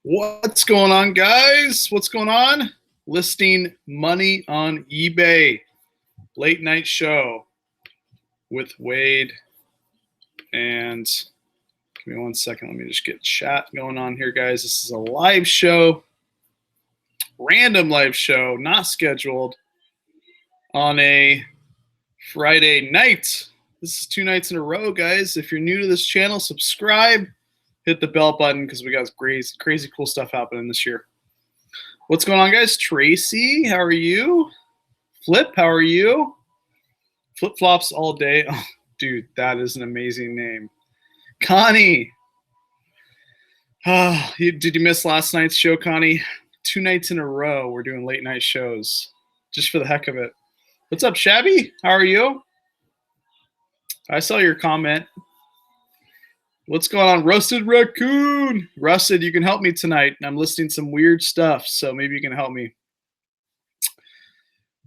What's going on, guys? What's going on? Listing money on eBay. Late night show with Wade. And give me 1 second. Let me just get chat going on here, guys. This is a live show, random live show, not scheduled, on a Friday night. This is 2 nights in a row, guys. If you're new to this channel, subscribe. Hit the bell button because we got crazy cool stuff happening this year. What's going on, guys? Tracy, how are you? Flip, how are you? Flip flops all day. Oh, dude, that is an amazing name. Connie. Did you miss last night's show, Connie? 2 nights in a row, we're doing late night shows just for the heck of it. What's up, Shabby? How are you? I saw your comment. What's going on? Rusted Raccoon. Rusted, you can help me tonight. I'm listing some weird stuff, so maybe you can help me.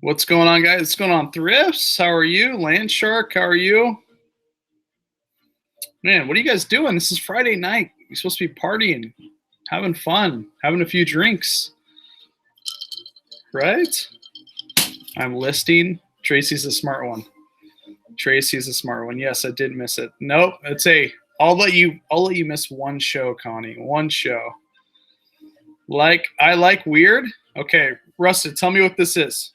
What's going on, guys? What's going on? Thrifts, how are you? Land Shark, how are you? Man, what are you guys doing? This is Friday night. You're supposed to be partying, having fun, having a few drinks, right? I'm listing. Tracy's a smart one. Tracy's a smart one. Yes, I did miss it. Nope, it's a... I'll let you miss one show, Connie. One show. I like weird. Okay, Rusted, tell me what this is.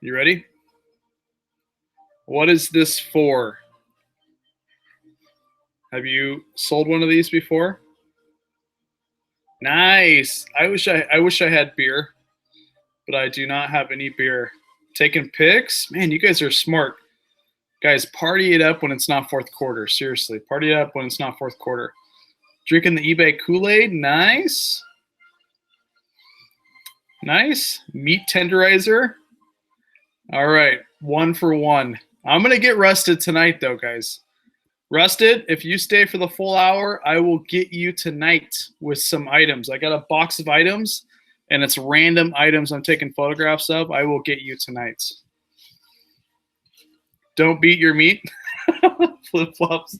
You ready? What is this for? Have you sold one of these before? Nice. I wish I had beer, but I do not have any beer. Taking pics? Man, you guys are smart. Guys, party it up when it's not fourth quarter. Seriously, party it up when it's not fourth quarter. Drinking the eBay Kool-Aid. Nice. Nice. Meat tenderizer. All right, 1 for 1. I'm going to get Rusted tonight, though, guys. Rusted, if you stay for the full hour, I will get you tonight with some items. I got a box of items, and it's random items I'm taking photographs of. I will get you tonight. Don't beat your meat. Flip-flops.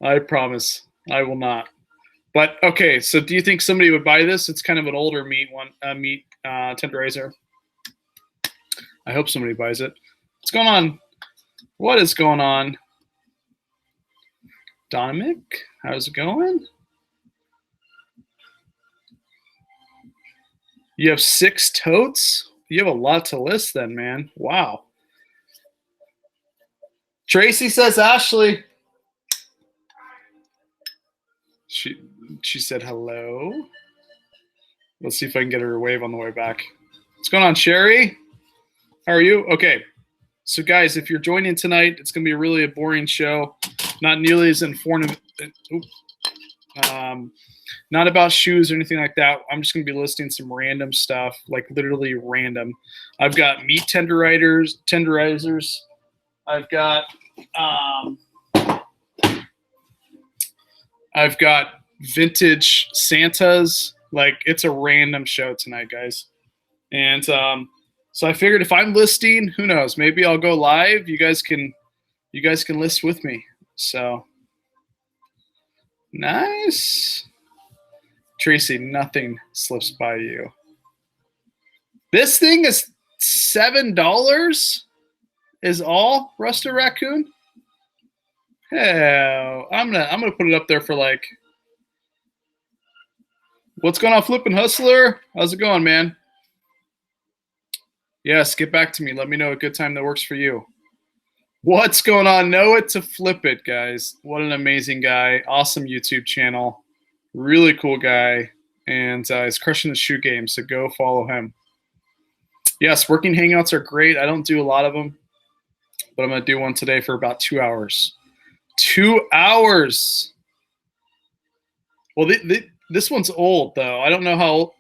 I promise I will not. But okay, so do you think somebody would buy this? It's kind of an older meat tenderizer. I hope somebody buys it. What's going on? What is going on? Dominic, how's it going? You have 6 totes? You have a lot to list then, man. Wow. Tracy says Ashley. She said hello. Let's see if I can get her a wave on the way back. What's going on, Sherry? How are you? Okay. So guys, if you're joining tonight, it's going to be really a boring show. Not nearly as informative. Not about shoes or anything like that. I'm just going to be listing some random stuff, like literally random. I've got meat tenderizers. I've got vintage Santas. Like, it's a random show tonight, guys. And so I figured if I'm listing, who knows? Maybe I'll go live. You guys can list with me. So nice. Tracy, nothing slips by you. This thing is $7. Is all, Rusted Raccoon? Hell, I'm gonna put it up there for like. What's going on, Flippin' Hustler? How's it going, man? Yes, get back to me. Let me know a good time that works for you. What's going on? Know it to flip it, guys. What an amazing guy. Awesome YouTube channel. Really cool guy. And he's crushing the shoe game, so go follow him. Yes, working hangouts are great. I don't do a lot of them, but I'm going to do one today for about 2 hours. 2 hours. Well, this one's old, though. I don't know how old.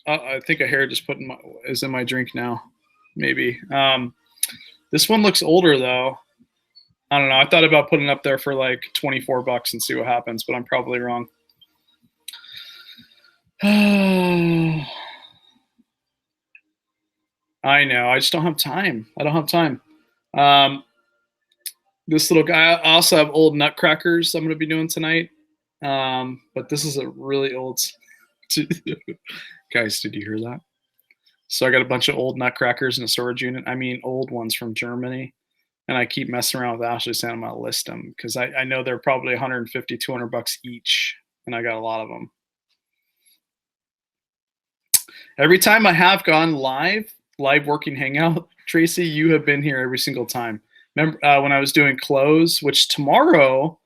I think a hair just is in my drink now. Maybe. This one looks older, though. I don't know. I thought about putting it up there for like $24 and see what happens, but I'm probably wrong. I know. I just don't have time. I don't have time. This little guy. I also have old nutcrackers I'm going to be doing tonight. But this is a really old. Guys, did you hear that? So I got a bunch of old nutcrackers in a storage unit. I mean, old ones from Germany. And I keep messing around with Ashley saying I'm going to list them because I know they're probably 150, 200 bucks each. And I got a lot of them. Every time I have gone live working hangout, Tracy, you have been here every single time. Remember when I was doing close, which tomorrow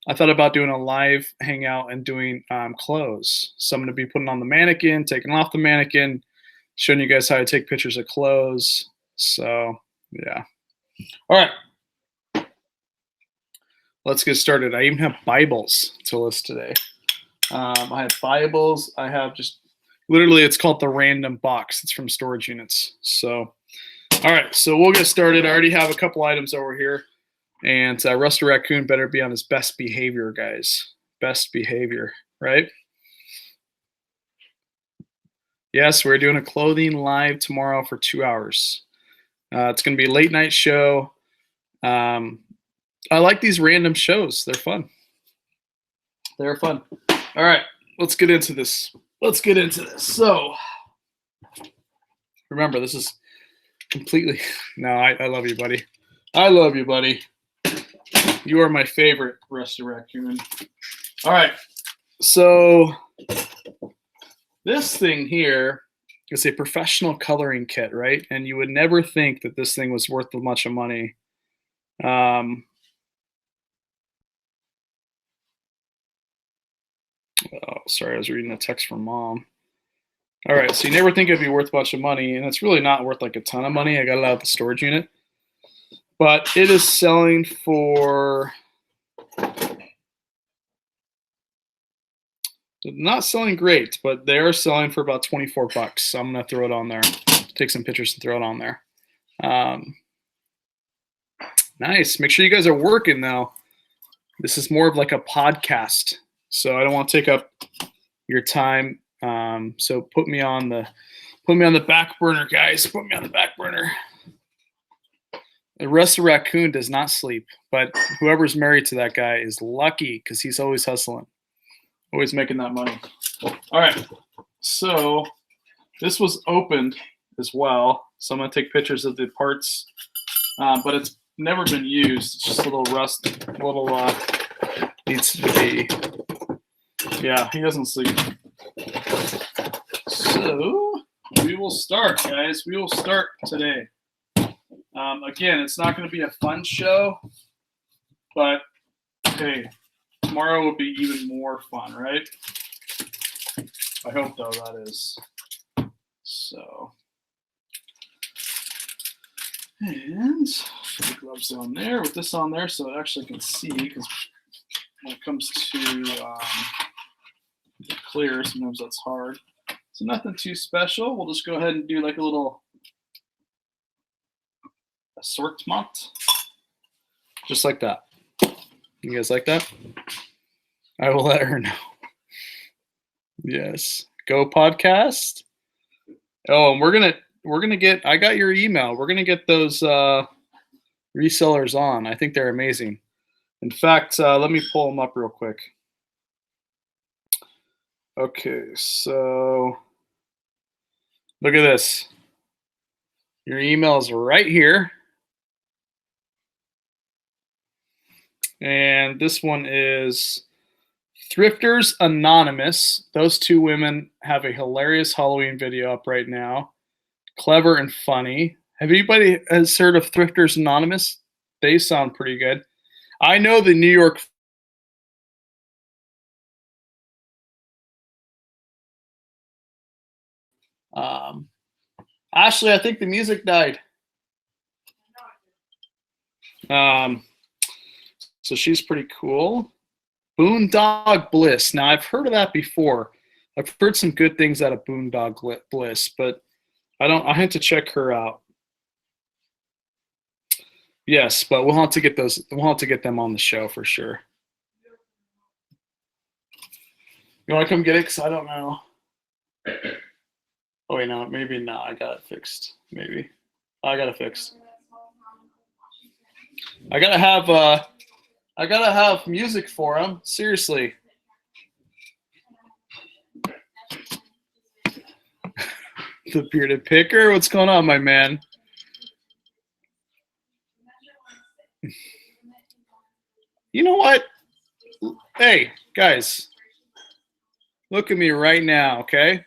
I thought about doing a live hangout and doing clothes. So I'm going to be putting on the mannequin, taking off the mannequin, showing you guys how to take pictures of clothes. So, yeah. All right. Let's get started. I even have Bibles to list today. I have Bibles. I have just literally, it's called the random box. It's from storage units. So, all right. So we'll get started. I already have a couple items over here. And Rusty Raccoon better be on his best behavior, guys. Best behavior, right? Yes, we're doing a clothing live tomorrow for 2 hours. It's going to be a late night show. I like these random shows. They're fun. They're fun. All right, let's get into this. So, remember, this is completely. No, I love you, buddy. I love you, buddy. You are my favorite, Rusty Raccoon. All right, so this thing here is a professional coloring kit, right? And you would never think that this thing was worth a bunch of money. Oh, sorry, I was reading a text from Mom. All right, so you never think it'd be worth a bunch of money, and it's really not worth like a ton of money. I got it out of the storage unit. But it is selling for, not selling great, but they are selling for about 24 bucks. So I'm going to throw it on there, take some pictures and throw it on there. Nice. Make sure you guys are working though. This is more of like a podcast, so I don't want to take up your time. So put me on the back burner, guys. Put me on the back burner. The Rusty Raccoon does not sleep, but whoever's married to that guy is lucky because he's always hustling, always making that money. All right, so this was opened as well, so I'm going to take pictures of the parts, but it's never been used. It's just a little rust, needs to be, yeah, he doesn't sleep. So we will start, guys. We will start today. Again, it's not going to be a fun show, but hey, tomorrow will be even more fun, right? I hope, though, that is. So, and put the gloves on there with this on there so it actually can see, because when it comes to clear, sometimes that's hard. So nothing too special. We'll just go ahead and do like a little assortment, just like that. You guys like that? I will let her know. Yes, go podcast. Oh, and we're gonna get. I got your email. We're gonna get those resellers on. I think they're amazing. In fact, let me pull them up real quick. Okay, so look at this. Your email is right here. And this one is Thrifters Anonymous. Those two women have a hilarious Halloween video up right now. Clever and funny. Have anybody has heard of Thrifters Anonymous? They sound pretty good. I know the New York Ashley, I think the music died. So she's pretty cool. Boondog Bliss. Now, I've heard of that before. I've heard some good things out of Boondog Bliss, but I had to check her out. Yes, but we'll have to get those. We'll have to get them on the show for sure. You want to come get it? Because I don't know. Oh, wait, no, maybe not. I got it fixed. Maybe. I got it fixed. I gotta have music for him. Seriously. The bearded picker. What's going on, my man? You know what? Hey, guys. Look at me right now, okay?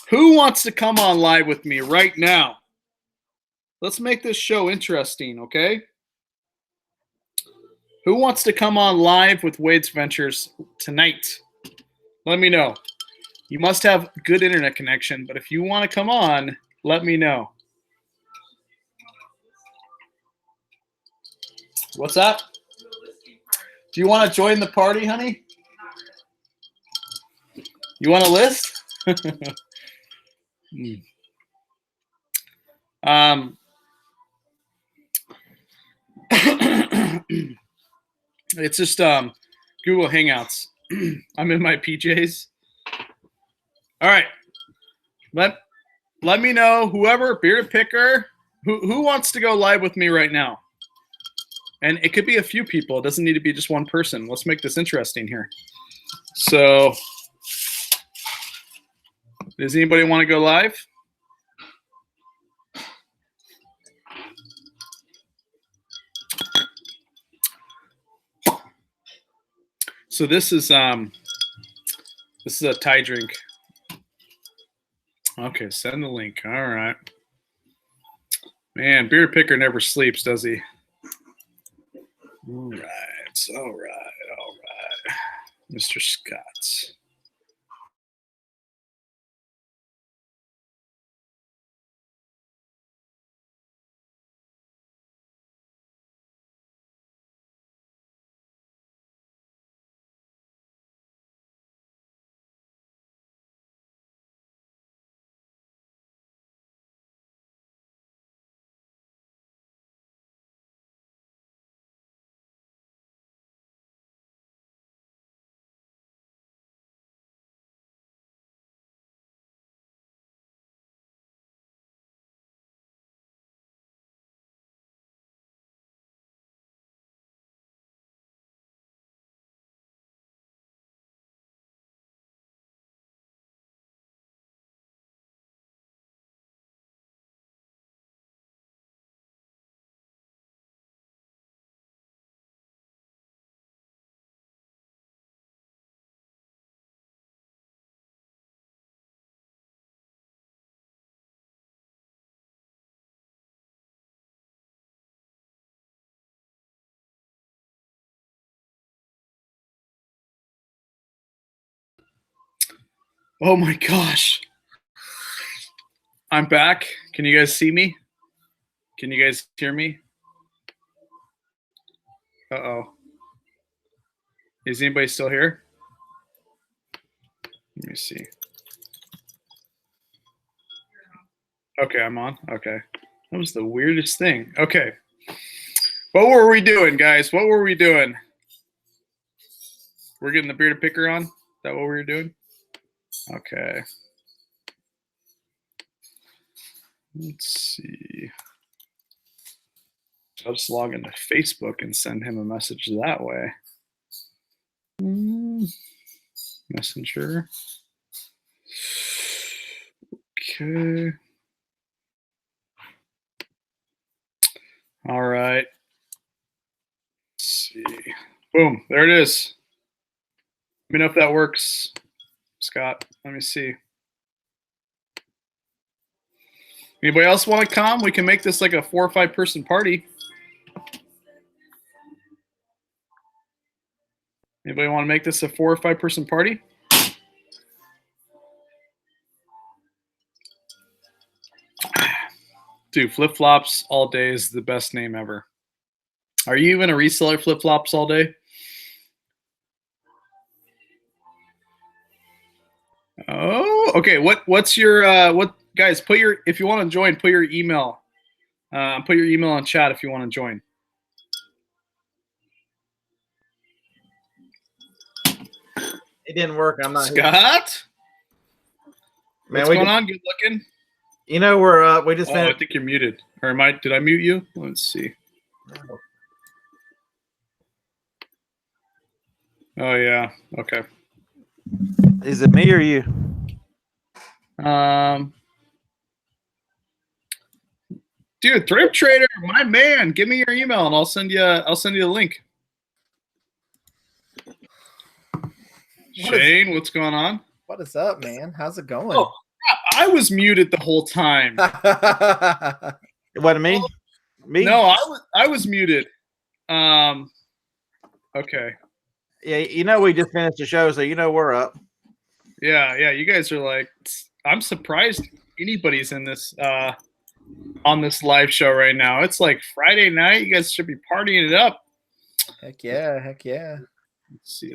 Who wants to come on live with me right now? Let's make this show interesting, okay? Who wants to come on live with Wade's Ventures tonight? Let me know. You must have good internet connection, but if you want to come on, let me know. What's up? Do you want to join the party, honey? You want a list? It's just Google Hangouts. I'm in my PJs. All right. Let me know, whoever, bearded picker, who wants to go live with me right now. And it could be a few people. It doesn't need to be just one person. Let's make this interesting here. So, does anybody want to go live? So this is a Thai drink. Okay, send the link. All right. Man, bearded picker never sleeps, does he? All right. Mr. Scott. Oh my gosh. I'm back. Can you guys see me? Can you guys hear me? Uh-oh. Is anybody still here? Let me see. Okay, I'm on. Okay. That was the weirdest thing. Okay. What were we doing, guys? What were we doing? We're getting the bearded picker on? Is that what we were doing? Okay. Let's see. I'll just log into Facebook and send him a message that way. Messenger. Okay. All right. Let's see. Boom. There it is. Let me know if that works, Scott. Let me see. Anybody else want to come? We can make this like a 4 or 5 person party. Anybody want to make this a 4 or 5 person party? Dude, Flip Flops All Day is the best name ever. Are you even a reseller, Flip Flops All Day? Oh, okay. What's your what guys? Put your, if you want to join, put your email. Put your email in chat if you want to join. It didn't work. I'm not Scott. Man, what's going on? Good looking. You know, we just I think you're muted. Or did I mute you? Let's see. Oh yeah. Okay. Is it me or you? Dude, Thrift Trader, my man, give me your email and I'll send you the link. Shane, what's going on? What is up, man? How's it going? Oh, I was muted the whole time. It wasn't me. Me? No, I was muted. Okay. Yeah, you know we just finished the show, so you know we're up. Yeah. You guys are like, I'm surprised anybody's in this on this live show right now. It's like Friday night. You guys should be partying it up. Heck yeah. Let's see.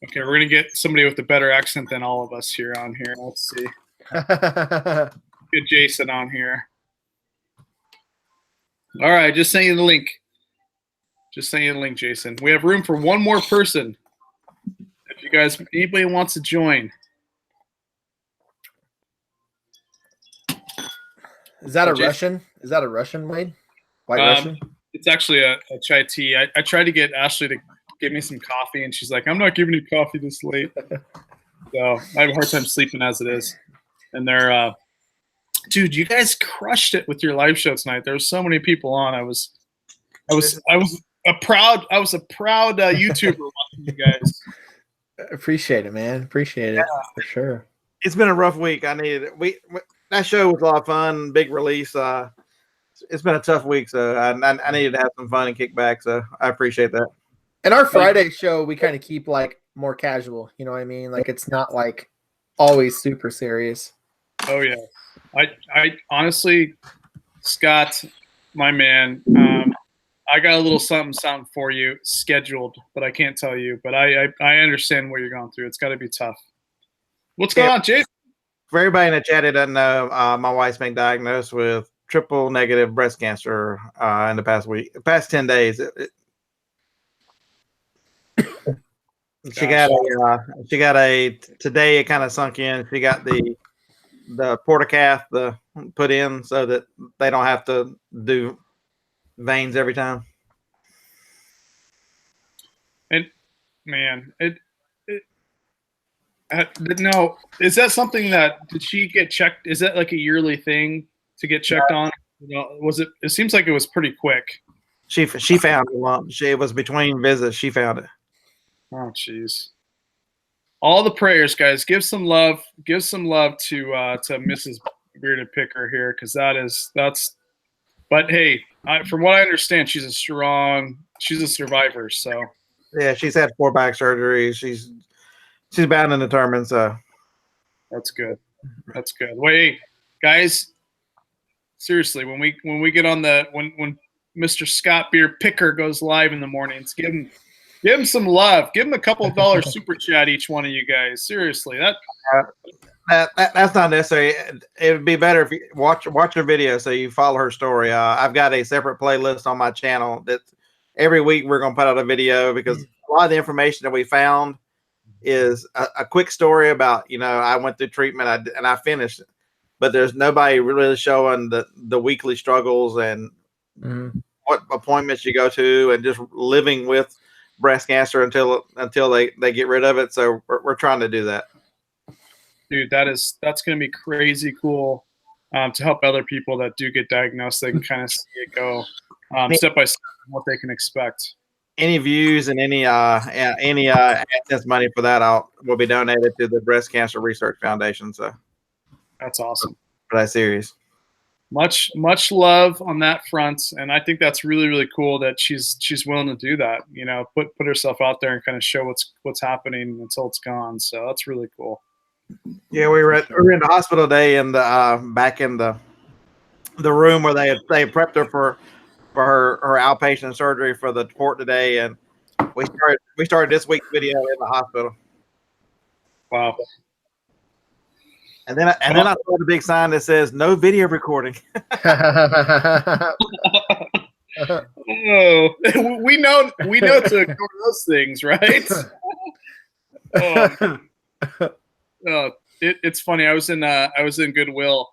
Okay, we're gonna get somebody with a better accent than all of us here on here. Let's see. Get Jason on here. All right, just send you the link. Jason. We have room for one more person. If you guys, anybody wants to join. Is that a Russian? Is that a Russian, Wade? White Russian? It's actually a chai tea. I tried to get Ashley to give me some coffee, and she's like, I'm not giving you coffee this late. So I have a hard time sleeping as it is. And they're, dude, you guys crushed it with your live show tonight. There were so many people on. I was a proud YouTuber watching you guys. Appreciate it, man. Appreciate it for sure. It's been a rough week. I needed it. That show was a lot of fun. Big release. It's been a tough week, so I needed to have some fun and kick back. So I appreciate that. And our Friday show, we kind of keep like more casual. You know what I mean? Like it's not like always super serious. Oh yeah, I honestly, Scott, my man, I got a little something for you scheduled, but I can't tell you. But I understand what you're going through. It's got to be tough. What's going on, Jason? For everybody in the chat that doesn't know, my wife's been diagnosed with triple negative breast cancer in the past 10 days. She got today it kind of sunk in. She got the portacath put in so that they don't have to do veins every time. And man, no, is that something that did she get checked? Is that like a yearly thing to get checked on? You know, was it? It seems like it was pretty quick. She found a lump. It was between visits. She found it. Oh, jeez. All the prayers, guys. Give some love. Give some love to Mrs. Bearded Picker here, because that's. But hey, from what I understand, she's a survivor. So yeah, she's had 4 back surgeries. She's bound and determined. So that's good. That's good. Wait, guys. Seriously, when we get on when Mr. Scott Beard Picker goes live in the mornings, give him some love. Give him a couple of dollars super chat, each one of you guys. Seriously, that's not necessary. It would be better if you watch her video so you follow her story. I've got a separate playlist on my channel that every week we're going to put out a video, because a lot of the information that we found is a quick story about, I went through treatment and I finished it, but there's nobody really showing the weekly struggles and what appointments you go to and just living with breast cancer until they get rid of it. So we're trying to do that. Dude, that's going to be crazy cool to help other people that do get diagnosed. They can kind of see it go step by step, what they can expect. Any views and any AdSense money for that will be donated to the Breast Cancer Research Foundation. So that's awesome. For that series. Much love on that front, and I think that's really, really cool that she's willing to do that. Put herself out there and kind of show what's happening until it's gone. So that's really cool. Yeah, we were in the hospital today, and back in the room where they prepped her for her outpatient surgery for the port today, and we started this week's video in the hospital. Wow. And then I saw the big sign that says no video recording. Oh, we know to ignore those things, right? It's funny. I was in Goodwill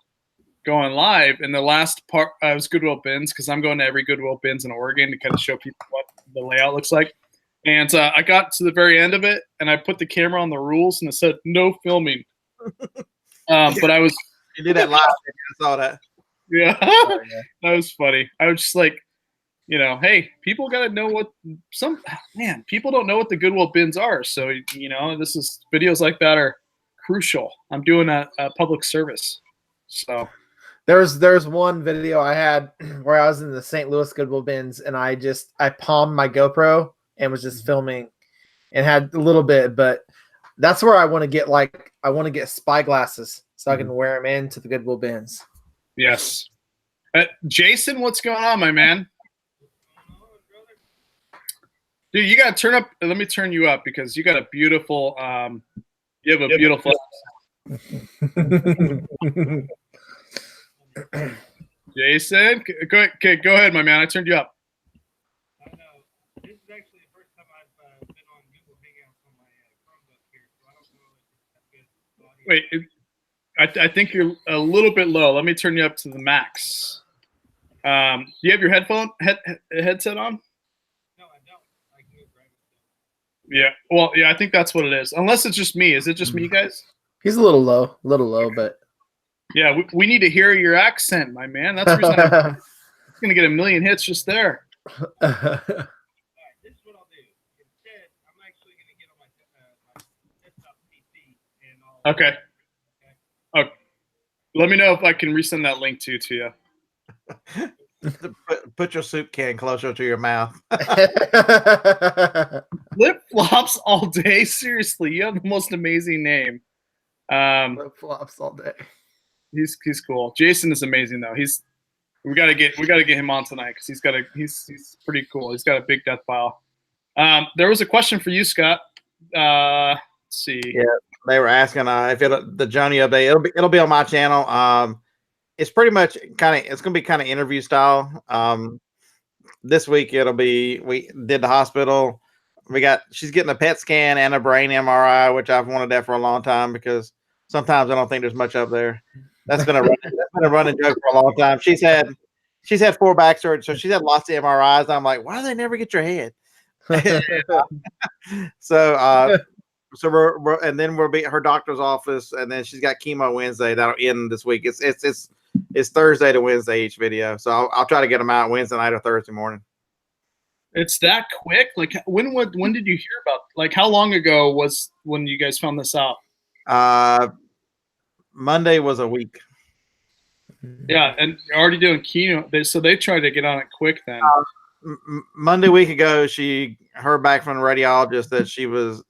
going live, and the last part was Goodwill Bins, because I'm going to every Goodwill Bins in Oregon to kind of show people what the layout looks like. And I got to the very end of it, and I put the camera on the rules, and it said no filming. But I was You did that live. I saw that. yeah, Oh, yeah. that was funny. I was just like, you know, hey, people got to know what people don't know what the Goodwill Bins are. So, you know, this is videos like that are crucial. I'm doing a public service. So There's one video I had where I was in the St. Louis Goodwill Bins, and I palmed my GoPro and was just filming and had a little bit, but that's where I want to get spy glasses so I can wear them into the Goodwill Bins. yes. Jason, what's going on, my man? Dude, you got to turn up. Let me turn you up because you got a beautiful, you have a beautiful. Jason, go ahead, my man. I turned you up. I know. This is actually the first time I've been on Google Hangouts on my Chromebook here, so I don't know if it's good audio. Wait, I think you're a little bit low. Let me turn you up to the max. Do you have your headset on? No, I don't. I can move right with Yeah. Well, yeah, I think that's what it is. Unless it's just me. Is it just me, guys? He's a little low, but Yeah, we need to hear your accent, my man. That's the reason I'm going to get a million hits just there. All right, this is what I'll do. Instead, I'm actually going to get on my desktop PC and I'll. Okay. Oh, let me know if I can resend that link to you. Put your soup can closer to your mouth. Flip flops all day. Seriously, you have the most amazing name. Flip flops all day. He's cool. Jason is amazing though. We gotta get him on tonight because he's pretty cool. He's got a big death file. There was a question for you, Scott. Let's see. Yeah, they were asking if the Johnny update. It'll be on my channel. It's pretty much it's gonna be kind of interview style. This week we did the hospital. She's getting a PET scan and a brain MRI, which I've wanted that for a long time because sometimes I don't think there's much up there. That's been a running joke for a long time. She's had 4 back surgeries, so she's had lots of MRIs. I'm like, why do they never get your head? So we're and then we'll be at her doctor's office, and then she's got chemo Wednesday. That'll end this week. It's Thursday to Wednesday each video, so I'll try to get them out Wednesday night or Thursday morning. It's that quick? Like when did you hear about? Like how long ago was when you guys found this out? Monday was a week. Yeah, and you're already doing chemo. So they tried to get on it quick then. Monday week ago, she heard back from the radiologist that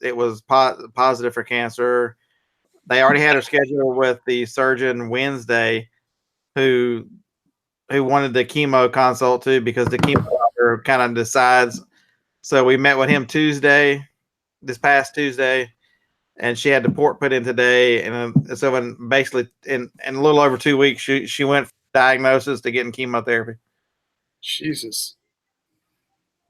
it was positive for cancer. They already had her scheduled with the surgeon Wednesday, who wanted the chemo consult too because the chemo doctor kind of decides. So we met with him this past Tuesday, and she had the port put in today. And so basically in a little over 2 weeks, she went from diagnosis to getting chemotherapy. Jesus.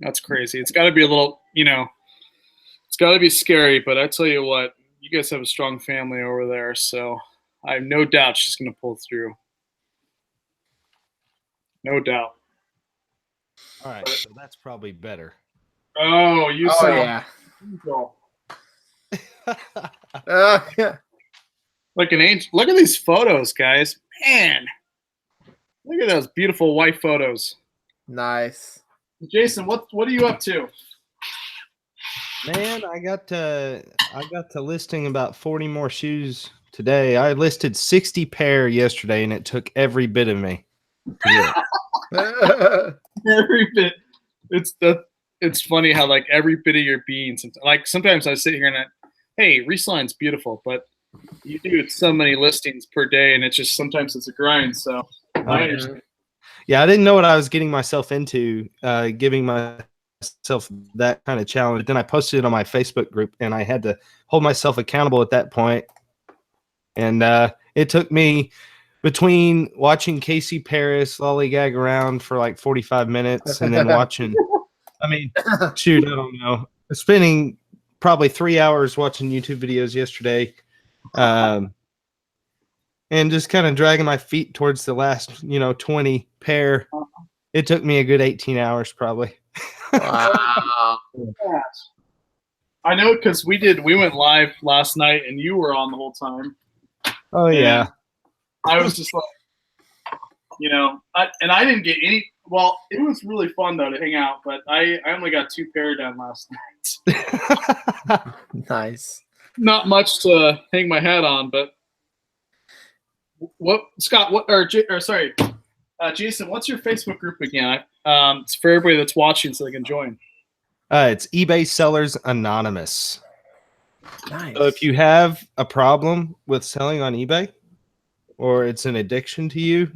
That's crazy. It's got to be a little, it's got to be scary, but I tell you what, you guys have a strong family over there, so I have no doubt she's going to pull through. No doubt. All right, so that's probably better. Oh, you sound yeah. beautiful. Yeah. Like an angel. Look at these photos, guys. Man, look at those beautiful white photos. Nice. Jason, what are you up to? Man, I got to listing about 40 more shoes today. I listed 60 pair yesterday, and it took every bit of me. Every bit. It's funny how like every bit of your being. Like sometimes I sit here and hey, Reselling's beautiful, but you do so many listings per day, and it's just sometimes it's a grind. So I understand. Yeah, I didn't know what I was getting myself into, giving myself that kind of challenge. Then I posted it on my Facebook group, and I had to hold myself accountable at that point. And it took me between watching Casey Paris lollygag around for like 45 minutes and then watching, I don't know, spending probably 3 hours watching YouTube videos yesterday. And and just kind of dragging my feet towards the last, 20 pair. It took me a good 18 hours probably. Wow. I know because we went live last night and you were on the whole time. Oh yeah. I was just like, I didn't get any. Well, it was really fun though to hang out, but I only got 2 pair done last night. Nice. Not much to hang my hat on, but what Scott? Jason? What's your Facebook group again? It's for everybody that's watching, so they can join. It's eBay Sellers Anonymous. Nice. So if you have a problem with selling on eBay, or it's an addiction to you,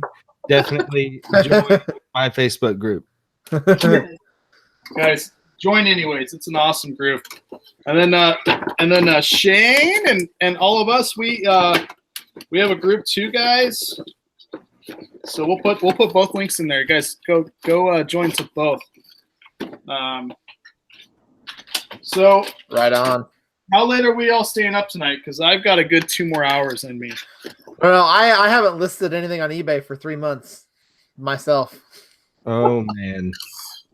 definitely join my Facebook group. Guys, join anyways. It's an awesome group. And then Shane and all of us, we have a group too, guys. So we'll put both links in there, guys. Go join to both. So right on. How late are we all staying up tonight? Because I've got a good 2 more hours in me. Well, I haven't listed anything on eBay for 3 months myself. Oh man.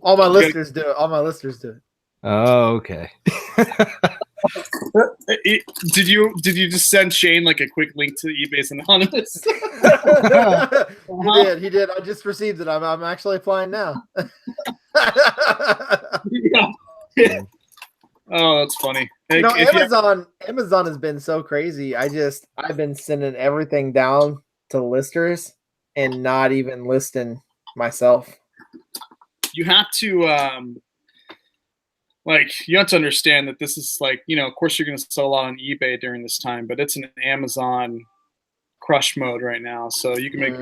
All my listeners do it. All my listeners do it. Oh, okay. Did you just send Shane like a quick link to eBay's Anonymous? He did. I just received it. I'm actually applying now. Yeah. Oh, that's funny. Amazon has been so crazy. I've been sending everything down to listers and not even listing myself. You have to you have to understand that this is of course you're going to sell a lot on eBay during this time, but it's an Amazon crush mode right now, so you can make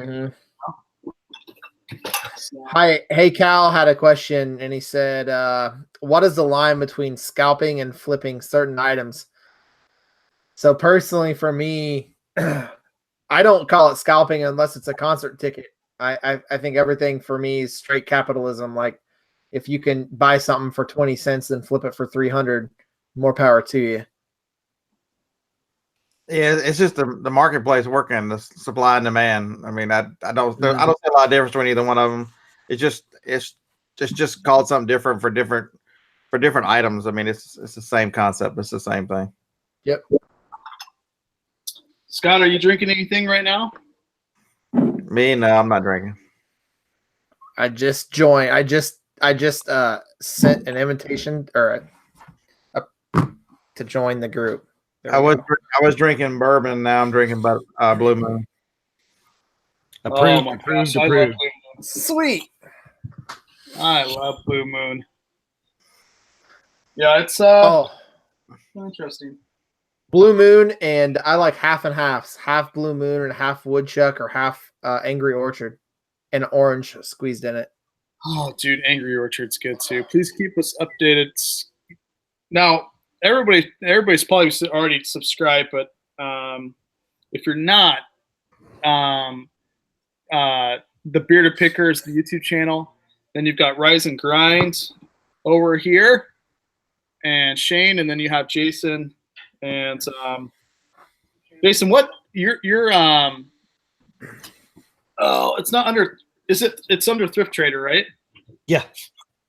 Hey Cal had a question, and he said, what is the line between scalping and flipping certain items? So personally for me, I don't call it scalping unless it's a concert ticket. I think everything for me is straight capitalism. Like if you can buy something for 20 cents and flip it for 300, more power to you. Yeah, it's just the marketplace working, the supply and demand. I mean, I don't see a lot of difference between either one of them. It's just called something different for different items. I mean, it's the same concept. It's the same thing. Yep. Scott, are you drinking anything right now? Me, no, I'm not drinking. I just joined. I just sent an invitation to join the group. I was drinking bourbon. Now I'm drinking Blue Moon. Approved. I love Blue Moon. Sweet. I love Blue Moon. Yeah, it's interesting. Blue Moon, and I like half and halves. Half Blue Moon and half Woodchuck, or half Angry Orchard, and orange squeezed in it. Oh, dude, Angry Orchard's good too. Please keep us updated. Now, everybody's probably already subscribed, but if you're not, the Bearded Pickers, the YouTube channel, then you've got Rise and Grind over here, and Shane, and then you have Jason. And Jason, what you're it's not under, it's under Thrift Trader, right? Yeah.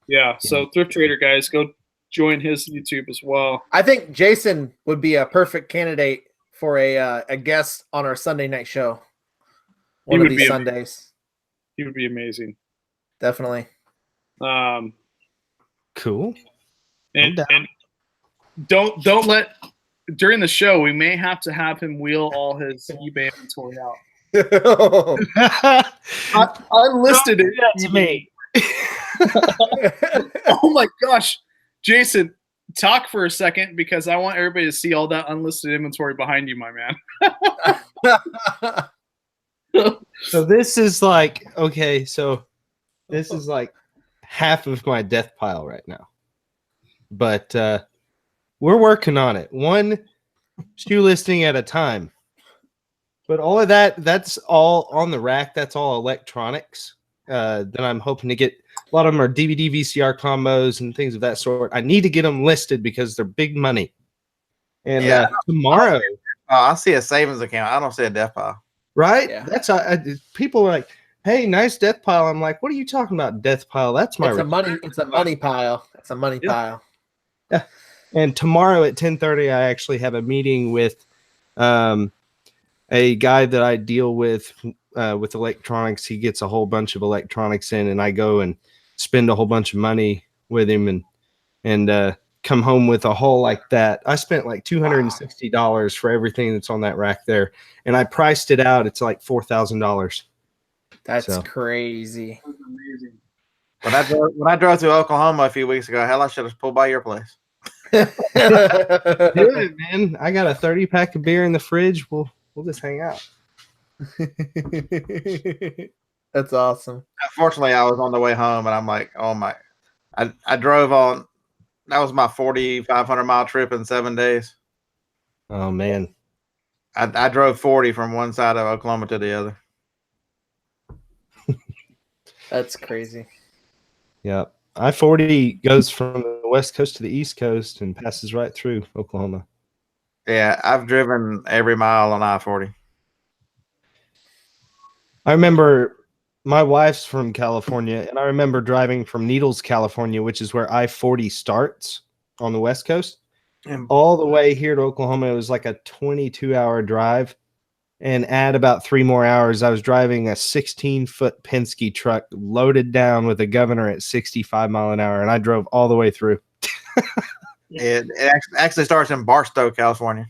Yeah. So Thrift Trader guys, go join his YouTube as well. I think Jason would be a perfect candidate for a guest on our Sunday night show. One of these Sundays. He would be amazing. Definitely. Cool. And don't let, during the show, we may have to have him wheel all his eBay inventory out. Unlisted it to me. Oh my gosh. Jason, talk for a second, because I want everybody to see all that unlisted inventory behind you, my man. So this is like, okay, so this is like half of my death pile right now. But we're working on it. One shoe listing at a time. But all of that's all on the rack. That's all electronics. Then I'm hoping to get, a lot of them are DVD, VCR combos and things of that sort. I need to get them listed because they're big money. And tomorrow. I see a savings account. I don't see a death pile. right? Yeah. That's people are like, "Hey, nice death pile." I'm like, "What are you talking about, death pile? That's my It's a money pile. It's a money Yeah. pile. Yeah. And tomorrow at 10:30, I actually have a meeting with a guy that I deal with electronics. He gets a whole bunch of electronics in, and I go and spend a whole bunch of money with him and come home with a haul like that. I spent like $260 for everything that's on that rack there, and I priced it out. It's like $4,000. That's crazy. That's amazing. When I drove through Oklahoma a few weeks ago, hell, I should have pulled by your place. Do it, man. I got a 30-pack of beer in the fridge. We'll just hang out. That's awesome. Unfortunately, I was on the way home, and I'm like, oh my! I drove on. That was my 4,500 mile trip in 7 days. Oh man, I drove 40 from one side of Oklahoma to the other. That's crazy. yeah. I-40 goes from the west coast to the east coast and passes right through Oklahoma. Yeah, I've driven every mile on I-40. I remember my wife's from California, and I remember driving from Needles, California, which is where I-40 starts on the west coast, And all the way here to Oklahoma. It was like a 22-hour drive. And add about 3 more hours, I was driving a 16-foot Penske truck loaded down with a governor at 65 mile an hour, and I drove all the way through. it actually starts in Barstow, California.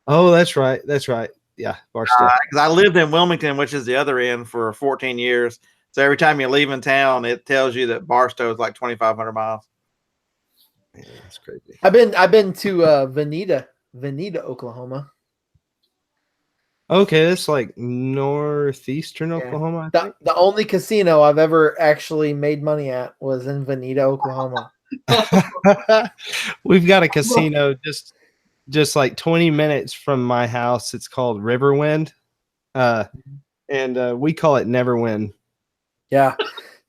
Oh, that's right. That's right. Yeah, Barstow. Because I lived in Wilmington, which is the other end, for 14 years. So every time you leave in town, it tells you that Barstow is like 2,500 miles. Yeah, that's crazy. I've been to Veneta, Oklahoma. Okay, that's like northeastern Yeah. Oklahoma. I think. The only casino I've ever actually made money at was in Veneta, Oklahoma. We've got a casino just like 20 minutes from my house. It's called Riverwind, and we call it Neverwind. Yeah,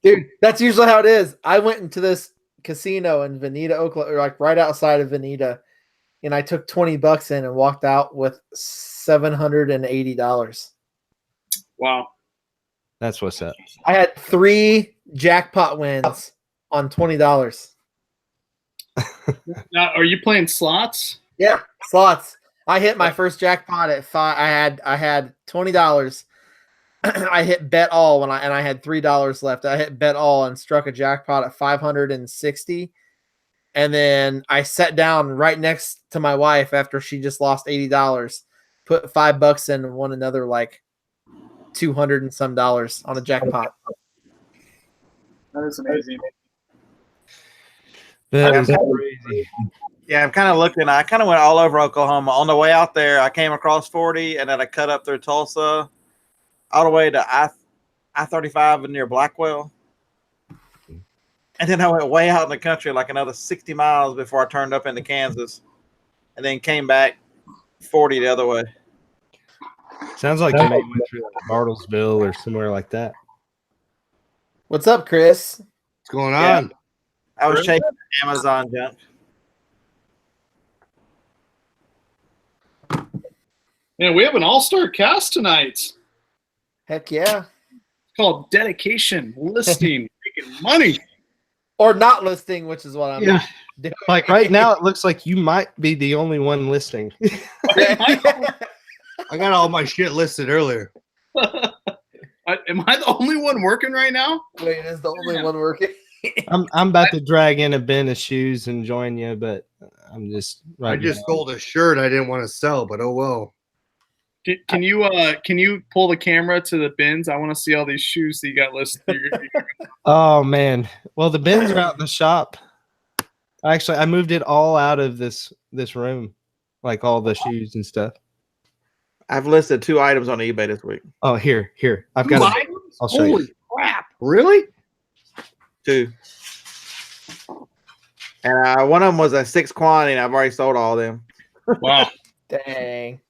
dude, that's usually how it is. I went into this casino in Veneta, Oklahoma, like right outside of Veneta, and I took $20 in and walked out with $780. Wow. That's what's up. I had 3 jackpot wins on $20. Now, are you playing slots? Yeah, slots. I hit my first jackpot at 5. I had $20. I hit bet all and I had $3 left. I hit bet all and struck a jackpot at 560. And then I sat down right next to my wife after she just lost $80, put $5 in and won another like $200 and some dollars on a jackpot. That is amazing. That is Yeah. crazy. Yeah, I'm kind of looking. I kind of went all over Oklahoma. On the way out there, I came across 40, and then I cut up through Tulsa, all the way to I-35 near Blackwell. And then I went way out in the country, like another 60 miles before I turned up into Kansas, and then came back 40 the other way. Sounds like you may went through like Bartlesville or somewhere like that. What's up, Chris? What's going Yeah. on? I was chasing Amazon junk. Man, we have an all-star cast tonight. Heck yeah. It's called dedication, listing, making money. Or not listing, which is what I'm Yeah. doing. Like right now, it looks like you might be the only one listing. I got all my shit listed earlier. Am I the only one working right now? Wait, is the only one working? I'm about to drag in a bin of shoes and join you, but I'm just I just sold a shirt I didn't want to sell, but oh well. Can you pull the camera to the bins? I want to see all these shoes that you got listed. Oh man. Well, the bins are out in the shop. Actually, I moved it all out of this room, like all the shoes and stuff. I've listed 2 items on eBay this week. Oh, here. I've got. I'll show you. Holy crap! Really? 2. And one of them was a 6 quantity, and I've already sold all of them. Wow. Dang.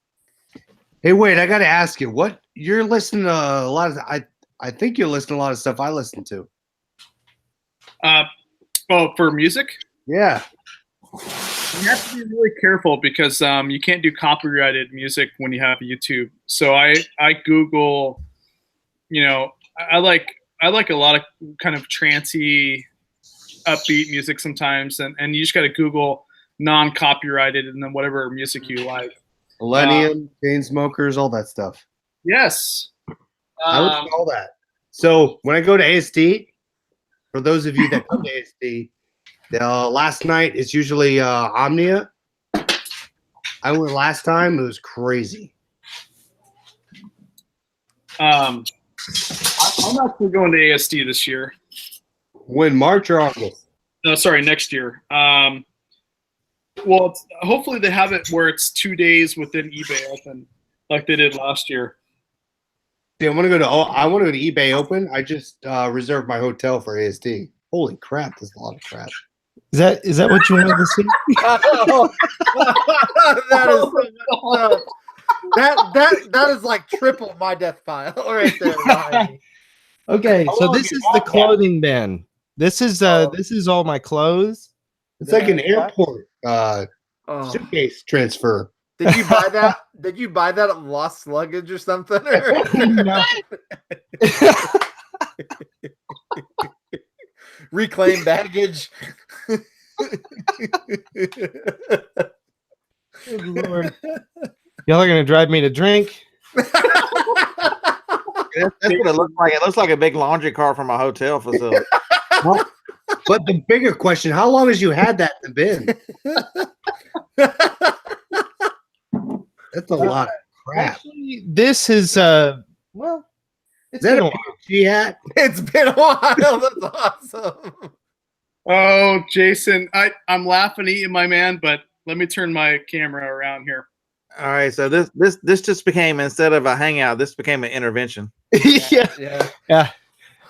Hey, wait! I got to ask you, what you're listening to a lot of? I think you're listening to a lot of stuff I listen to. Oh, for music? Yeah. You have to be really careful because you can't do copyrighted music when you have YouTube. So I Google, you know, I like a lot of kind of trancey, upbeat music sometimes, and you just got to Google non-copyrighted and then whatever music you like. Millennium, Chainsmokers, all that stuff. Yes. I would call that. So when I go to ASD, for those of you that come to ASD, last night it's usually Omnia. I went last time; it was crazy. I'm actually going to ASD this year. When, March or August? No, sorry, next year. Well, hopefully they have it where it's 2 days within eBay Open, like they did last year. See, I want to go to eBay Open. I just reserved my hotel for ASD. Holy crap! There's a lot of crap. Is that what you wanted to see? That is so messed up. That is like triple my death pile right there. Behind me. Okay, so this is the clothing bin. This is all my clothes. It's like an airport Oh. suitcase transfer. Did you buy that? Did you buy that at Lost Luggage or something? No. Reclaim baggage. Good Lord. Y'all are gonna drive me to drink. That's what it looks like. It looks like a big laundry car from a hotel facility. But the bigger question: how long has you had that in the bin? That's a lot of crap. Actually, this is well, Is it's that been a a while. PG hat? It's been a while. That's awesome. Oh, Jason, I'm laughing, eating my man, but let me turn my camera around here. All right, so this just became, instead of a hangout, this became an intervention. Yeah.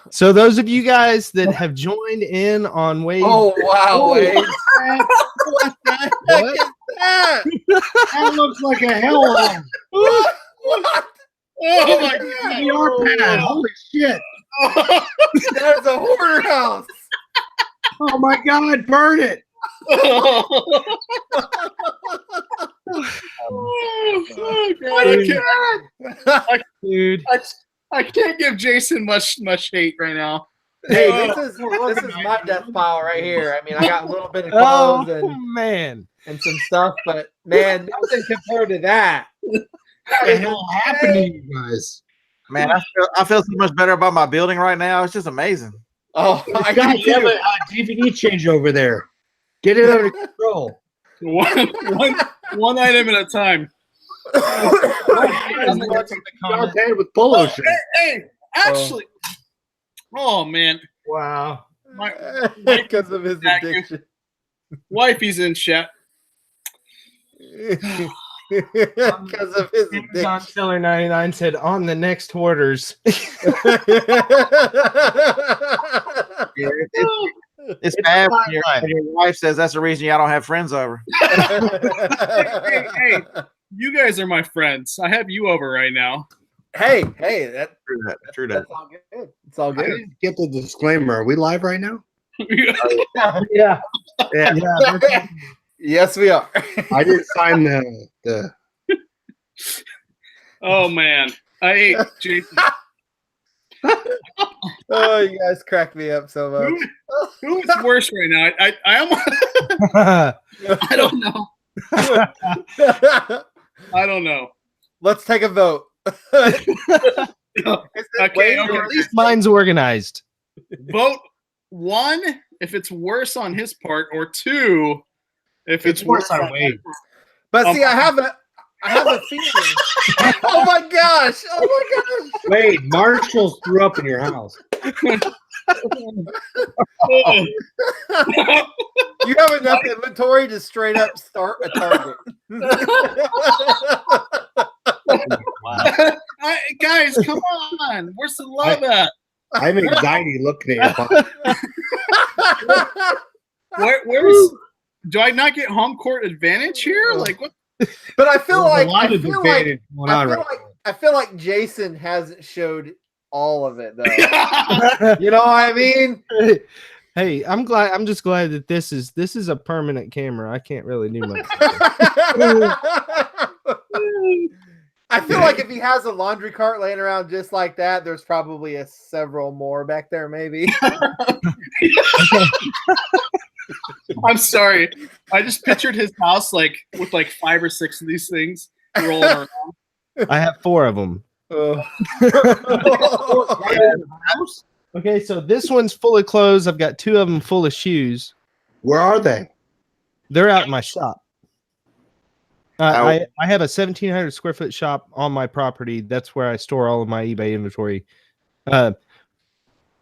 So those of you guys that have joined in on Wade, Oh wow, Wade. What the heck What? is that? That looks like a hellhole. What? Oh my VR pad. Holy shit. God! There's a hoarder house. Oh my God, burn it. Oh, God, dude. I can't give Jason much hate right now. Hey, this is my death pile right here. I mean, I got a little bit of clothes Oh man. and some stuff, but man, nothing compared to that. What the hell happened to you guys? Man, I feel so much better about my building right now. It's just amazing. Oh, I God, do you have too. a DVD change over there. Get it under control. One item at a time. VR pad with polo shirt. Hey, actually, oh man, Wow. Because of his Thank you. addiction. wifey's in chat. Because of his Amazon addiction. Seller 99 said on the next orders. It's bad when your wife says that's the reason y'all don't have friends over. Hey, you guys are my friends. I have you over right now. hey, that, True that. that's all good. It's all I good. didn't get the disclaimer. Are we live right now? Yeah. Yeah. Yes, we are. I didn't sign the Oh man, I hate Jason. Oh, you guys crack me up so much. Who is worse right now? I almost, I don't know. I don't know. Let's take a vote. Okay, Wade okay. At least mine's organized. Vote 1 if it's worse on his part, or 2 if it's worse on Wade. my part. But see, I have a feeling. Oh my gosh! Oh my gosh! Wait, Marshalls threw up in your house. Oh. You have enough inventory to straight up start a Target. Guys, come on. Where's the love at? I have anxiety looking at your Where's do I not get home court advantage here? Like what? But I feel like I feel like Jason hasn't showed all of it though. You know what I mean? Hey, I'm just glad that this is a permanent camera. I can't really do much. I feel like if he has a laundry cart laying around just like that, there's probably several more back there, maybe. I'm sorry. I just pictured his house like with like 5 or 6 of these things rolling around. I have 4 of them. Oh. Okay, so this one's full of clothes. I've got 2 of them full of shoes. Where are they? They're out in my shop. I have a 1,700 square foot shop on my property. That's where I store all of my eBay inventory.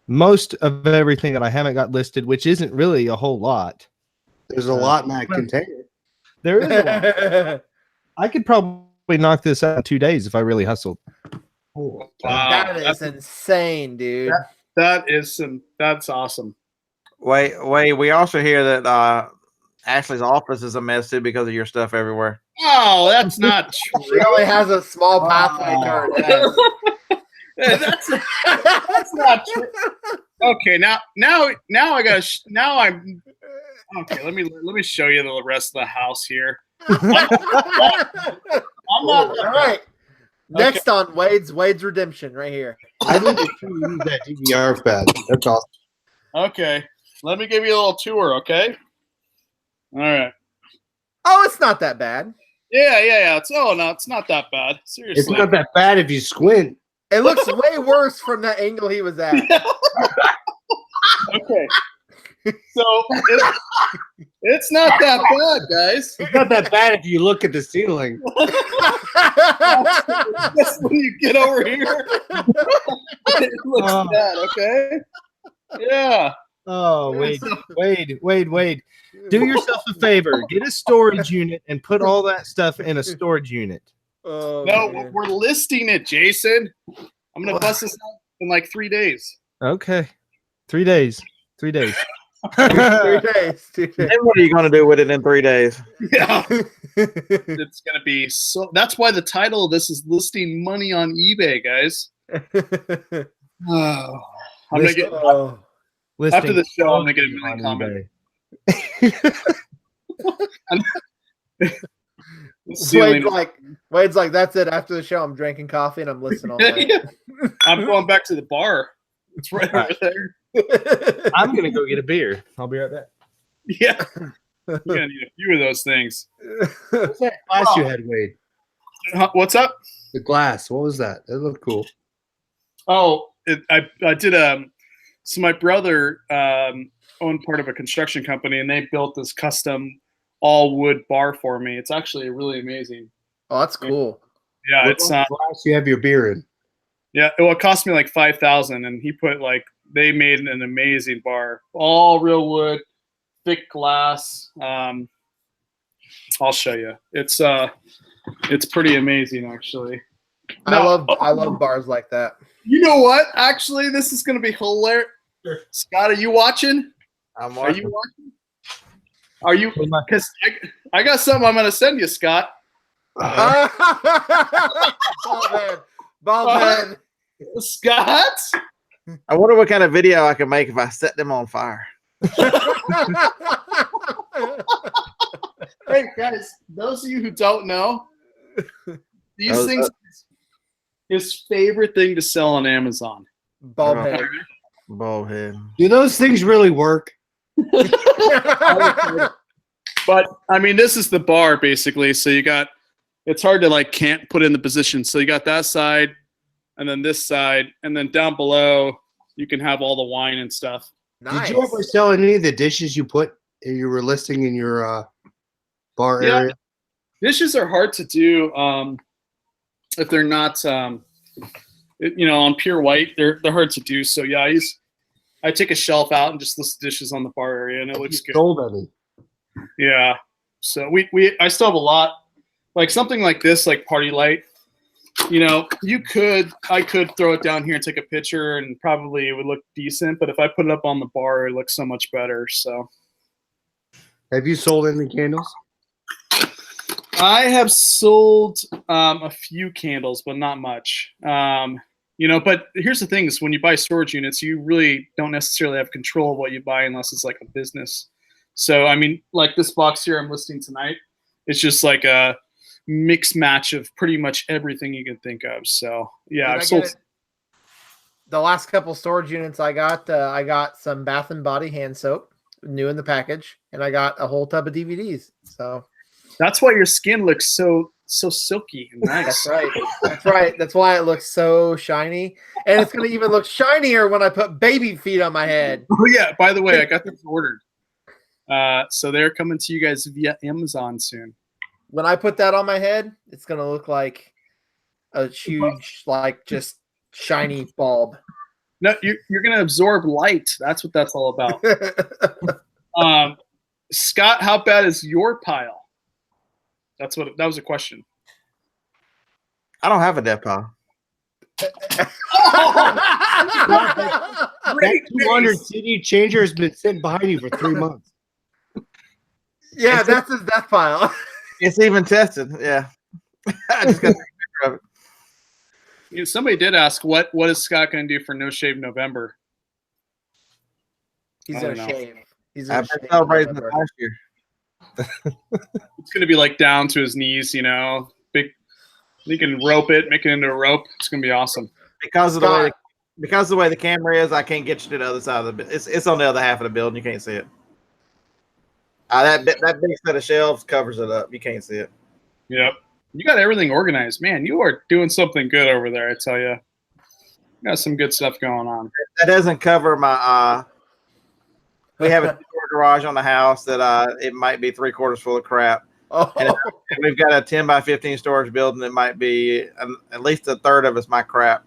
Most of everything that I haven't got listed, which isn't really a whole lot. There's a lot in that container. There is a lot. I could probably knock this out in 2 days if I really hustled. Wow, That is insane, dude. That's awesome. Wait. We also hear that Ashley's office is a mess too because of your stuff everywhere. Oh, that's not true. She only has a small pathway to her desk. that's not true. Okay, now I got now I'm okay. Let me show you the rest of the house here. I'm not All right. Next on Wade's Redemption right here. I need to use that DVR pad. That's awesome. Okay, let me give you a little tour. Okay. All right. Oh, it's not that bad. Yeah. It's not that bad. Seriously. It's not that bad if you squint. It looks way worse from that angle he was at. Okay. So it's not that bad, guys. It's not that bad if you look at the ceiling. Just when you get over here, it looks bad. Okay. Yeah. Oh, Wade. Do yourself a favor. Get a storage unit and put all that stuff in a storage unit. Oh, No, man. we're listing it, Jason. I'm gonna bust this out in like 3 days. Okay. 3 days. 3 days. 3 days. 2 days. And what are you going to do with it in 3 days? Yeah. It's gonna be so. That's why the title of this is listing money on eBay, guys. Oh, I'm gonna get after the show. I'm gonna get a million comments. Wade's like, that's it. After the show, I'm drinking coffee and I'm listening all night. I'm going back to the bar. It's right over there. I'm gonna go get a beer. I'll be right back. Yeah, you're gonna need a few of those things. What's that glass you had, Wade? What's up? The glass. What was that? It looked cool. Oh, I did so my brother owned part of a construction company, and they built this custom all wood bar for me. It's actually really amazing. Oh, that's cool. Yeah, What it's glass you have your beer in? yeah. Well, it cost me like $5,000, and he put they made an amazing bar, all real wood, thick glass. I'll show you. It's pretty amazing, actually. I love bars like that. You know what? Actually, this is going to be hilarious. Scott, are you watching? I'm Are you watching? Are you? Because I got something I'm going to send you, Scott. Bald head. Scott? I wonder what kind of video I could make if I set them on fire. Hey, guys, those of you who don't know, these things his favorite thing to sell on Amazon. Bald head. Bald head. Do those things really work? But I mean, this is the bar basically. So you got, it's hard to can't put in the position. So you got that side, and then this side, and then down below you can have all the wine and stuff. Nice. Did you ever sell any of the dishes you were listing in your bar area? Dishes are hard to do if they're not, on pure white. They're hard to do. So yeah, I take a shelf out and just list dishes on the bar area, and it looks good. Sold any? Yeah. So I still have a lot, like something like this, like Party Light. I could throw it down here and take a picture, and probably it would look decent. But if I put it up on the bar, it looks so much better. So. Have you sold any candles? I have sold a few candles, but not much. You know, but here's the thing: is when you buy storage units, you really don't necessarily have control of what you buy unless it's like a business. So, I mean, like this box here I'm listing tonight, it's just like a mix match of pretty much everything you can think of. So, yeah, I've sold. The last couple storage units I got some Bath and Body hand soap, new in the package, and I got a whole tub of DVDs. So that's why your skin looks so silky and nice. That's right. That's right. That's why it looks so shiny, and it's gonna even look shinier when I put baby feet on my head. Oh yeah. By the way, I got this ordered. So they're coming to you guys via Amazon soon. When I put that on my head, it's gonna look like a huge, like just shiny bulb. No, you're gonna absorb light. That's what that's all about. Scott, how bad is your pile? That was a question. I don't have a death pile. Great 200 CD changer has been sitting behind you for 3 months. Yeah, that's his death pile. It's even tested. Yeah. I just got a picture of it. You know, somebody did ask what is Scott going to do for No Shave November? He's I gonna don't know. shave. He's I've gonna been shave. celebrating the last year. It's going to be like down to his knees, you know. Big. You can rope it, make it into a rope. It's going to be awesome. Because of the way the camera is, I can't get you to the other side of the. It's on the other half of the building. You can't see it. That big set of shelves covers it up. You can't see it. Yep. You got everything organized, man. You are doing something good over there. I tell you, you got some good stuff going on. That doesn't cover my. We have a two-door garage on the house that it might be 3/4 full of crap. Oh. And we've got a 10 by 15 storage building that might be at least a third of it's my crap.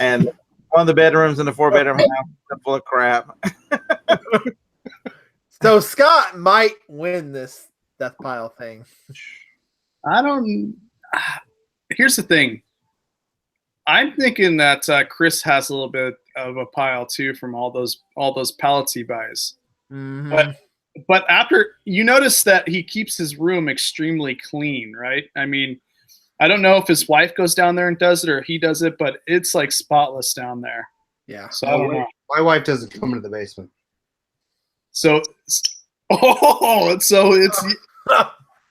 And one of the bedrooms in the 4-bedroom house is full of crap. So Scott might win this death pile thing. I don't. Here's the thing. I'm thinking that Chris has a little bit of a pile too from all those pallets he buys. Mm-hmm. But after you notice that he keeps his room extremely clean, right? I mean, I don't know if his wife goes down there and does it or he does it, but it's like spotless down there. Yeah. So I don't know. My wife doesn't come into the basement. So it's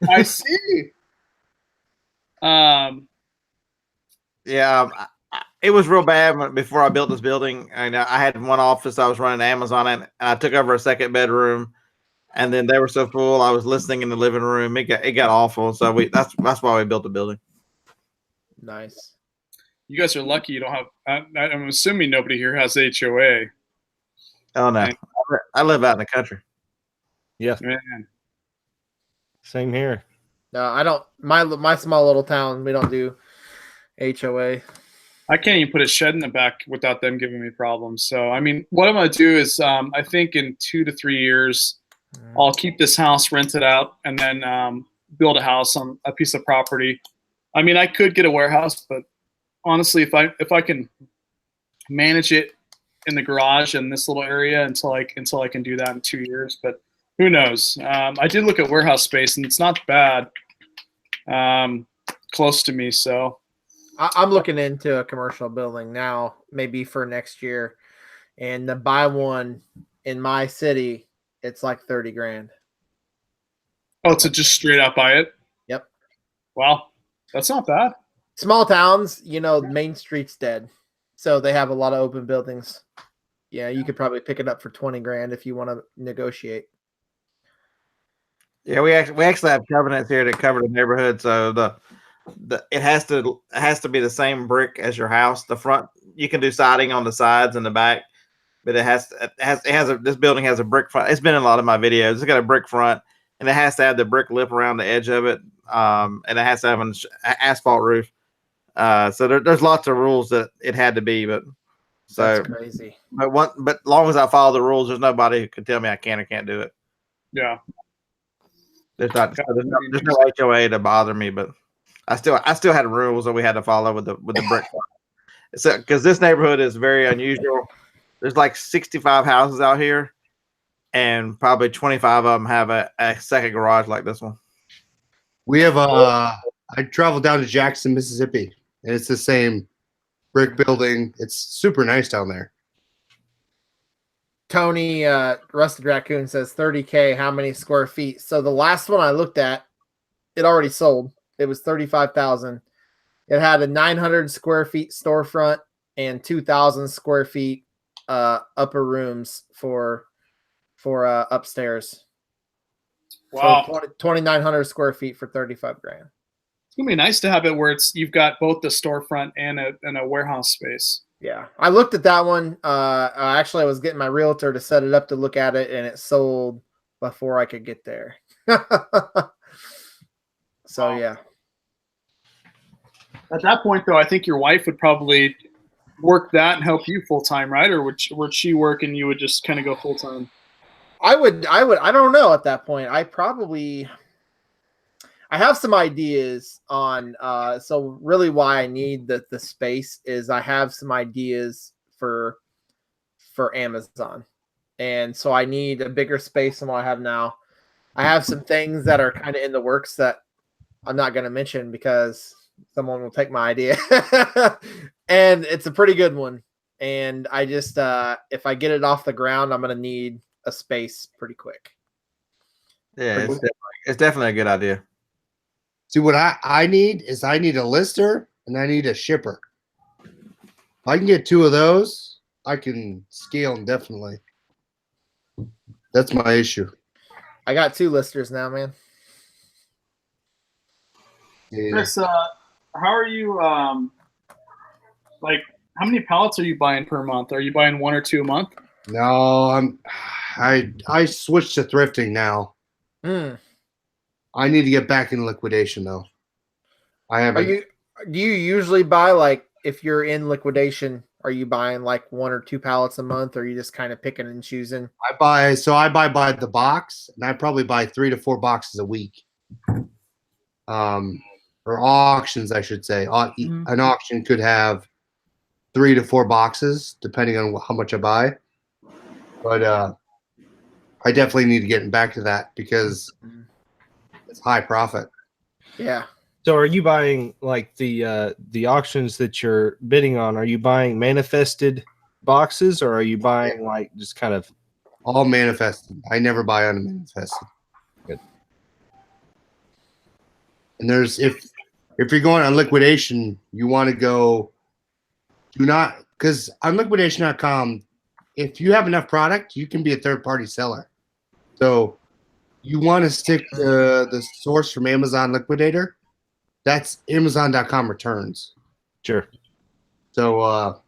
I see. Yeah, it was real bad before I built this building. And I had one office I was running Amazon in, and I took over a second bedroom. And then they were so full, I was listening in the living room. It got awful. So that's why we built the building. Nice. You guys are lucky you don't have. I'm assuming nobody here has HOA. Oh no, I live out in the country. Yeah, Man, same here. No, I don't. My small little town, we don't do HOA. I can't even put a shed in the back without them giving me problems. So I mean, what I'm gonna do is, I think in 2 to 3 years, I'll keep this house rented out and then build a house on a piece of property. I mean, I could get a warehouse, but honestly, if I can manage it in the garage in this little area until I can do that in 2 years, but who knows? I did look at warehouse space and it's not bad, close to me. So I'm looking into a commercial building now, maybe for next year, and to buy one in my city, it's like 30 grand. oh, to just straight up buy it. Yep. Wow, that's not bad. Small towns, Main Street's dead, so they have a lot of open buildings. Yeah, you could probably pick it up for 20 grand if you want to negotiate. Yeah, we actually have covenants here that cover the neighborhood, so it has to be the same brick as your house. The front, you can do siding on the sides and the back, but this building has a brick front. It's been in a lot of my videos. It's got a brick front, and it has to have the brick lip around the edge of it, and it has to have an asphalt roof. So there's lots of rules that it had to be, but That's crazy. But as long as I follow the rules, there's nobody who can tell me I can or can't do it. Yeah. There's no HOA to bother me, but I still had rules that we had to follow with the brick. So because this neighborhood is very unusual. There's like 65 houses out here, and probably 25 of them have a second garage like this one. We have I traveled down to Jackson, Mississippi, and it's the same brick building. It's super nice down there. Tony Rusted Raccoon says 30K. How many square feet? So the last one I looked at, it already sold. It was 35,000. It had a 900 square feet storefront and 2,000 square feet upper rooms for upstairs. Wow. So 2,900 square feet for 35 grand. It's gonna be nice to have it where you've got both the storefront and a warehouse space. Yeah, I looked at that one. Actually, I was getting my realtor to set it up to look at it, and it sold before I could get there. So Wow. yeah. At that point, though, I think your wife would probably work that and help you full time, right? Or would she work and you would just kind of go full time? I don't know at that point. I have some ideas on so really why I need the space is I have some ideas for Amazon. And so I need a bigger space than what I have now. I have some things that are kind of in the works that I'm not going to mention because someone will take my idea. And it's a pretty good one. And I just if I get it off the ground, I'm going to need a space pretty quick. Yeah, it's definitely a good idea. See, what I need is I need a lister and I need a shipper. If I can get two of those, I can scale indefinitely. That's my issue. I got 2 listers now, man. Yeah. Chris, how are you? Like, how many pallets are you buying per month? Are you buying 1 or 2 a month? No, I switched to thrifting now. I need to get back in liquidation though. I haven't. Do you usually buy, like, if you're in liquidation, are you buying like 1 or 2 pallets a month, or are you just kind of picking and choosing? I buy by the box, and I probably buy 3 to 4 boxes a week. Or auctions, I should say. An auction could have 3 to 4 boxes, depending on how much I buy. But I definitely need to get back to that because it's high profit. Yeah. So are you buying like the auctions that you're bidding on? Are you buying manifested boxes, or are you buying like just kind of all manifested? I never buy unmanifested. Good. And there's if you're going on liquidation, you want to go. Do not, because on liquidation.com, if you have enough product, you can be a third-party seller. So you want to stick to the source from Amazon Liquidator. That's Amazon.com returns. Sure. So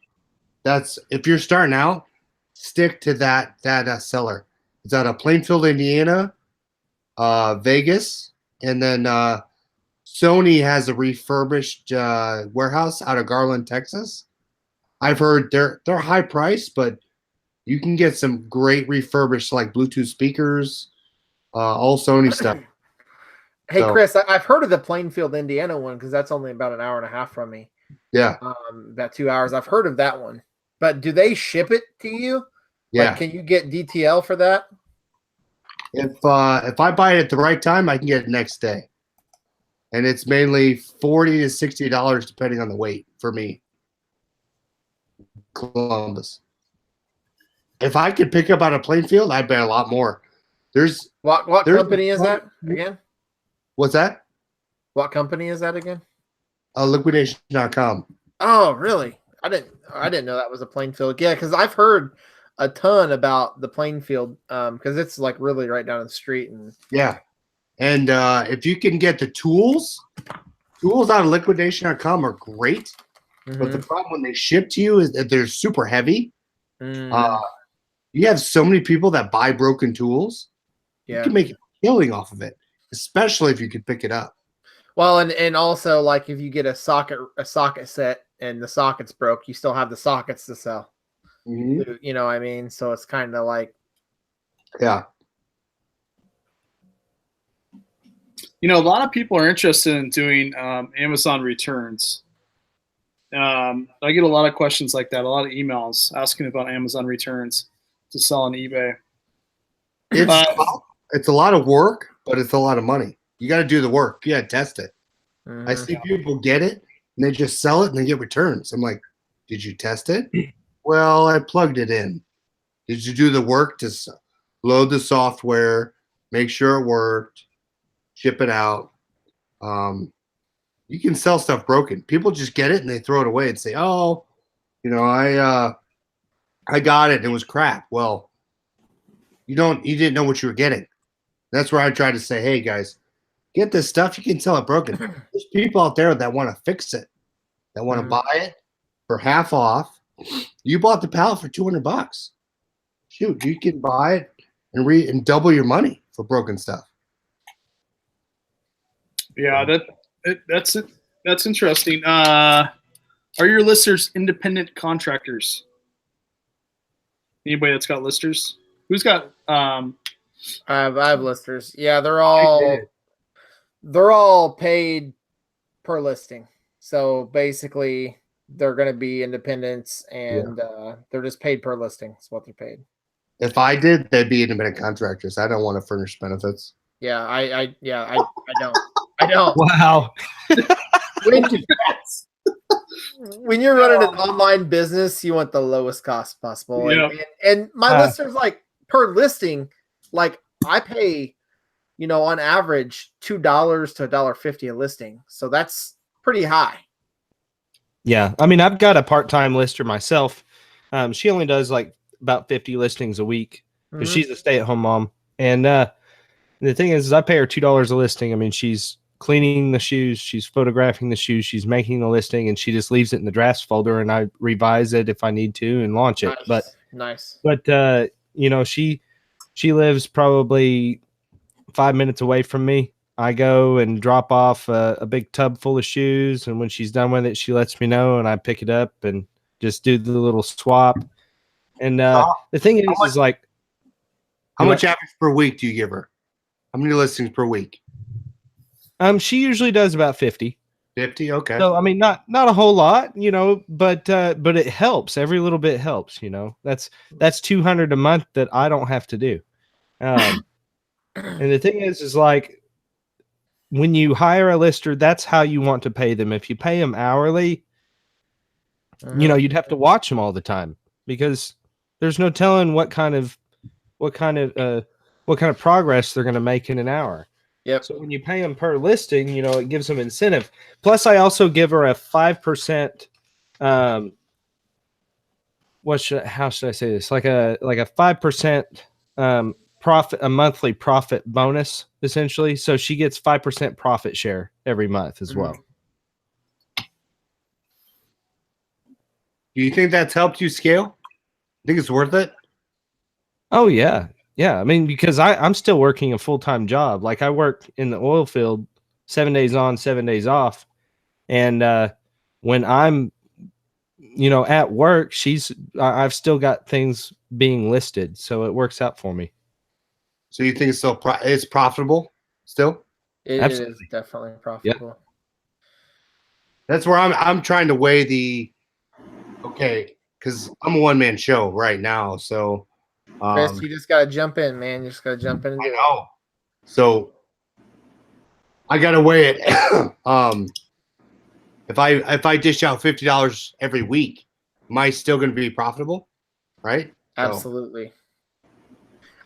that's if you're starting out, stick to that seller. It's out of Plainfield, Indiana, Vegas, and then Sony has a refurbished warehouse out of Garland, Texas. I've heard they're high price, but you can get some great refurbished like Bluetooth speakers, all Sony stuff. Hey, so, Chris, I've heard of the Plainfield, Indiana one because that's only about an hour and a half from me. Yeah. About 2 hours. I've heard of that one. But do they ship it to you? Yeah. Like, can you get DTL for that? If I buy it at the right time, I can get it next day. And it's mainly $40 to $60 depending on the weight for me. Columbus. If I could pick up out of Plainfield, I'd bet a lot more. There's what company is that again? What's that? What company is that again? Liquidation.com. Oh, really? I didn't know that was a Plainfield. Yeah, because I've heard a ton about the Plainfield because it's like really right down the street. And yeah, and if you can get the tools out of liquidation.com are great. Mm-hmm. But the problem when they ship to you is that they're super heavy. You have so many people that buy broken tools. Yeah. You can make a killing off of it, especially if you could pick it up. Well, and also like if you get a socket set and the sockets broke, you still have the sockets to sell. Mm-hmm. You know what I mean? So it's kind of like, yeah. You know, a lot of people are interested in doing Amazon returns. I get a lot of questions like that, a lot of emails asking about Amazon returns to sell on eBay. It's a lot of work, but it's a lot of money. You got to do the work. You got to test it. I see people get it and they just sell it and they get returns. I'm like, Did you test it? Well, I plugged it in. Did you do the work to load the software, make sure it worked, ship it out? You can sell stuff broken. People just get it and they throw it away and say, "Oh, I got it. And it was crap." Well, you didn't know what you were getting. That's where I try to say, "Hey guys, get this stuff. You can sell it broken." There's people out there that want to fix it, that want to buy it for half off. You bought the pallet for $200. Shoot, you can buy it and double your money for broken stuff. Yeah, that's interesting. Are your listers independent contractors? Anybody that's got listers? Who's got I have listers. Yeah, they're all paid per listing. So basically, they're going to be independents, and they're just paid per listing. That's what they're paid. If I did, they'd be independent contractors. I don't want to furnish benefits. Yeah, I don't. I don't. Wow. When you're running an online business, you want the lowest cost possible. Yeah. And my listers, like per listing, like I pay, on average $2 to $1.50 a listing. So that's pretty high. Yeah. I mean, I've got a part-time lister myself. She only does like about 50 listings a week because she's a stay-at-home mom. And the thing is I pay her $2 a listing. I mean, she's cleaning the shoes, she's photographing the shoes, she's making the listing, and she just leaves it in the drafts folder, and I revise it if I need to and launch it. Nice. But she lives probably 5 minutes away from me. I go and drop off a big tub full of shoes, and when she's done with it, she lets me know, and I pick it up and just do the little swap. And the thing is like, how much average per week do you give her? How many listings per week? She usually does about 50. 50, okay. So I mean, not a whole lot, but it helps. Every little bit helps, That's $200 a month that I don't have to do. And the thing is like, when you hire a lister, that's how you want to pay them. If you pay them hourly, you'd have to watch them all the time, because there's no telling what kind of progress they're going to make in an hour. Yep. So when you pay them per listing, it gives them incentive. Plus, I also give her a 5%. How should I say this? Like a 5% profit, a monthly profit bonus, essentially. So she gets 5% profit share every month as well. Do you think that's helped you scale? Think it's worth it? Oh yeah. Yeah. I mean, because I'm still working a full-time job. Like I work in the oil field 7 days on, 7 days off. And when I'm, at work, I've still got things being listed. So it works out for me. So you think it's still it's profitable still? It is definitely profitable. Yep. That's where I'm trying to weigh because I'm a one-man show right now. So Chris, you just gotta jump in, man. You just gotta jump in and do it. So I gotta weigh it. If I dish out $50 every week, am I still gonna be profitable? Right? Absolutely.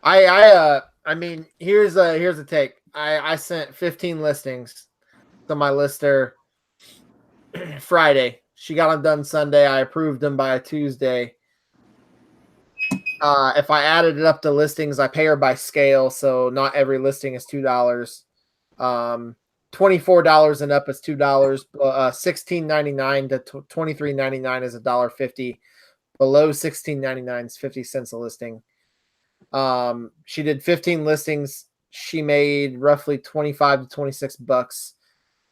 I mean, here's a take. I sent 15 listings to my lister Friday. She got them done Sunday. I approved them by a Tuesday. If I added it up to listings, I pay her by scale, so not every listing is $2. $24 and up is $2. $16.99 to $23.99 is $1.50. Below $16.99 is 50 cents a listing. She did 15 listings. She made roughly 25 to 26 bucks.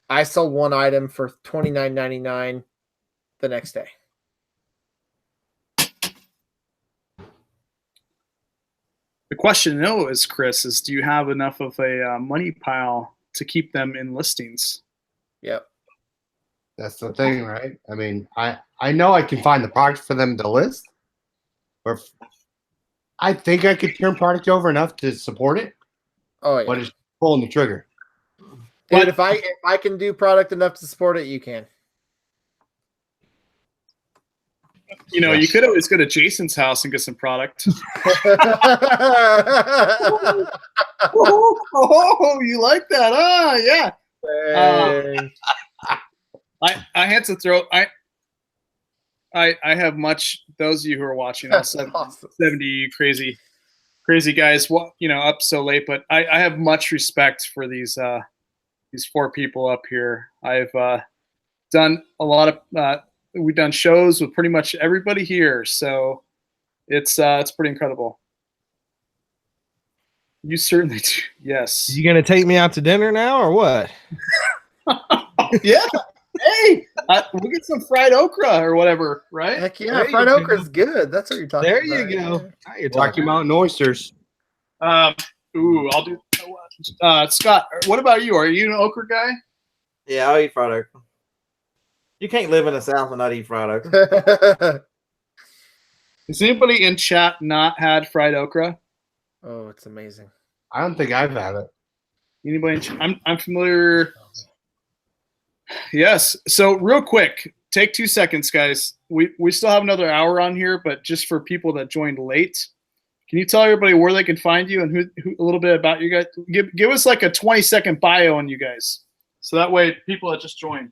I sold one item for $29.99 the next day. The question though is, Chris, do you have enough of a money pile to keep them in listings? Yep. That's the thing, right? I mean, I know I can find the product for them to list, or I think I could turn product over enough to support it. Oh yeah. But it's pulling the trigger. Dude, if I can do product enough to support it, you can. You know, you could always go to Jason's house and get some product. Oh, you like that? Ah, yeah. Dang. I had to throw. I have much. Those of you who are watching, all That's 70 awesome. you crazy guys, you know, up so late. But I have much respect for these 4 people up here. I've done a lot of. We've done shows with pretty much everybody here, so it's pretty incredible. You certainly do. Yes. You gonna take me out to dinner now or what? Yeah. Hey, we'll get some fried okra or whatever, right? Heck yeah, There fried you okra is good. That's what you're talking There about. you go. Now you're Rocky talking. Mountain oysters. Ooh, I'll do. Scott, what about you? Are you an okra guy? Yeah, I'll eat fried okra. You can't live in the South and not eat fried okra. Has anybody in chat not had fried okra? Oh, it's amazing. I don't think I've had it. Anybody in chat? I'm familiar. Yes. So real quick, take 2 seconds, guys. We still have another hour on here, but just for people that joined late, can you tell everybody where they can find you and who a little bit about you guys? Give us like a 20-second bio on you guys, so that way people that just joined.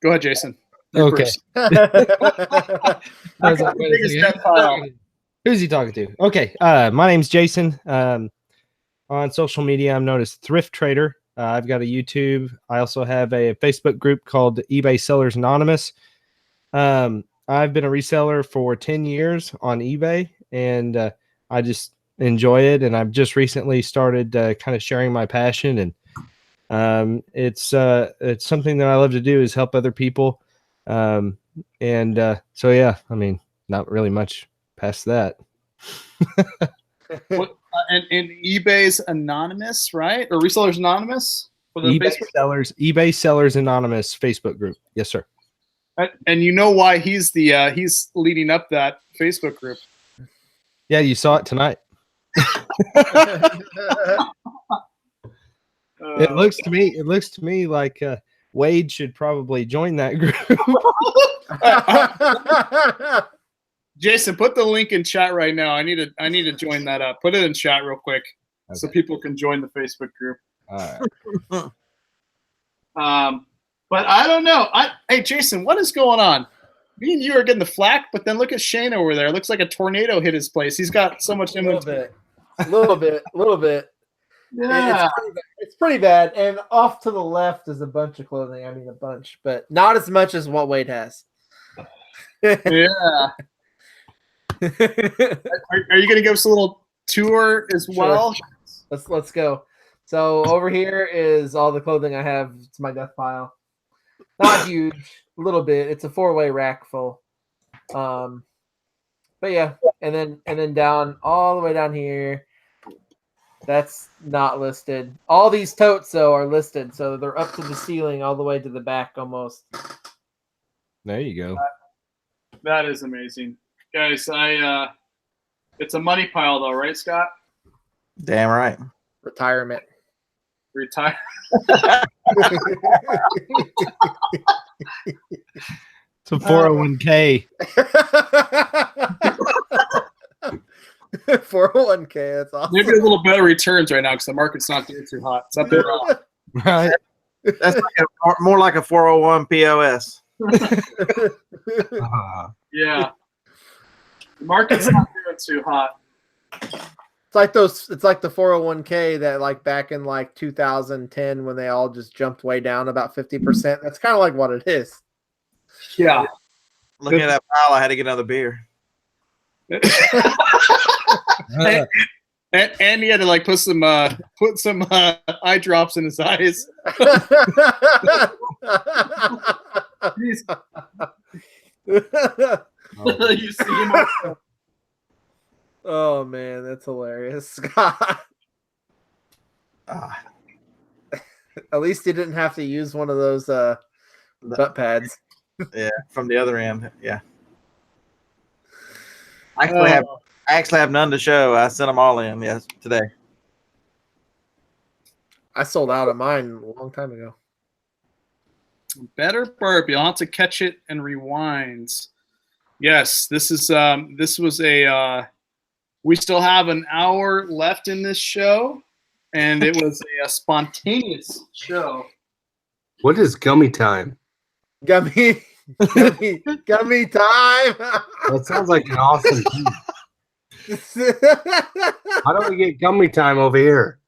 Go ahead, Jason. You're Okay. first. I was like, wait a Biggest second. death pile. Who's he talking to? Okay. My name's Jason. On social media, I'm known as Thrift Trader. I've got a YouTube. I also have a Facebook group called eBay Sellers Anonymous. I've been a reseller for 10 years on eBay, and I just enjoy it. And I've just recently started kind of sharing my passion, and it's something that I love to do is help other people. So yeah, I mean, not really much past that. What, and eBay's Anonymous, right? Or Resellers Anonymous for the eBay Sellers Anonymous Facebook group. Yes, sir. And you know why he's leading up that Facebook group. Yeah, you saw it tonight. It looks to me like Wade should probably join that group. Jason, put the link in chat right now. I need to join that up. Put it in chat real quick so people can join the Facebook group. All right. But I don't know. Hey, Jason, what is going on? Me and you are getting the flack, but then look at Shane over there. It looks like a tornado hit his place. He's got so much inventory. A little bit. Yeah. It's pretty bad. And off to the left is a bunch of clothing. I mean, a bunch, but not as much as what Wade has. Yeah. Are you going to give us a little tour as well? Sure. Let's go. So over here is all the clothing I have. It's my death pile. Not huge, a little bit. It's a 4-way rack full. But yeah, and then down all the way down here. That's not listed. All these totes though are listed, so they're up to the ceiling all the way to the back almost. There you go. That is amazing. Guys, it's a money pile though, right, Scott? Damn right. Retirement. Retire. 401k. 401k. That's awesome. Maybe a little better returns right now because the market's not doing too hot. It's up there. Right. That's like more like a 401 POS. Yeah. The market's not doing too hot. It's like the 401k that like back in like 2010 when they all just jumped way down about 50%. That's kind of like what it is. Yeah. Looking at that pile, I had to get another beer. And he had to like put some eye drops in his eyes. You see him. Oh man, that's hilarious, Scott. At least he didn't have to use one of those butt pads. Yeah, from the other end. Yeah. I actually have none to show. I sent them all in today. I sold out of mine a long time ago. Better burp. You'll have to catch it and rewind. Yes, this was a. We still have an hour left in this show, and it was a spontaneous show. What is gummy time? Gummy time. That sounds like an awesome thing. How do we get gummy time over here?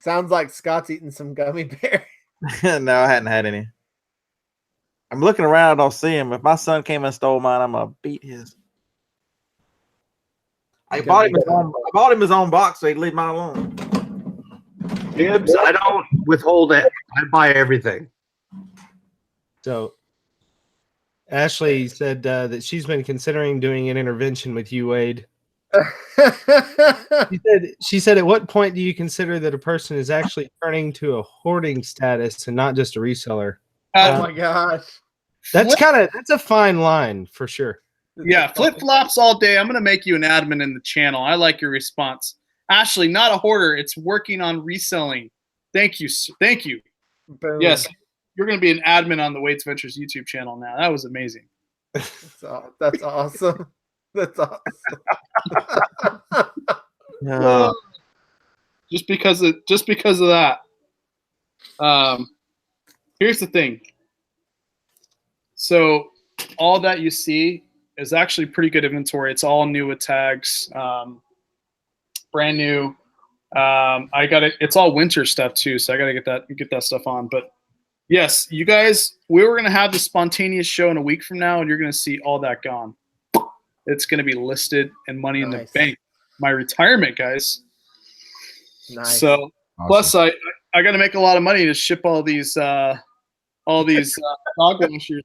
Sounds like Scott's eating some gummy bear. No, I hadn't had any. I'm looking around, I don't see him. If my son came and stole mine, I'm gonna beat his. I bought him his own box, so he'd leave mine alone. Gibbs, I don't withhold it. I buy everything. So Ashley said that she's been considering doing an intervention with you, Wade. She said, at what point do you consider that a person is actually turning to a hoarding status and not just a reseller? Oh my gosh. That's a fine line for sure. Yeah, flip-flops all day. I'm going to make you an admin in the channel. I like your response. Ashley, not a hoarder. It's working on reselling. Thank you. Thank you. Boom. Yes, you're going to be an admin on the Wade's Ventures YouTube channel now. That was amazing. That's awesome. That's awesome. Just because of that. Here's the thing. So all that you see is actually pretty good inventory. It's all new with tags, brand new. I got it. It's all winter stuff too, so I got to get that stuff on. But yes, you guys, we were gonna have the spontaneous show in a week from now, and you're gonna see all that gone. It's gonna be listed and money in the bank. My retirement, guys. Nice. So Awesome. plus, I got to make a lot of money to ship all these dog washers.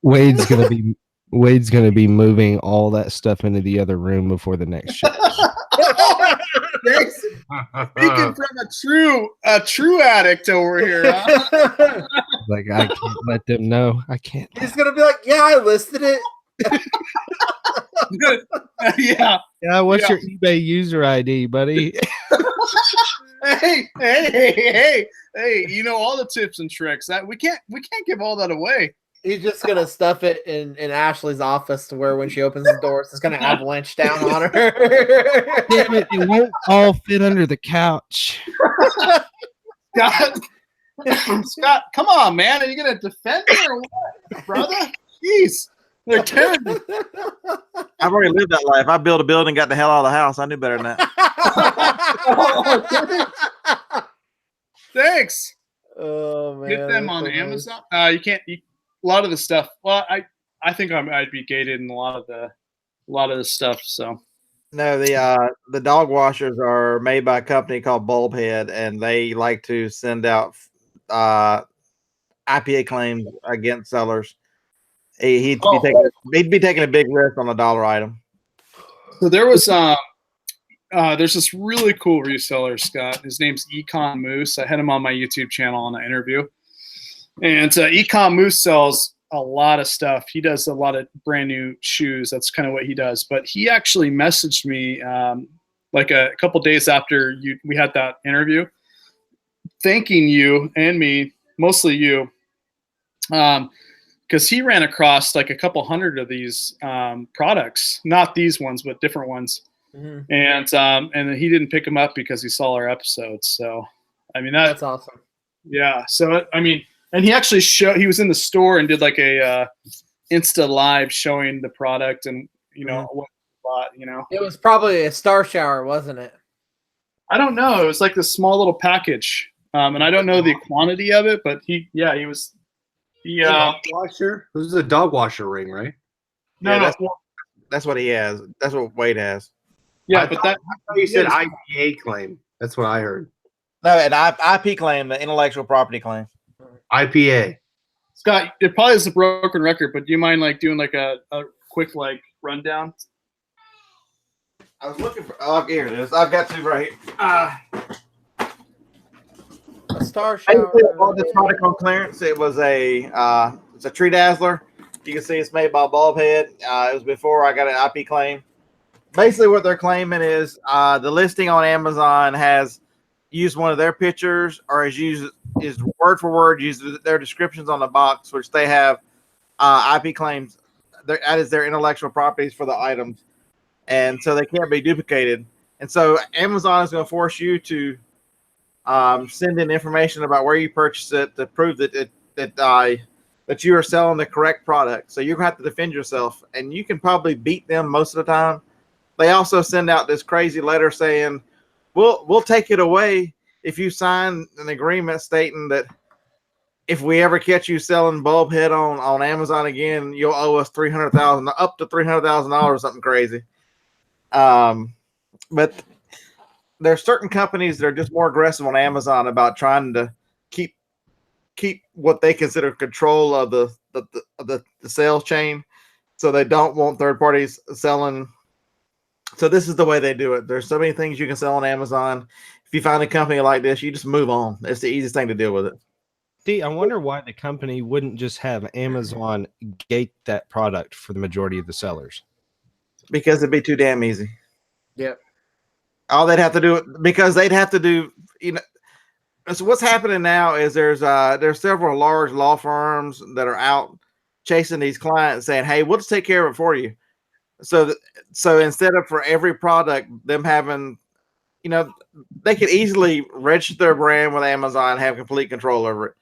Wade's gonna be moving all that stuff into the other room before the next show. Speaking from a true addict over here. Huh? Like, I can't let them know. I can't. He's gonna be like, yeah, I listed it. Yeah. Yeah, what's your eBay user ID, buddy? Hey! You know all the tips and tricks. That we can't give all that away. He's just gonna stuff it in Ashley's office to where when she opens the doors, it's gonna avalanche down on her. Damn it! It won't all fit under the couch. Scott, come on, man! Are you gonna defend me or what, brother? Jeez, they're terrible. I've already lived that life. I built a building, got the hell out of the house. I knew better than that. Thanks. Oh man, Get them on Amazon. You can't. A lot of the stuff. Well, I think I'd be gated in a lot of the stuff. So No, the dog washers are made by a company called Bulbhead, and they like to send out IPA claims against sellers. He'd be taking a big risk on a dollar item. So there was there's this really cool reseller, Scott. His name's Econ Moose. I had him on my YouTube channel on an interview. And Econ Moose sells a lot of stuff. He does a lot of brand new shoes. That's kind of what he does. But he actually messaged me like a couple days after we had that interview, thanking you and me, mostly you, because he ran across like a couple hundred of these products, not these ones, but different ones. Mm-hmm. And he didn't pick them up because he saw our episodes. So, I mean, that's awesome. Yeah. So, I mean, and he actually he was in the store and did like a Insta live showing the product and, you know, what he bought, you know. It was probably a star shower, wasn't it? I don't know. It was like this small little package. And I don't know the quantity of it, but he was. Dog washer? This is a dog washer ring, right? No, that's what he has. That's what Wade has. Yeah, I thought you said IPA claim. That's what I heard. No, an IP claim, the intellectual property claim. IPA. Scott, it probably is a broken record, but do you mind like doing like a quick like rundown? I was looking for. Oh, here it is. I've got two right here. A star shower. I bought this product on clearance. It was it's a tree dazzler. You can see it's made by Bulbhead. It was before I got an IP claim. Basically, what they're claiming is the listing on Amazon has use one of their pictures, or is word for word use their descriptions on the box, which they have IP claims. That is their intellectual properties for the items, and so they can't be duplicated. And so Amazon is going to force you to send in information about where you purchased it to prove that you are selling the correct product. So you're going to have to defend yourself, and you can probably beat them most of the time. They also send out this crazy letter saying, we'll take it away if you sign an agreement stating that if we ever catch you selling bulb head on Amazon again, you'll owe us $300,000, up to $300,000, something crazy. But there are certain companies that are just more aggressive on Amazon about trying to keep what they consider control of the sales chain, so they don't want third parties selling. So this is the way they do it. There's so many things you can sell on Amazon. If you find a company like this, you just move on. It's the easiest thing to deal with it. D, I wonder why the company wouldn't just have Amazon gate that product for the majority of the sellers. Because it'd be too damn easy. Yep. All they'd have to do, because they'd have to do, so what's happening now is there's several large law firms that are out chasing these clients saying, hey, we'll just take care of it for you. So instead of for every product, them having, they could easily register their brand with Amazon and have complete control over it.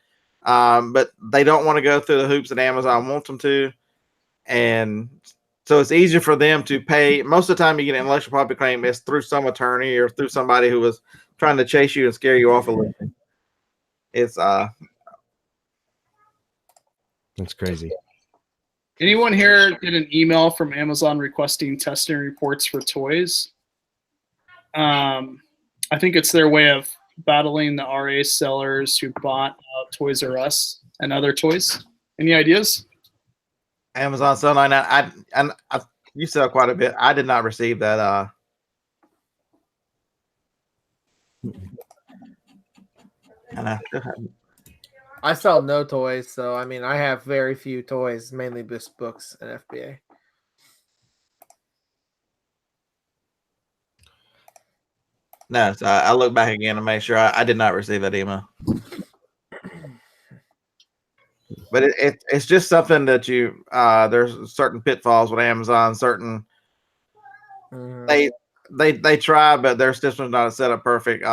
But they don't want to go through the hoops that Amazon wants them to. And so it's easier for them to pay. Most of the time you get an intellectual property claim, it's through some attorney or through somebody who was trying to chase you and scare you off a listing. It's That's crazy. Anyone here get an email from Amazon requesting testing reports for toys? I think it's their way of battling the RA sellers who bought Toys R Us and other toys. Any ideas? Amazon sell 99. You sell quite a bit. I did not receive that. I sell no toys, so I mean, I have very few toys, mainly just books and FBA. No, so I look back again to make sure I did not receive that email. But it's just something that there's certain pitfalls with Amazon. Certain they try, but their system's not set up perfect.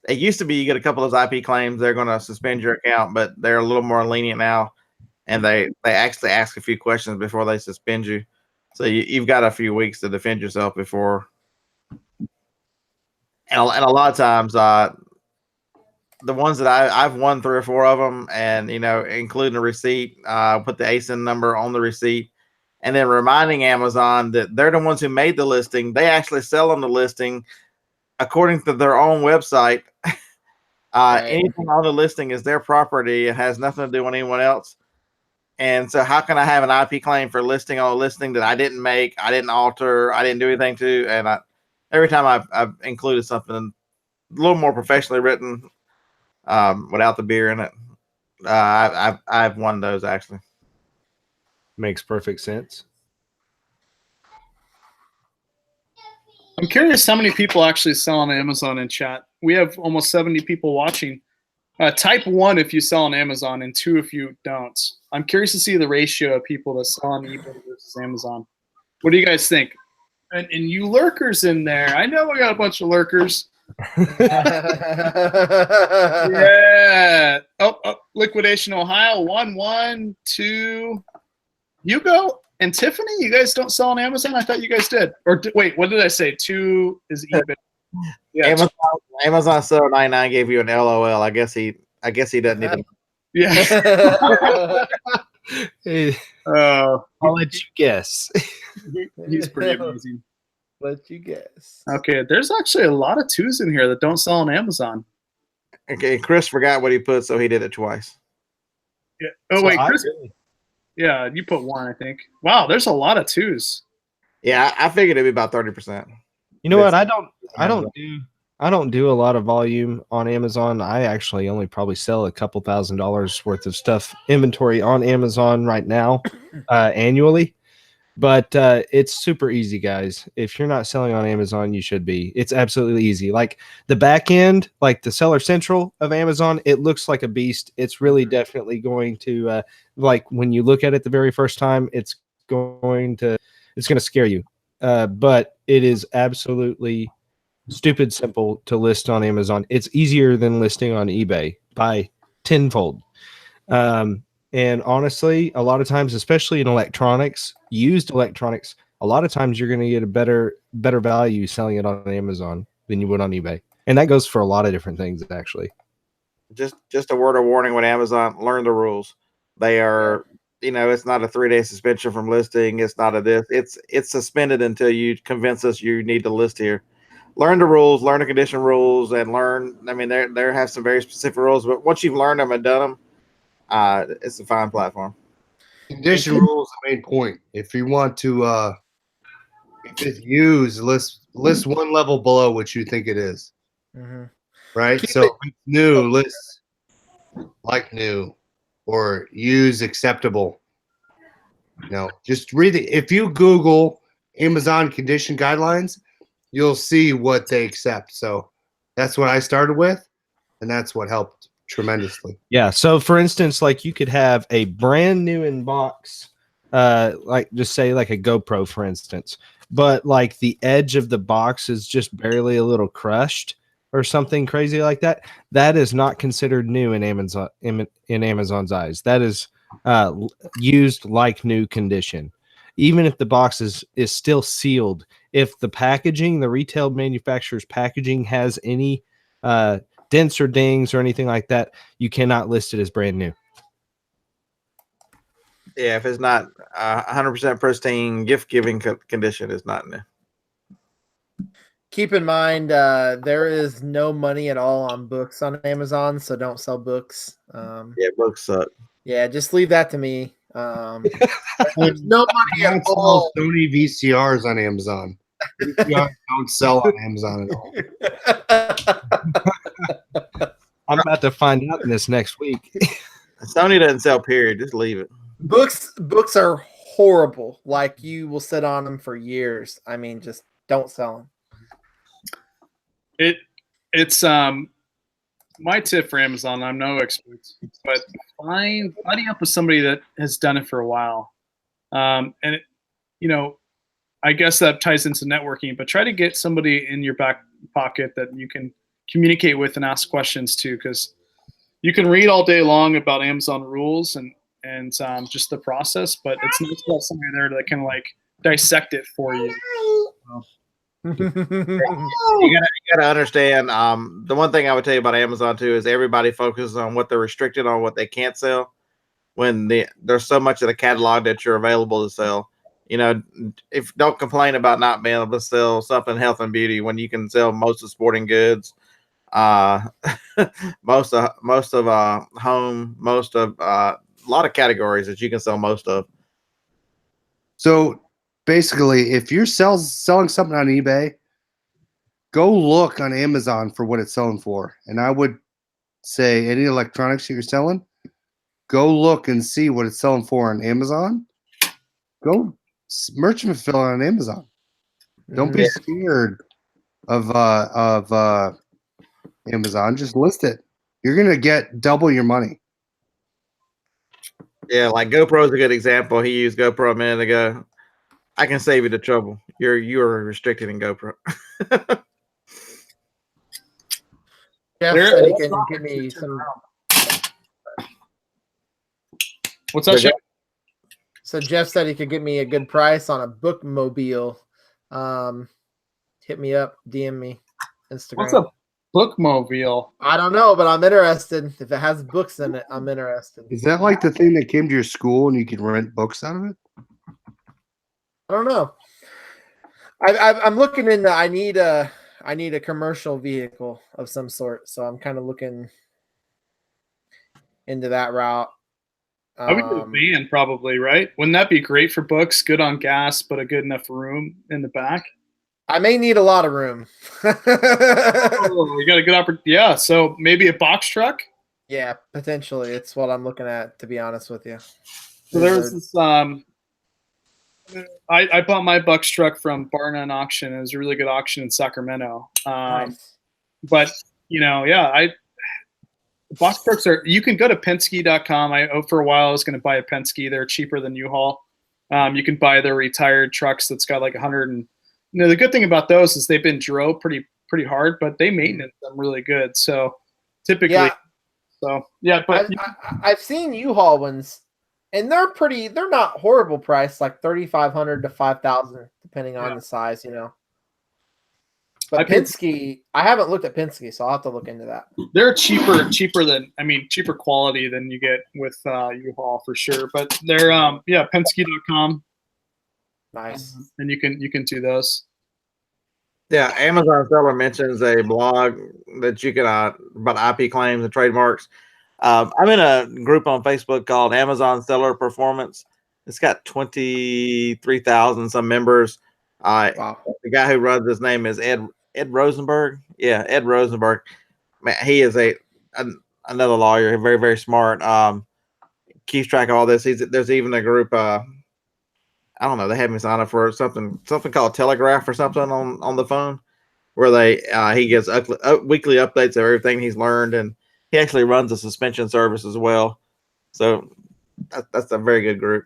It used to be you get a couple of those IP claims, they're going to suspend your account, but they're a little more lenient now, and they actually ask a few questions before they suspend you. So you've got a few weeks to defend yourself before. And a lot of times, the ones that I've won 3 or 4 of them, and including a receipt, put the ASIN number on the receipt, and then reminding Amazon that they're the ones who made the listing. They actually sell on the listing according to their own website. Right. Anything on the listing is their property. It has nothing to do with anyone else. And so how can I have an IP claim for listing on a listing that I didn't make, I didn't alter, I didn't do anything to? And every time I've included something a little more professionally written, without the beer in it, I've won those actually. Makes perfect sense. I'm curious how many people actually sell on Amazon in chat. We have almost 70 people watching. Type 1 if you sell on Amazon and 2 if you don't. I'm curious to see the ratio of people that sell on eBay versus Amazon. What do you guys think? And you lurkers in there. I know we got a bunch of lurkers. Yeah. Oh, Liquidation, Ohio. 1, 2. Hugo and Tiffany, you guys don't sell on Amazon? I thought you guys did. Or wait, what did I say? 2 is eBay. Yeah. Amazon Seller 99 gave you an LOL. I guess he doesn't need to. Yeah. I'll let you guess. He's pretty amazing. Let you guess. Okay, there's actually a lot of 2s in here that don't sell on Amazon. Okay, Chris forgot what he put, so he did it twice. Yeah. Oh, so wait, Chris. Yeah, you put 1, I think. Wow, there's a lot of 2s. Yeah, I figured it'd be about 30%. You know what? I don't do a lot of volume on Amazon. I actually only probably sell a couple $1,000s worth of stuff inventory on Amazon right now, annually. But it's super easy, guys. If you're not selling on Amazon, you should be. It's absolutely easy. Like the back end, like the Seller Central of Amazon, it looks like a beast. It's really definitely going to, like when you look at it the very first time, it's going to scare you. But it is absolutely stupid simple to list on Amazon. It's easier than listing on eBay by tenfold. And honestly, a lot of times, especially in electronics, used electronics, a lot of times you're going to get a better value selling it on Amazon than you would on eBay. And that goes for a lot of different things, actually. Just a word of warning with Amazon: learn the rules. They are, it's not a 3-day suspension from listing. It's not a this. It's suspended until you convince us you need to list here. Learn the rules, learn the condition rules, and learn. I mean, there have some very specific rules, but once you've learned them and done them, it's a fine platform. Condition rules the main point. If you want to, if it's used, list one level below what you think it is. Mhm. Right? So if it's new, list like new or use acceptable. Just read it. If you Google Amazon condition guidelines, you'll see what they accept. So that's what I started with, and that's what helped tremendously. Yeah. So for instance, like you could have a brand new in box, like just say like a GoPro, for instance, but like the edge of the box is just barely a little crushed or something crazy like that. That is not considered new in Amazon in Amazon's eyes. That is used like new condition. Even if the box is still sealed, if the packaging, the retail manufacturer's packaging has any dents or dings or anything like that, you cannot list it as brand new. Yeah, if it's not 100% pristine, gift-giving condition, is not new. Keep in mind, there is no money at all on books on Amazon, so don't sell books. Yeah, books suck. Yeah, just leave that to me. There's no money at Don't sell all. Sony VCRs on Amazon. VCRs don't sell on Amazon at all. I'm about to find out this next week. Sony doesn't sell, period. Just leave it. Books are horrible. Like, you will sit on them for years. I mean, just don't sell them. It's my tip for Amazon. I'm no expert, but finding up with somebody that has done it for a while, and I guess that ties into networking. But try to get somebody in your back pocket that you can communicate with and ask questions to, because you can read all day long about Amazon rules and just the process, but it's nice to have somebody there to kind of like dissect it for you. You gotta understand. The one thing I would tell you about Amazon too is everybody focuses on what they're restricted on, what they can't sell. When there's so much of the catalog that you're available to sell. If don't complain about not being able to sell something health and beauty when you can sell most of sporting goods, most of home, most of a lot of categories that you can sell most of. So basically, if you're selling something on eBay, go look on Amazon for what it's selling for. And I would say any electronics that you're selling, go look and see what it's selling for on Amazon. Go merchant fulfill on Amazon. Don't be scared of Amazon. Just list it. You're gonna get double your money. Yeah, like GoPro is a good example. He used GoPro a minute ago. I can save you the trouble. You are restricted in GoPro. Jeff said he can give me some. What's that, Jeff? So Jeff said he could get me a good price on a bookmobile. Hit me up, DM me, Instagram. What's a bookmobile? I don't know, but I'm interested. If it has books in it, I'm interested. Is that like the thing that came to your school and you could rent books out of it? I don't know. I'm looking into. I need a commercial vehicle of some sort, so I'm kind of looking into that route. I would do a van, probably, right? Wouldn't that be great for books? Good on gas, but a good enough room in the back. I may need a lot of room. Oh, you got a good opportunity. Yeah, so maybe a box truck. Yeah, potentially. It's what I'm looking at, to be honest with you. So there's this I bought my Bucks truck from Barna auction. It was a really good auction in Sacramento. Nice. But yeah, box trucks are. You can go to Penske.com. For a while I was going to buy a Penske. They're cheaper than U-Haul. You can buy their retired trucks that's got like 100 and. The good thing about those is they've been drove pretty hard, but they maintenance them really good. So typically, but I've seen U-Haul ones, and they're not horrible price, like 3,500 to 5,000, depending on the size, But Penske, I haven't looked at Penske, so I'll have to look into that. They're cheaper quality than you get with U-Haul for sure. But they're Penske.com. Nice. And you can do those. Yeah, Amazon Seller mentions a blog that you can about IP claims and trademarks. I'm in a group on Facebook called Amazon Seller Performance. It's got 23,000 some members. Wow. The guy who runs this name is Ed Rosenberg. Yeah, Ed Rosenberg. Man, he is another lawyer, very, very smart. Keeps track of all this. There's even a group. I don't know. They had me sign up for something called Telegraph or something on the phone, where he gets weekly updates of everything he's learned, and he actually runs a suspension service as well. So that's a very good group.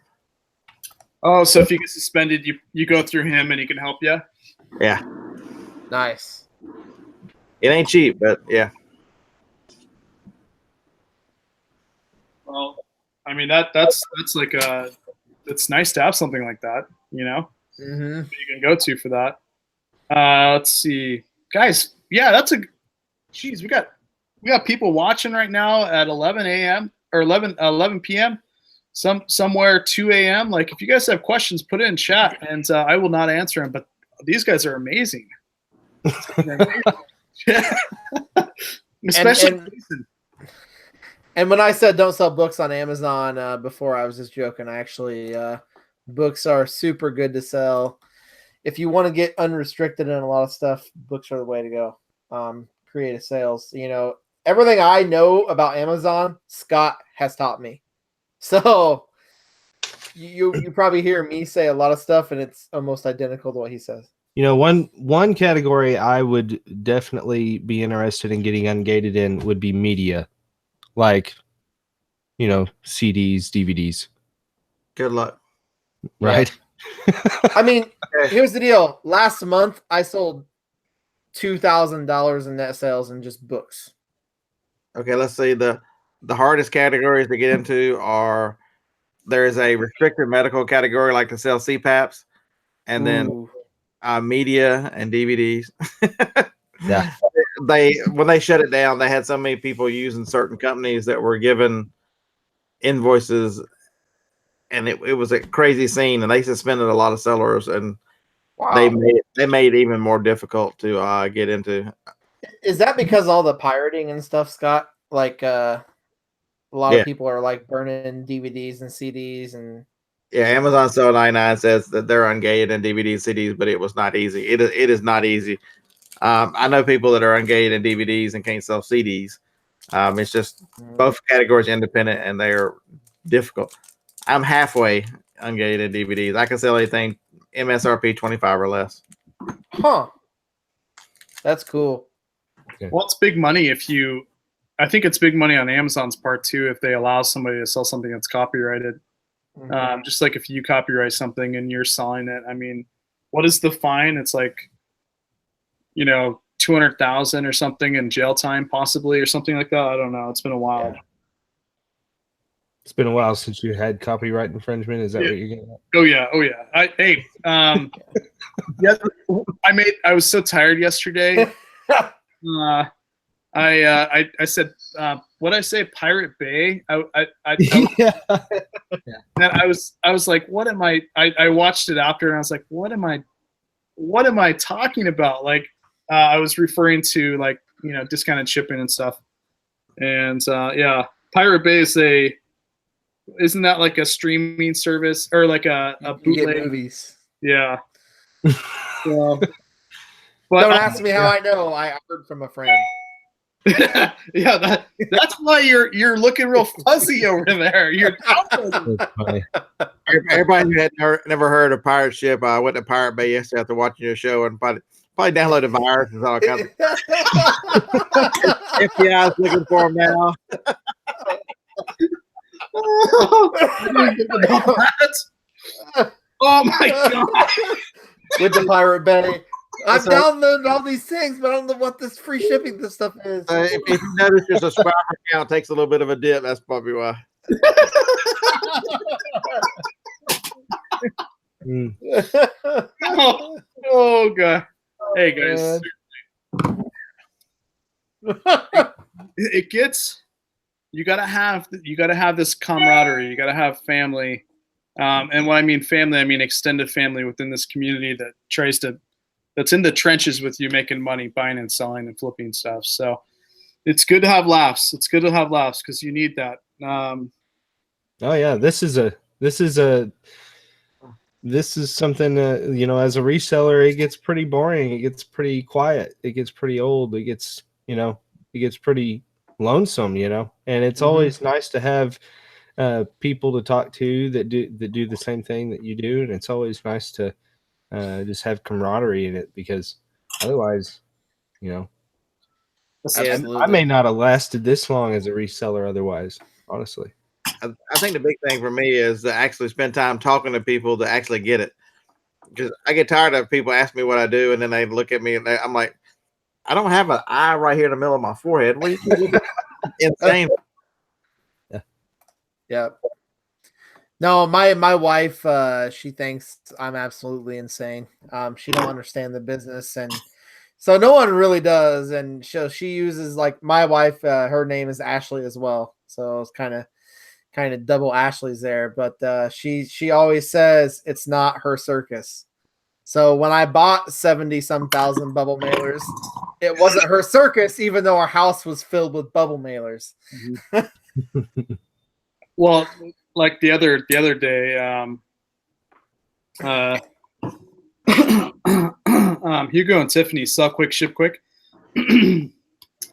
Oh, so if you get suspended, you go through him and he can help you. Yeah. Nice. It ain't cheap, but yeah. Well, I mean that's like it's nice to have something like that, Mm-hmm. you can go to for that. Let's see, guys. Yeah, we got people watching right now at 11 a.m. or 11 p.m. Somewhere 2 a.m. Like, if you guys have questions, put it in chat, and I will not answer them. But these guys are amazing. Especially. And when I said don't sell books on Amazon before, I was just joking. I actually, books are super good to sell. If you want to get unrestricted in a lot of stuff, books are the way to go. Creative sales. Everything I know about Amazon, Scott has taught me. So you probably hear me say a lot of stuff, and it's almost identical to what he says. One category I would definitely be interested in getting ungated in would be media. Like, CDs, DVDs. Good luck. Right? Yeah. I mean, here's the deal. Last month, I sold $2,000 in net sales in just books. Okay, let's see. The hardest categories to get into are, there is a restricted medical category, like to sell CPAPs, and then media and DVDs. Yeah. When they shut it down, they had so many people using certain companies that were given invoices, and it was a crazy scene, and they suspended a lot of sellers, and they made it even more difficult to get into. Is that because all the pirating and stuff, Scott? Like a lot of people are like burning DVDs and CDs and. Yeah, Amazon Sell 99 says that they're ungated in DVDs, CDs, but it was not easy. It is not easy. I know people that are ungated in DVDs and can't sell CDs. It's just both categories independent, and they are difficult. I'm halfway ungated in DVDs. I can sell anything MSRP 25 or less. Huh. That's cool. Well, it's big money I think it's big money on Amazon's part too if they allow somebody to sell something that's copyrighted. Just like if you copyright something and you're selling it, I mean, what is the fine? It's like, 200,000 or something in jail time, possibly, or something like that. I don't know. It's been a while. Yeah. It's been a while since you had copyright infringement. Is that what you're getting at? Oh yeah. I was so tired yesterday. I said, what did I say? Pirate Bay. Yeah. And I was like, what am I watched it after, and I was like, what am I talking about? Like, I was referring to, like, discounted shipping and stuff. And Pirate Bay isn't that like a streaming service or like a bootleg? Movies. Yeah. But don't ask me how I know. I heard from a friend. Yeah, that's why you're looking real fuzzy over there. You're That's funny. Everybody who had never heard of Pirate Ship, I went to Pirate Bay yesterday after watching your show and probably downloaded viruses and all kinds of FBI's looking for them now. Oh my god! With the Pirate Bay. I've downloaded all these things, but I don't know what this free shipping this stuff is. If you notice your subscriber count takes a little bit of a dip, that's probably why. Mm. Oh god! Hey guys, it gets. You gotta have this camaraderie. You gotta have family, and when I mean family, I mean extended family within this community that tries to. That's in the trenches with you, making money, buying and selling and flipping stuff. So it's good to have laughs. It's good to have laughs because you need that. Oh yeah, this is something as a reseller, it gets pretty boring. It gets pretty quiet. It gets pretty old. It gets pretty lonesome, and it's always nice to have people to talk to that do the same thing that you do. And it's always nice to just have camaraderie in it, because otherwise, Absolutely. I may not have lasted this long as a reseller otherwise, honestly. I think the big thing for me is to actually spend time talking to people to actually get it. Because I get tired of people asking me what I do, and then they look at me and I'm like, I don't have an eye right here in the middle of my forehead. What are you insane? Yeah. No, my wife, she thinks I'm absolutely insane. She don't understand the business, and so no one really does. And so she uses, like, my wife, her name is Ashley as well, so it's kind of double Ashley's there. But she always says it's not her circus. So when I bought 70-some thousand bubble mailers, it wasn't her circus, even though our house was filled with bubble mailers. Well, like the other day, Hugo and Tiffany sell quick, ship quick.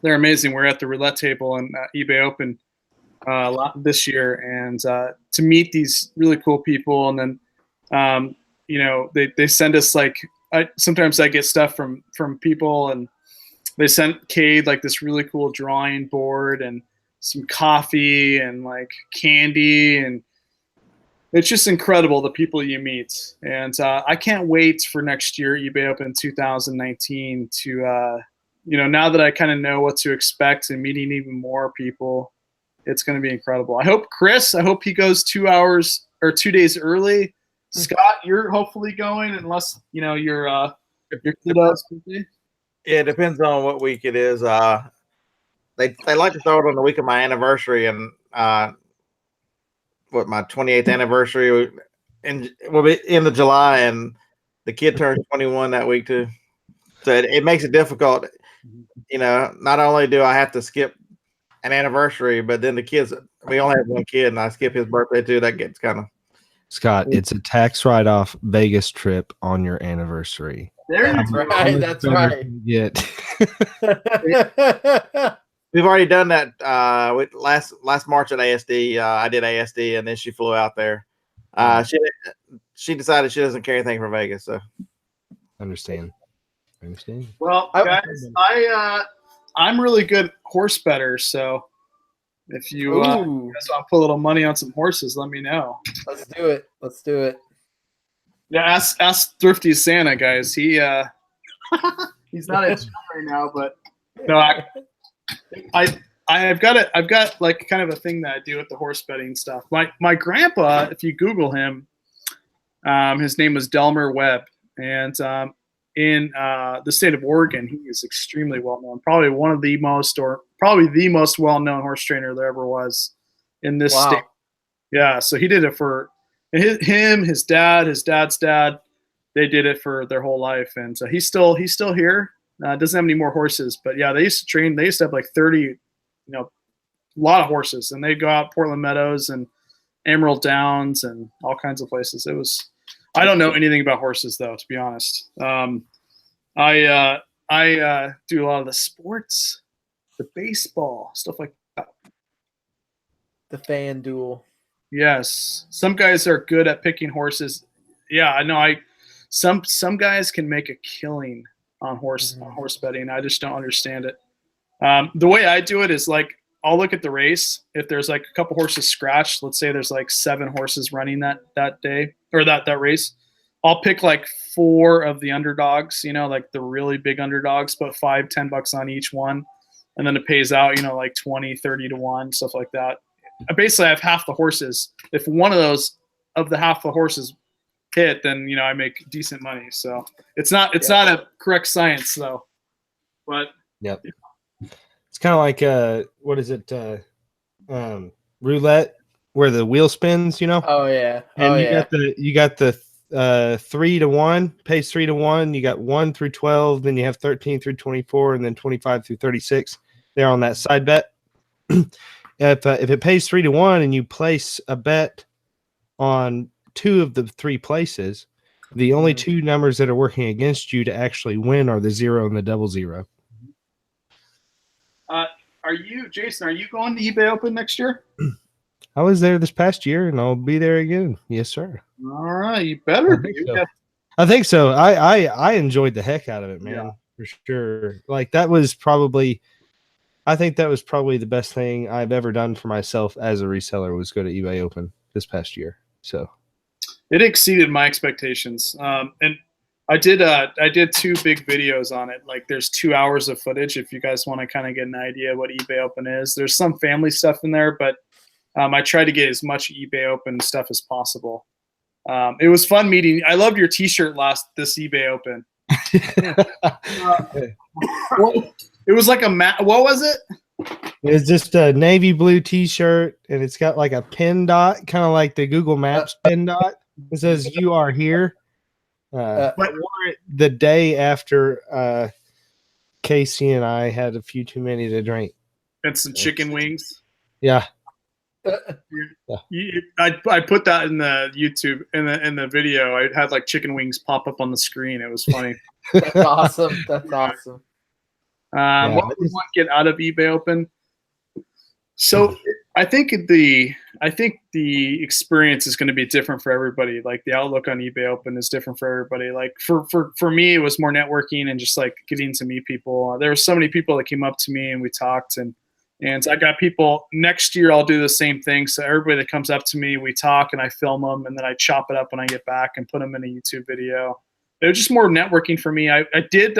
They're amazing. We're at the roulette table and eBay Open a lot this year, and to meet these really cool people, and then they send us, like, sometimes I get stuff from people, and they sent Cade like this really cool drawing board and some coffee and like candy, and it's just incredible the people you meet. And I can't wait for next year, eBay Open 2019, to now that I kind of know what to expect and meeting even more people, it's going to be incredible. I hope he goes 2 hours or 2 days early. Scott, you're hopefully going, unless your kiddos. Yeah, it depends on what week it is. They like to throw it on the week of my anniversary, and my 28th anniversary, and will be end of July, and the kid turns 21 that week too. So it makes it difficult. Not only do I have to skip an anniversary, but then the kids, we only have one kid, and I skip his birthday too. That gets kind of. Scott, it's a tax write-off Vegas trip on your anniversary. That's right. That's right. Get. We've already done that with last March at ASD. I did ASD, and then she flew out there. She decided she doesn't care anything for Vegas. So Understand. Well, guys, I'm really good horse better, so if you guys want to put a little money on some horses, let me know. Let's do it. Yeah, ask Thrifty Santa, guys. He's not in town right now, but no, I've got like kind of a thing that I do with the horse betting stuff. My grandpa, if you Google him, his name was Delmer Webb, and in the state of Oregon, he is extremely well known. Probably the most well known horse trainer there ever was in this state. Yeah, so he did it for his dad's dad. They did it for their whole life, and so he's still here. Doesn't have any more horses, but yeah, they used to train. They used to have like 30, a lot of horses, and they'd go out Portland Meadows and Emerald Downs and all kinds of places. It was. I don't know anything about horses, though, to be honest. I do a lot of the sports the baseball, stuff like that. The fan duel. Yes, some guys are good at picking horses. Yeah, I know. Some guys can make a killing on horse betting. I just don't understand it. The way I do it is like I'll look at the race. If there's like a couple horses scratched, let's say there's like 7 horses running that day or that race, I'll pick like 4 of the underdogs. You know, like the really big underdogs, put $5-10 on each one, and then it pays out. You know, like 20-30 to 1, stuff like that. Basically, I have half the horses. If one of those of the half the horses hit, then I make decent money. So it's not a correct science though. But yep, it's kind of like what is it? Roulette, where the wheel spins. Oh yeah. And you got the 3 to 1 pays 3 to 1. You got 1 through 12, then you have 13 through 24, and then 25 through 36. They're on that side bet. If it pays 3 to 1 and you place a bet on 2 of the 3 places, the only 2 numbers that are working against you to actually win are the 0 and the double 0. Jason, are you going to eBay Open next year? I was there this past year, and I'll be there again. Yes, sir. All right, you better be. I think so. I enjoyed the heck out of it, man, for sure. Like I think that was probably the best thing I've ever done for myself as a reseller was go to eBay Open this past year. So it exceeded my expectations. And I did 2 big videos on it. Like there's 2 hours of footage if you guys want to kind of get an idea what eBay Open is. There's some family stuff in there, but I tried to get as much eBay Open stuff as possible. It was fun meeting. I loved your T-shirt this eBay Open. It was like what was it? It's just a navy blue T-shirt, and it's got like a pin dot, kind of like the Google Maps pin dot. It says "You are here." I wore it the day after Casey and I had a few too many to drink. And some chicken wings. Yeah. I put that in the YouTube in the video. I had like chicken wings pop up on the screen. It was funny. That's awesome. That's awesome. What we want to get out of eBay Open? So I think the experience is going to be different for everybody. Like the outlook on eBay Open is different for everybody. Like for me, it was more networking and just like getting to meet people. There were so many people that came up to me and we talked, and I got people. Next year I'll do the same thing. So everybody that comes up to me, we talk and I film them, and then I chop it up when I get back and put them in a YouTube video. It was just more networking for me. I did.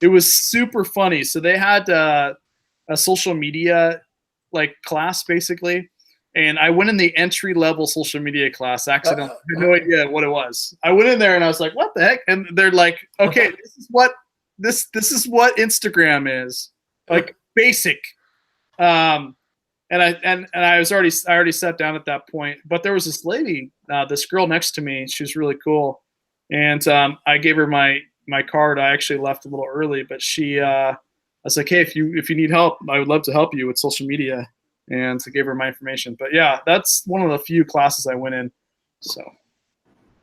It was super funny. So they had a social media like class basically, and I went in the entry level social media class accidentally. I had no idea what it was. I went in there and I was like, "What the heck?" And they're like, "Okay, this is what Instagram is, like basic." And I already sat down at that point. But there was this lady, this girl next to me. She was really cool, and I gave her my card. I actually left a little early, but I was like, "Hey, if you need help, I would love to help you with social media." And I gave her my information. But yeah, that's one of the few classes I went in. So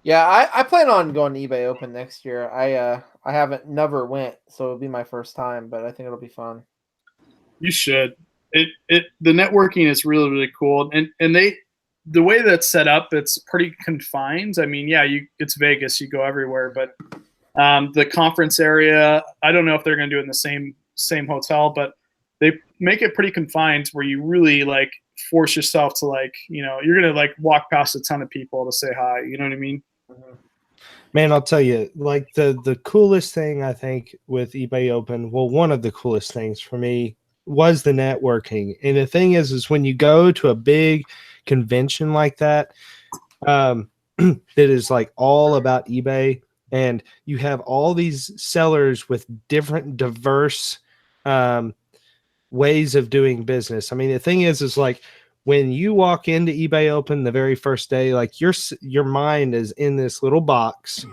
yeah, I plan on going to eBay Open next year. I never went, so it'll be my first time, but I think it'll be fun. You should. The networking is really, really cool. And the way that's set up, it's pretty confined. I mean, yeah, it's Vegas, you go everywhere, but the conference area, I don't know if they're going to do it in the same hotel, but they make it pretty confined where you really like force yourself to like, you're going to like walk past a ton of people to say hi. You know what I mean? Man, I'll tell you, like the coolest thing I think with eBay Open, well, one of the coolest things for me was the networking. And the thing is when you go to a big convention like that, that is like all about eBay, and you have all these sellers with different diverse ways of doing business. I mean, the thing is like when you walk into eBay Open the very first day, like your mind is in this little box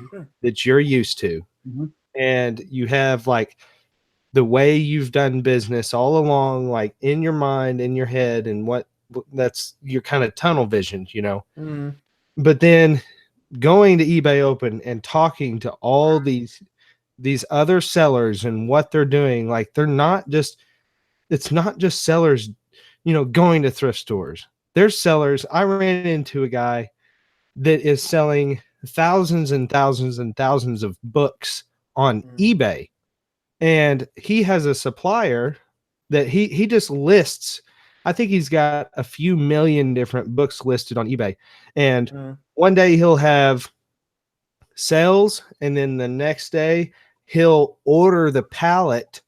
that you're used to. Mm-hmm. And you have like the way you've done business all along, like in your mind, in your head, and that's your kind of tunnel vision, Mm-hmm. But then going to eBay Open and talking to all these other sellers and what they're doing, like they're not just it's not just sellers, going to thrift stores. There's sellers. I ran into a guy that is selling thousands and thousands and thousands of books on eBay. And he has a supplier that he just lists. I think he's got a few million different books listed on eBay. And one day he'll have sales, and then the next day he'll order the pallet.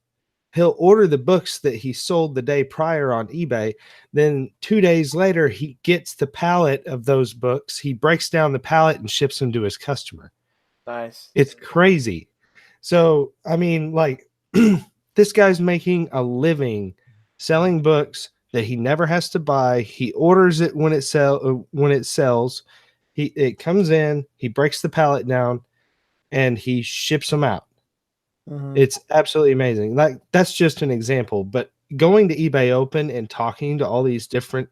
He'll order the books that he sold the day prior on eBay. Then 2 days later, he gets the pallet of those books. He breaks down the pallet and ships them to his customer. Nice. It's crazy. So, I mean, like, this guy's making a living selling books that he never has to buy. He orders it when it sells. It comes in, he breaks the pallet down, and he ships them out. It's absolutely amazing. Like, that's just an example, but going to eBay Open and talking to all these different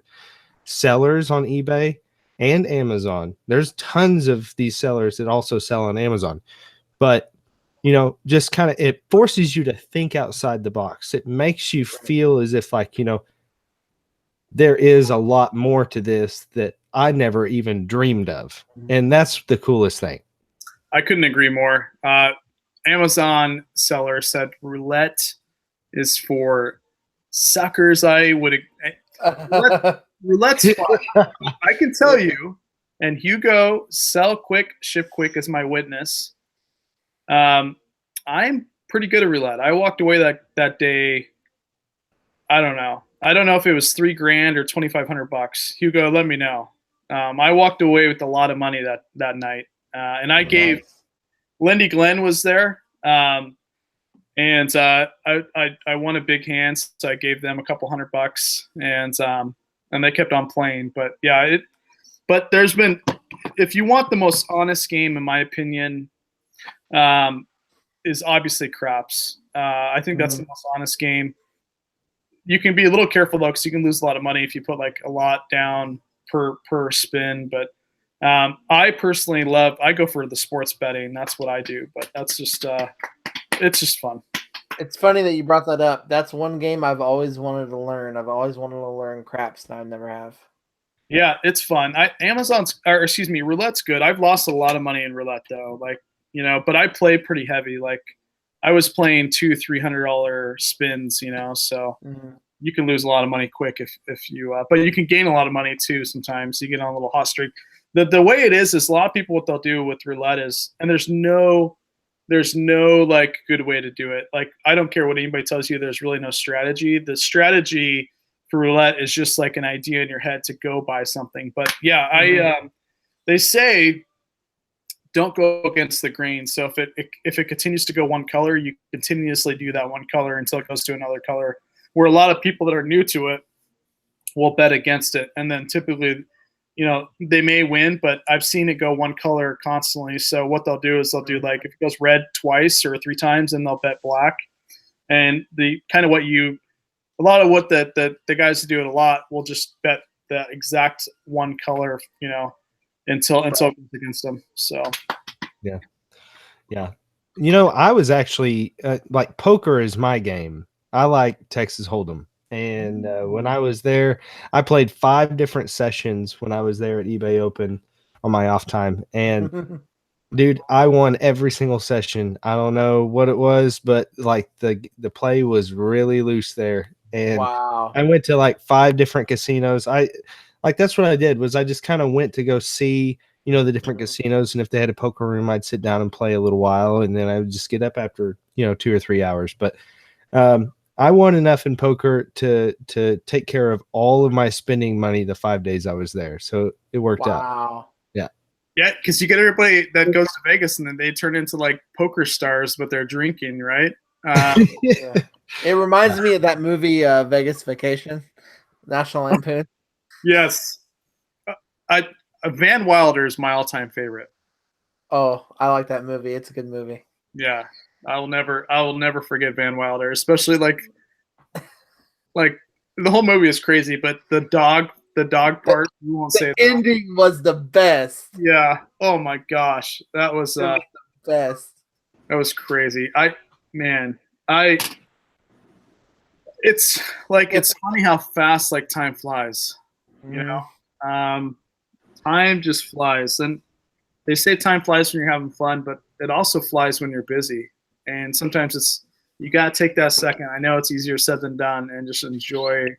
sellers on eBay and Amazon, there's tons of these sellers that also sell on Amazon, but just kind of, it forces you to think outside the box. It makes you feel as if, like, there is a lot more to this that I never even dreamed of. And that's the coolest thing. I couldn't agree more. Amazon seller said roulette is for suckers. Roulette's fun. I can tell you, and Hugo, sell quick, ship quick is my witness. I'm pretty good at roulette. I walked away that day. I don't know if it was $3,000 or $2,500. Hugo, let me know. I walked away with a lot of money that night, and I gave. Lindy Glenn was there, and I won a big hand, so I gave them a couple $100, and they kept on playing. But yeah, but there's been, if you want the most honest game, in my opinion, is obviously craps. I think that's the most honest game. You can be a little careful though, because you can lose a lot of money if you put like a lot down per spin. But I personally I go for the sports betting. That's what I do. But that's just it's just fun. It's funny that you brought that up. That's one game I've always wanted to learn. I've always wanted to learn craps, and I never have. Yeah, it's fun. Roulette's good. I've lost a lot of money in roulette though. Like, but I play pretty heavy. Like, I was playing $200-$300 spins, so you can lose a lot of money quick if you, but you can gain a lot of money too. Sometimes you get on a little hot streak. The way it is a lot of people, what they'll do with roulette is, and there's no like good way to do it. Like, I don't care what anybody tells you. There's really no strategy. The strategy for roulette is just like an idea in your head to go buy something. But yeah, they say, don't go against the grain. So if it continues to go one color, you continuously do that one color until it goes to another color. Where a lot of people that are new to it will bet against it, and then typically, they may win, but I've seen it go one color constantly. So what they'll do is they'll do, like, if it goes red twice or 3 times, then they'll bet black. And the kind of a lot of what the guys who do it a lot will just bet the exact one color, until it goes against them. So yeah. I was actually like, poker is my game. I like Texas Hold'em, and when I was there, I played 5 different sessions when I was there at eBay Open on my off time, and dude, I won every single session. I don't know what it was, but like the play was really loose there, and wow. I went to like 5 different casinos. That's what I did, was I just kind of went to go see, the different casinos, and if they had a poker room, I'd sit down and play a little while, and then I would just get up after, 2 or 3 hours. But I won enough in poker to take care of all of my spending money the 5 days I was there. So it worked out. Wow. Yeah. Yeah, because you get everybody that goes to Vegas and then they turn into like poker stars, but they're drinking, right? Yeah. It reminds me of that movie, Vegas Vacation, National Lampoon. Yes. Van Wilder is my all-time favorite. Oh, I like that movie. It's a good movie. Yeah. I will never forget Van Wilder, especially like the whole movie is crazy, but the dog part, you won't say that. The ending was the best. Yeah. Oh my gosh. That was the best. That was crazy. it's like it's funny how fast like time flies. You know, time just flies, and they say time flies when you're having fun, but it also flies when you're busy. And sometimes you gotta take that second. I know it's easier said than done, and just enjoy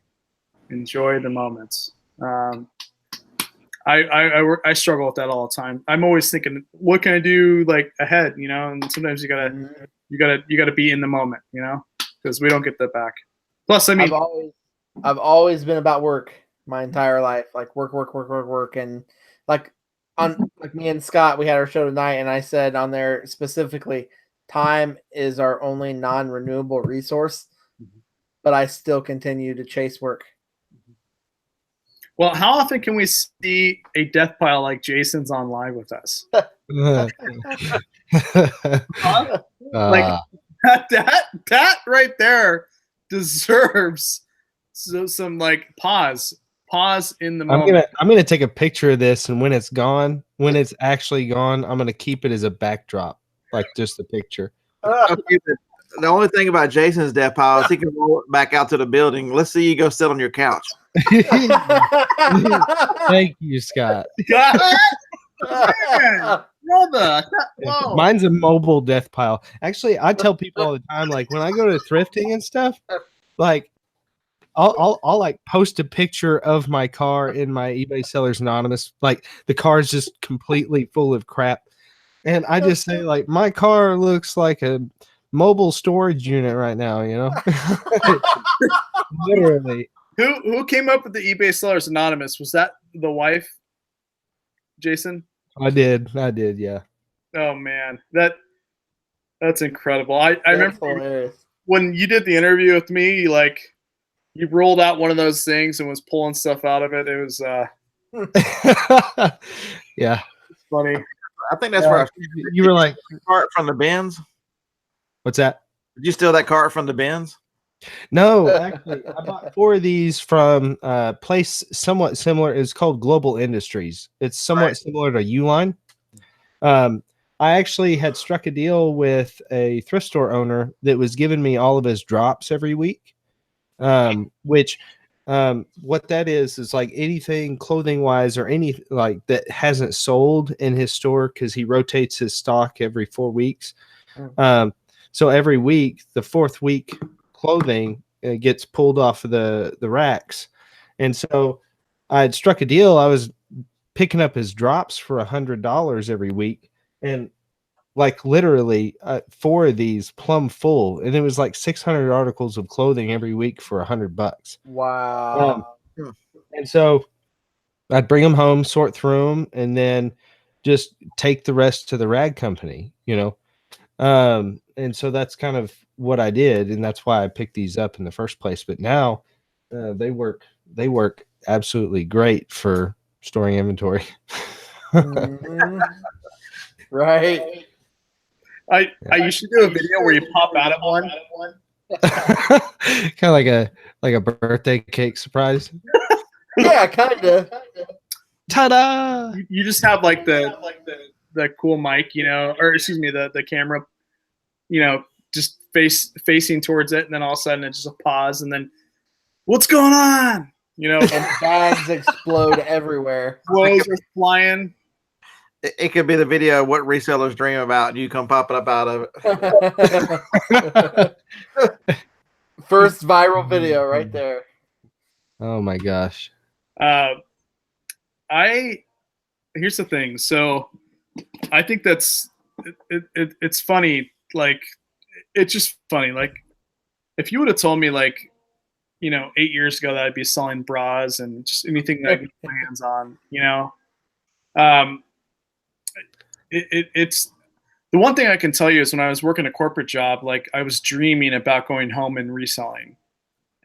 the moments. I struggle with that all the time. I'm always thinking, what can I do like ahead, you know? And sometimes you gotta be in the moment, you know, because we don't get that back. Plus, I mean, I've always been about work my entire life, like work, and like me and Scott, we had our show tonight, and I said on there specifically, time is our only non-renewable resource, but I still continue to chase work. well, how often can we see a death pile like Jason's on live with us? Like that right there deserves some like pause in the moment. I'm gonna take a picture of this, and when it's actually gone, I'm gonna keep it as a backdrop, like just the picture. Okay, the only thing about Jason's death pile is he can roll it back out to the building. Let's see you go sit on your couch. Thank you, Scott. Brother, Mine's a mobile death pile. Actually, I tell people all the time, like when I go to thrifting and stuff, like I'll like post a picture of my car in my eBay Sellers Anonymous. Like the car is just completely full of crap, and I just say like my car looks like a mobile storage unit right now. You know, literally. Who came up with the eBay Sellers Anonymous? Was that the wife, Jason? I did, yeah. Oh man, that's incredible. I remember hilarious. when you did the interview with me, you rolled out one of those things and was pulling stuff out of it. It was yeah, it's funny. I think that's where you were like cart from the bins. What's that? Did you steal that cart from the bins? No, actually, I bought 4 of these from a place somewhat similar. It's called Global Industries. It's somewhat similar to Uline. I actually had struck a deal with a thrift store owner that was giving me all of his drops every week. Which what that is like anything clothing wise or any like that hasn't sold in his store, because he rotates his stock every 4 weeks. So every week, the 4th week clothing gets pulled off of the racks. And so I had struck a deal. I was picking up his drops for $100 every week, and like literally 4 of these plumb full, and it was like 600 articles of clothing every week for $100. Wow. And so I'd bring them home, sort through them, and then just take the rest to the rag company, you know. And so that's kind of what I did, and that's why I picked these up in the first place. But now they work absolutely great for storing inventory. Right. You should do a video where you pop out of one. Kind of like a birthday cake surprise. Yeah, kind of. Ta-da! You just have like the cool mic, you know, or excuse me, the camera, you know, just facing towards it, and then all of a sudden it's just a pause, and then what's going on? You know, and bags explode everywhere. Clothes are flying. It could be the video of what resellers dream about, and you come popping up out of it. First viral video right there. Oh my gosh. Here's the thing. So I think that's it's funny. Like, it's just funny. Like, if you would have told me, like, you know, 8 years ago that I'd be selling bras and just anything that I can get my hands on, you know, it's the one thing I can tell you is when I was working a corporate job, like I was dreaming about going home and reselling.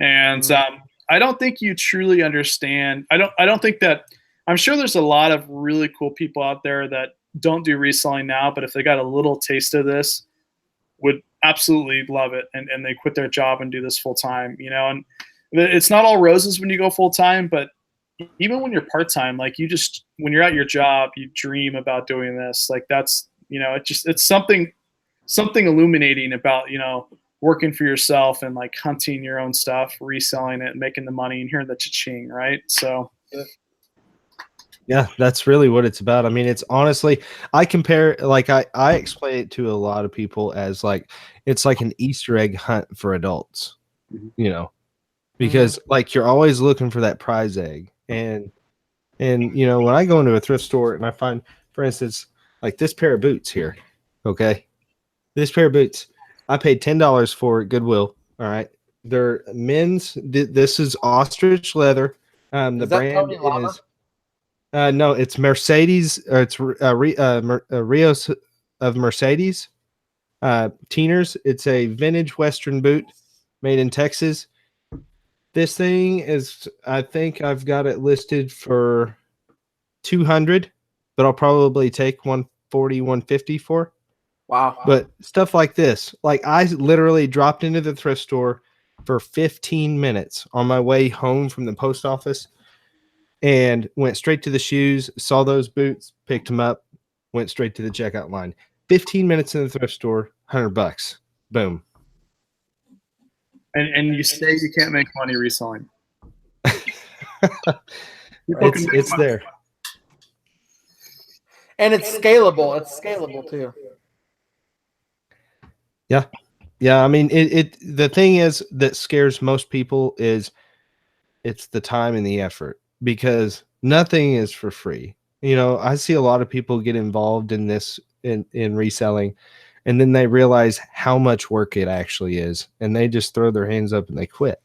And I don't think you truly understand. I don't think that, I'm sure there's a lot of really cool people out there that don't do reselling now, but if they got a little taste of this, would absolutely love it. And they quit their job and do this full time, you know, and it's not all roses when you go full time, but even when you're part-time, like when you're at your job, you dream about doing this. Like that's, you know, it's something illuminating about, you know, working for yourself and like hunting your own stuff, reselling it, making the money, and hearing the cha-ching, right? So Yeah, that's really what it's about. I mean, it's honestly, I compare, like, I explain it to a lot of people as like, it's like an Easter egg hunt for adults, you know, because like you're always looking for that prize egg. And, you know, when I go into a thrift store and I find, for instance, like this pair of boots here, okay, this pair of boots, I paid $10 for at Goodwill. All right. They're men's, this is ostrich leather. The Is that brand Tony Lama? is, no, it's Mercedes. It's Rios of Mercedes. Teeners. It's a vintage Western boot made in Texas. This thing is, I think I've got it listed for 200, but I'll probably take 140, 150 for. Wow. But stuff like this, like I literally dropped into the thrift store for 15 minutes on my way home from the post office. And went straight to the shoes, saw those boots, picked them up, went straight to the checkout line. 15 minutes in the thrift store, $100. Boom. and you say you can't make money reselling. It's there. And it's scalable. It's scalable too. Yeah. Yeah. I mean, the thing is that scares most people is it's the time and the effort, because nothing is for free. You know, I see a lot of people get involved in this in reselling, and then they realize how much work it actually is, and they just throw their hands up and they quit.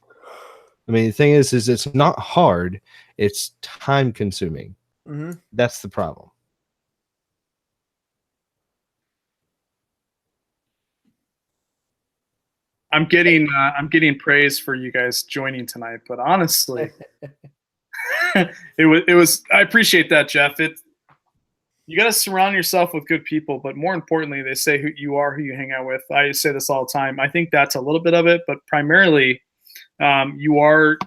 I mean, the thing is it's not hard, it's time consuming. That's the problem. I'm getting praise for you guys joining tonight, but honestly, it was I appreciate that, Jeff. You got to surround yourself with good people, but more importantly, they say who you are, who you hang out with. I say this all the time. I think that's a little bit of it, but primarily, you are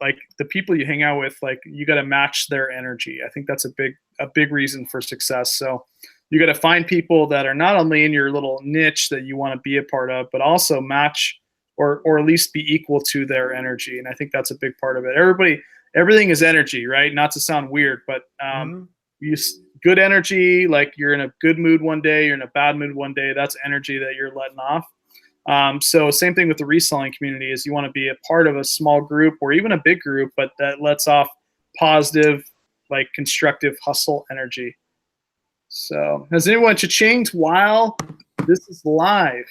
like the people you hang out with. Like you got to match their energy. I think that's a big reason for success. So you got to find people that are not only in your little niche that you want to be a part of, but also match or at least be equal to their energy. And I think that's a big part of it. Everything is energy, right? Not to sound weird, but good energy, like you're in a good mood one day, you're in a bad mood one day, that's energy that you're letting off. So same thing with the reselling community is you want to be a part of a small group or even a big group, but that lets off positive, like constructive hustle energy. So has anyone cha-chinged while this is live?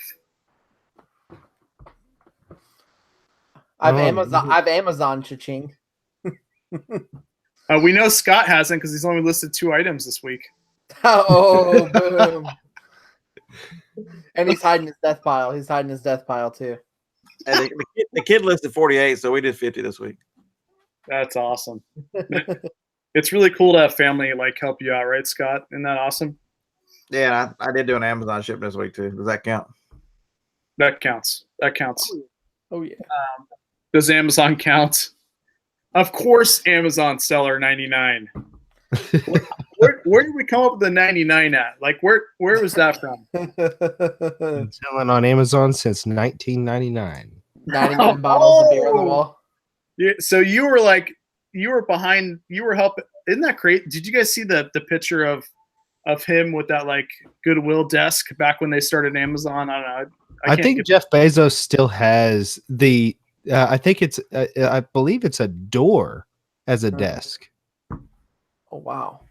I've Amazon cha-ching. We know Scott hasn't because he's only listed 2 items this week. Oh, boom. And he's hiding his death pile. He's hiding his death pile too. And the kid listed 48, so we did 50 this week. That's awesome. It's really cool to have family like help you out, right, Scott? Isn't that awesome? Yeah, I did do an Amazon shipment this week too. Does that count? That counts. That counts. Oh yeah. Does Amazon count? Of course, Amazon seller 99. Where did we come up with the 99 at? Like, where was that from? Been selling on Amazon since 1999. 99 bottles of beer on the wall. Yeah, so you were helping. Isn't that great? Did you guys see the picture of him with that like Goodwill desk back when they started Amazon? I don't know. I think Jeff Bezos still has the. I think it's. I believe it's a door as a desk. Oh wow!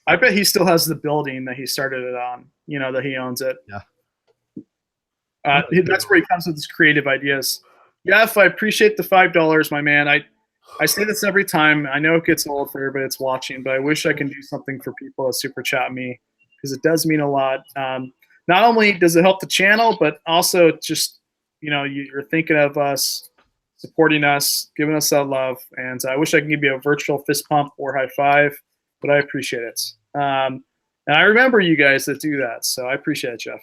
I bet he still has the building that he started it on. You know that he owns it. Yeah. That's where he comes with his creative ideas. Jeff, I appreciate the $5, my man. I say this every time. I know it gets old for everybody that's watching, but I wish I can do something for people that super chat me because it does mean a lot. Not only does it help the channel, but also just you're thinking of us, supporting us, giving us that love. And I wish I could give you a virtual fist pump or high five, but I appreciate it. And I remember you guys that do that, so I appreciate it, Jeff.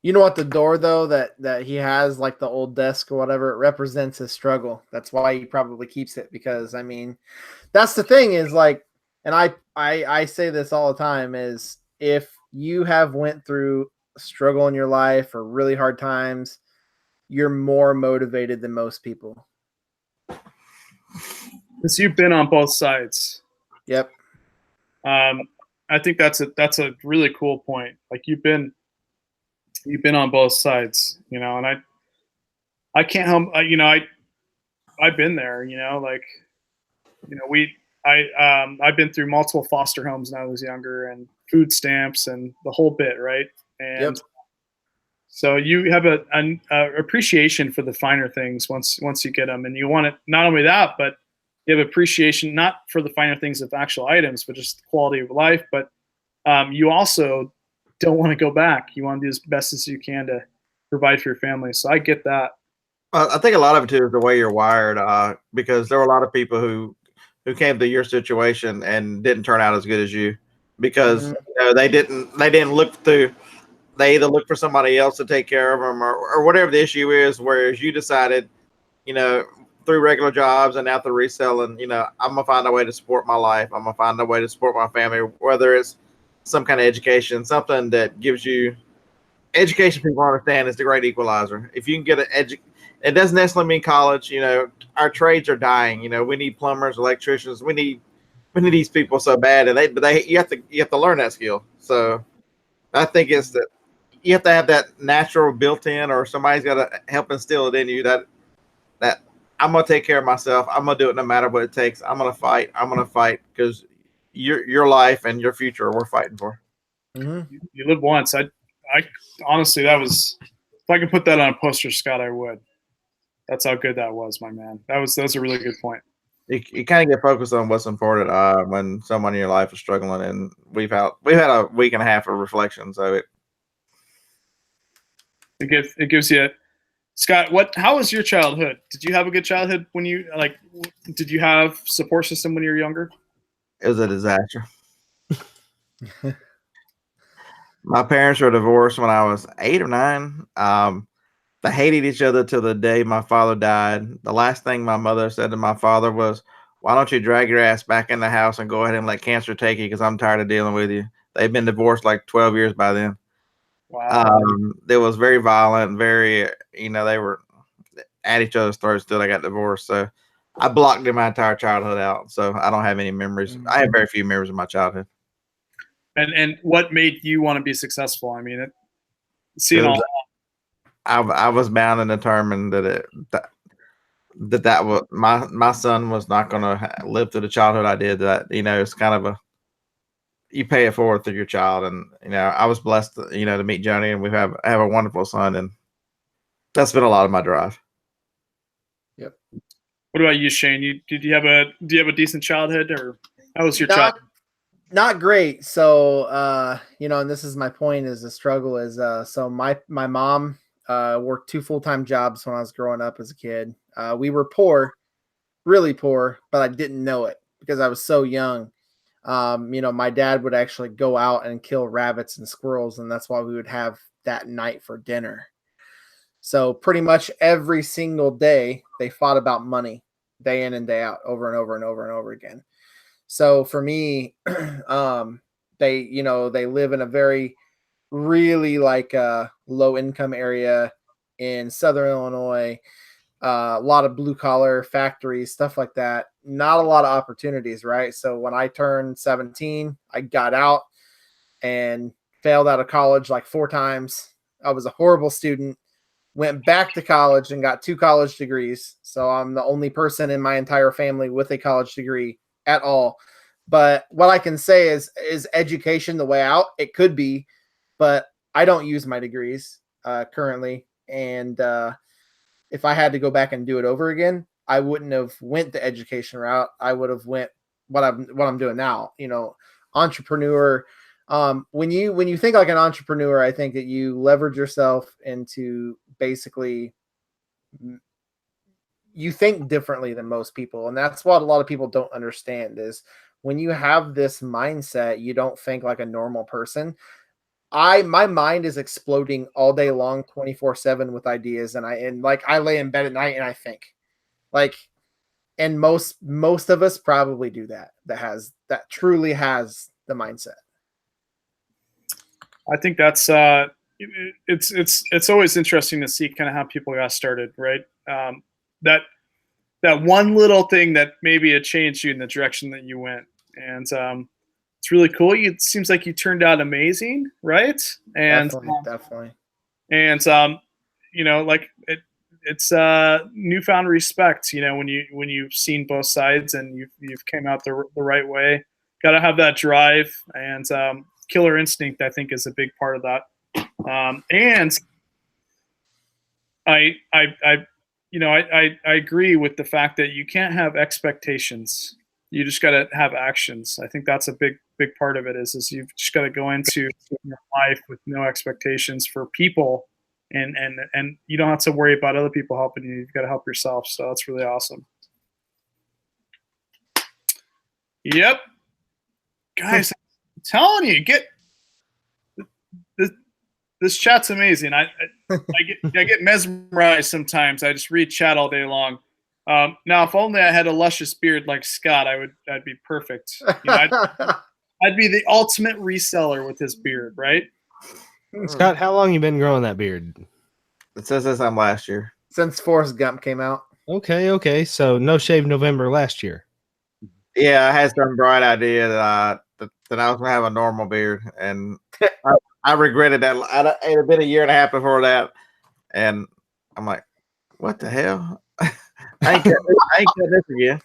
You know what, the door though that he has, like the old desk or whatever, it represents his struggle. That's why he probably keeps it, because I mean, that's the thing is like, and I say this all the time, is if you have went through a struggle in your life or really hard times, you're more motivated than most people. Because you've been on both sides. Yep. I think that's a really cool point. Like you've been on both sides, you know, and I can't help, you know, I've been there, you know, like, you know, I've been through multiple foster homes when I was younger and food stamps and the whole bit, right? And so you have an appreciation for the finer things once you get them, and you want it. Not only that, but you have appreciation not for the finer things of actual items, but just the quality of life. But you also don't want to go back. You want to do as best as you can to provide for your family. So I get that. I think a lot of it too is the way you're wired, because there were a lot of people who came to your situation and didn't turn out as good as you, because you know, they didn't look through. They either look for somebody else to take care of them or whatever the issue is. Whereas you decided, you know, through regular jobs and now through reselling, you know, I'm gonna find a way to support my life. I'm gonna find a way to support my family, whether it's some kind of education, something that gives you education. People understand is the great equalizer. If you can get it doesn't necessarily mean college. You know, our trades are dying. You know, we need plumbers, electricians. We need these people so bad, and you have to learn that skill. So I think it's that you have to have that natural built in, or somebody's got to help instill it in you that I'm gonna take care of myself. I'm gonna do it no matter what it takes. I'm gonna fight because your life and your future we're fighting for. You live once. I honestly, that was, if I could put that on a poster, Scott, I would. That's how good that was, my man. That was a really good point. You kind of get focused on what's important when someone in your life is struggling, and we've had a week and a half of reflection, so it gives you, Scott. How was your childhood? Did you have a good childhood when you did you have support system when you were younger? it was a disaster. My parents were divorced when I was 8 or 9. They hated each other till the day my father died. The last thing my mother said to my father was, "Why don't you drag your ass back in the house and go ahead and let cancer take you? Because I'm tired of dealing with you." They've been divorced like 12 years by then. Wow. It was very violent, very, you know, they were at each other's throats till they got divorced. So I blocked my entire childhood out. So I don't have any memories. I have very few memories of my childhood. And what made you want to be successful? I mean, seeing all. I was bound and determined that was my son was not going to live through the childhood I did. That, you know, it's kind of you pay it forward through your child, and you know, I was blessed, you know, to meet Johnny, and I have a wonderful son, and that's been a lot of my drive. Yep. What about you, Shane? Do you have a decent childhood, or how was your childhood? Not great. So you know, and this is my point, is the struggle is so my mom worked 2 full-time jobs when I was growing up as a kid. We were poor, really poor, but I didn't know it because I was so young. You know, my dad would actually go out and kill rabbits and squirrels, and that's why we would have that night for dinner. So pretty much every single day they fought about money, day in and day out, over and over and over and over again. So for me, they live in a very really low income area in Southern Illinois. A lot of blue collar factories, stuff like that. Not a lot of opportunities, right? So when I turned 17, I got out and failed out of college like 4 times. I was a horrible student. Went back to college and got 2 college degrees. So I'm the only person in my entire family with a college degree at all. But what I can say is education the way out? It could be, but I don't use my degrees currently. And if I had to go back and do it over again, I wouldn't have went the education route. I would have went what I'm doing now. You know, entrepreneur. When you think like an entrepreneur, I think that you leverage yourself into basically you think differently than most people. And that's what a lot of people don't understand is when you have this mindset, you don't think like a normal person. My mind is exploding all day long, 24/7 with ideas. And I lay in bed at night and I think and most of us probably do that truly has the mindset. I think that's it's always interesting to see kind of how people got started, right? That one little thing that maybe it changed you in the direction that you went, and it's really cool. It seems like you turned out amazing, right? And Definitely. And like it's newfound respect. When you've seen both sides and you've came out the right way. Got to have that drive, and killer instinct, I think, is a big part of that. And I agree with the fact that you can't have expectations. You just got to have actions. I think that's a big part of it. Is you've just got to go into your life with no expectations for people, and you don't have to worry about other people helping you. You've got to help yourself. So that's really awesome. Yep, guys, I'm telling you, this chat's amazing. I get mesmerized sometimes. I just read chat all day long. Now, if only I had a luscious beard like Scott, I'd be perfect. I'd be the ultimate reseller with his beard, right? Scott, how long you been growing that beard? It says this time last year. Since Forrest Gump came out. Okay. So no shave November last year. Yeah, I had some bright idea that I was gonna have a normal beard, and I regretted that. I ate a bit a year and a half before that, and I'm like, what the hell? I ain't got this again.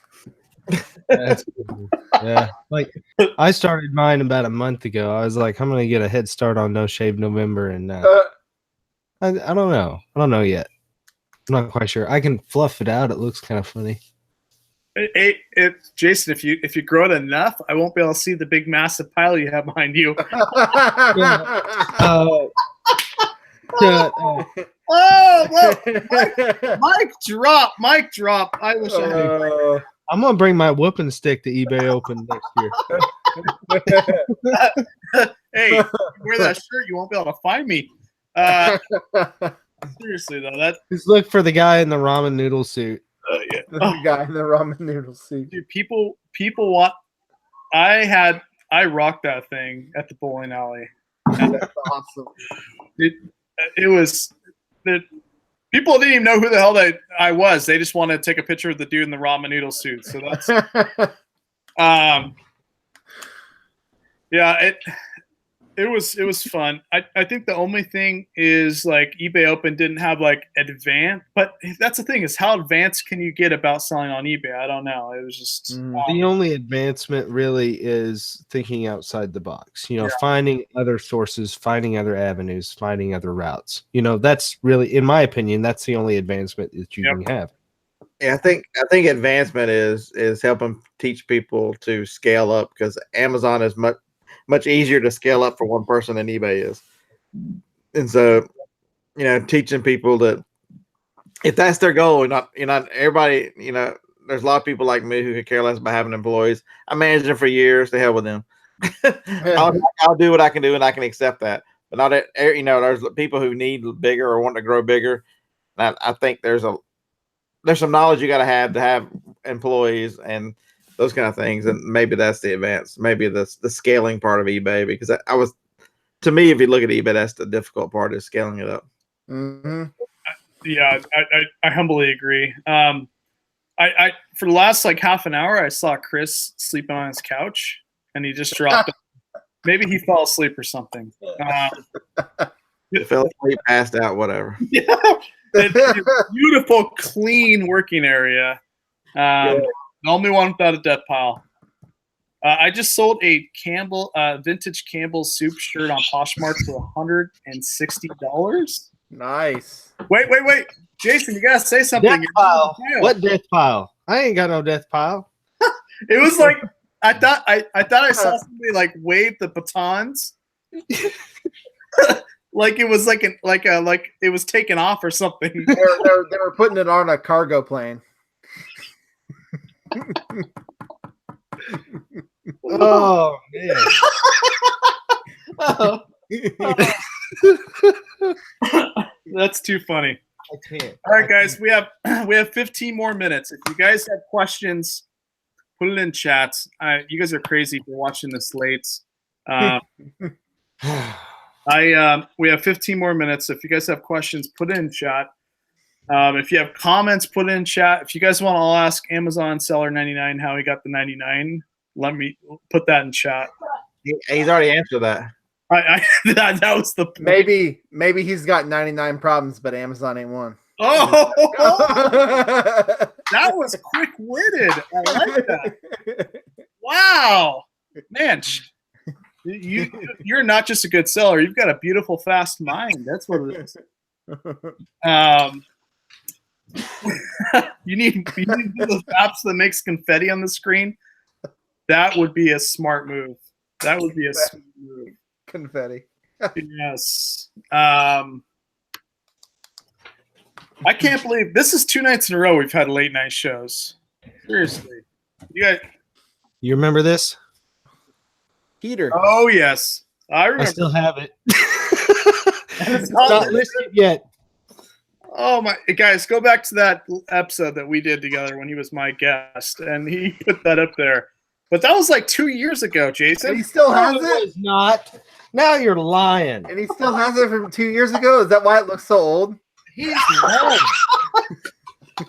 That's cool. Yeah, like I started mine about a month ago. I was like, I'm gonna get a head start on No Shave November, and I don't know. I don't know yet. I'm not quite sure. I can fluff it out. It looks kind of funny. Jason, if you grow it enough, I won't be able to see the big massive pile you have behind you. Mic drop. I wish I had. I'm gonna bring my whooping stick to eBay Open next year. Hey, you wear that shirt, you won't be able to find me. Seriously though, just look for the guy in the ramen noodle suit. Yeah. The guy in the ramen noodle suit. Dude, people want. I rocked that thing at the bowling alley. That's awesome. It was that people didn't even know who the hell I was. They just wanted to take a picture of the dude in the ramen noodle suit. So that's yeah, it was fun. I think the only thing is like eBay Open didn't have like advanced, but that's the thing is how advanced can you get about selling on eBay? I don't know. It was just the only advancement really is thinking outside the box. Finding other sources, finding other avenues, finding other routes. That's really, in my opinion, that's the only advancement that you can have. Yeah, I think advancement is helping teach people to scale up, because Amazon is much easier to scale up for one person than eBay is. And so, teaching people that if that's their goal, not everybody, there's a lot of people like me who could care less about having employees. I managed them for years. To hell with them. I'll do what I can do, and I can accept that. But not, there's people who need bigger or want to grow bigger. And I think there's some knowledge you got to have employees and those kind of things, and maybe that's the advance, maybe the scaling part of eBay, because to me, if you look at eBay, that's the difficult part, is scaling it up. Mm-hmm. Yeah, I humbly agree. I for the last like half an hour, I saw Chris sleeping on his couch, and he just dropped. Maybe he fell asleep or something. Fell asleep, passed out, whatever. Yeah, beautiful, clean working area. The only one without a death pile. I just sold a vintage Campbell's soup shirt on Poshmark for $160. Nice. Wait, Jason, you gotta say something. Death pile. What death pile? I ain't got no death pile. It was like I thought I saw somebody like wave the batons, like it was like it was taken off or something. They were putting it on a cargo plane. Oh man. That's too funny. I can't. All right, guys, we have 15 more minutes. If you guys have questions, put it in chats. You guys are crazy for watching this late. We have 15 more minutes. If you guys have questions, put it in chat. If you have comments, put it in chat. If you guys want to all ask Amazon seller 99 how he got the 99, let me put that in chat. He's already answered that. That was the Maybe he's got 99 problems, but Amazon ain't one. Oh, that was quick-witted. I like that. Wow, man, you're not just a good seller. You've got a beautiful, fast mind. That's what it is. You need those apps that makes confetti on the screen. That would be a smart move. That would be a smart move. Confetti. Yes. I can't believe this is 2 nights in a row we've had late night shows. Seriously. You remember this? Heater. Oh yes. I remember. I still have it. It's not listed yet. Oh my guys, go back to that episode that we did together when he was my guest, and he put that up there. But that was like 2 years ago, Jason. And he still has No, it? was not. Now you're lying. And he still has it from 2 years ago? Is that why it looks so old? He's wrong.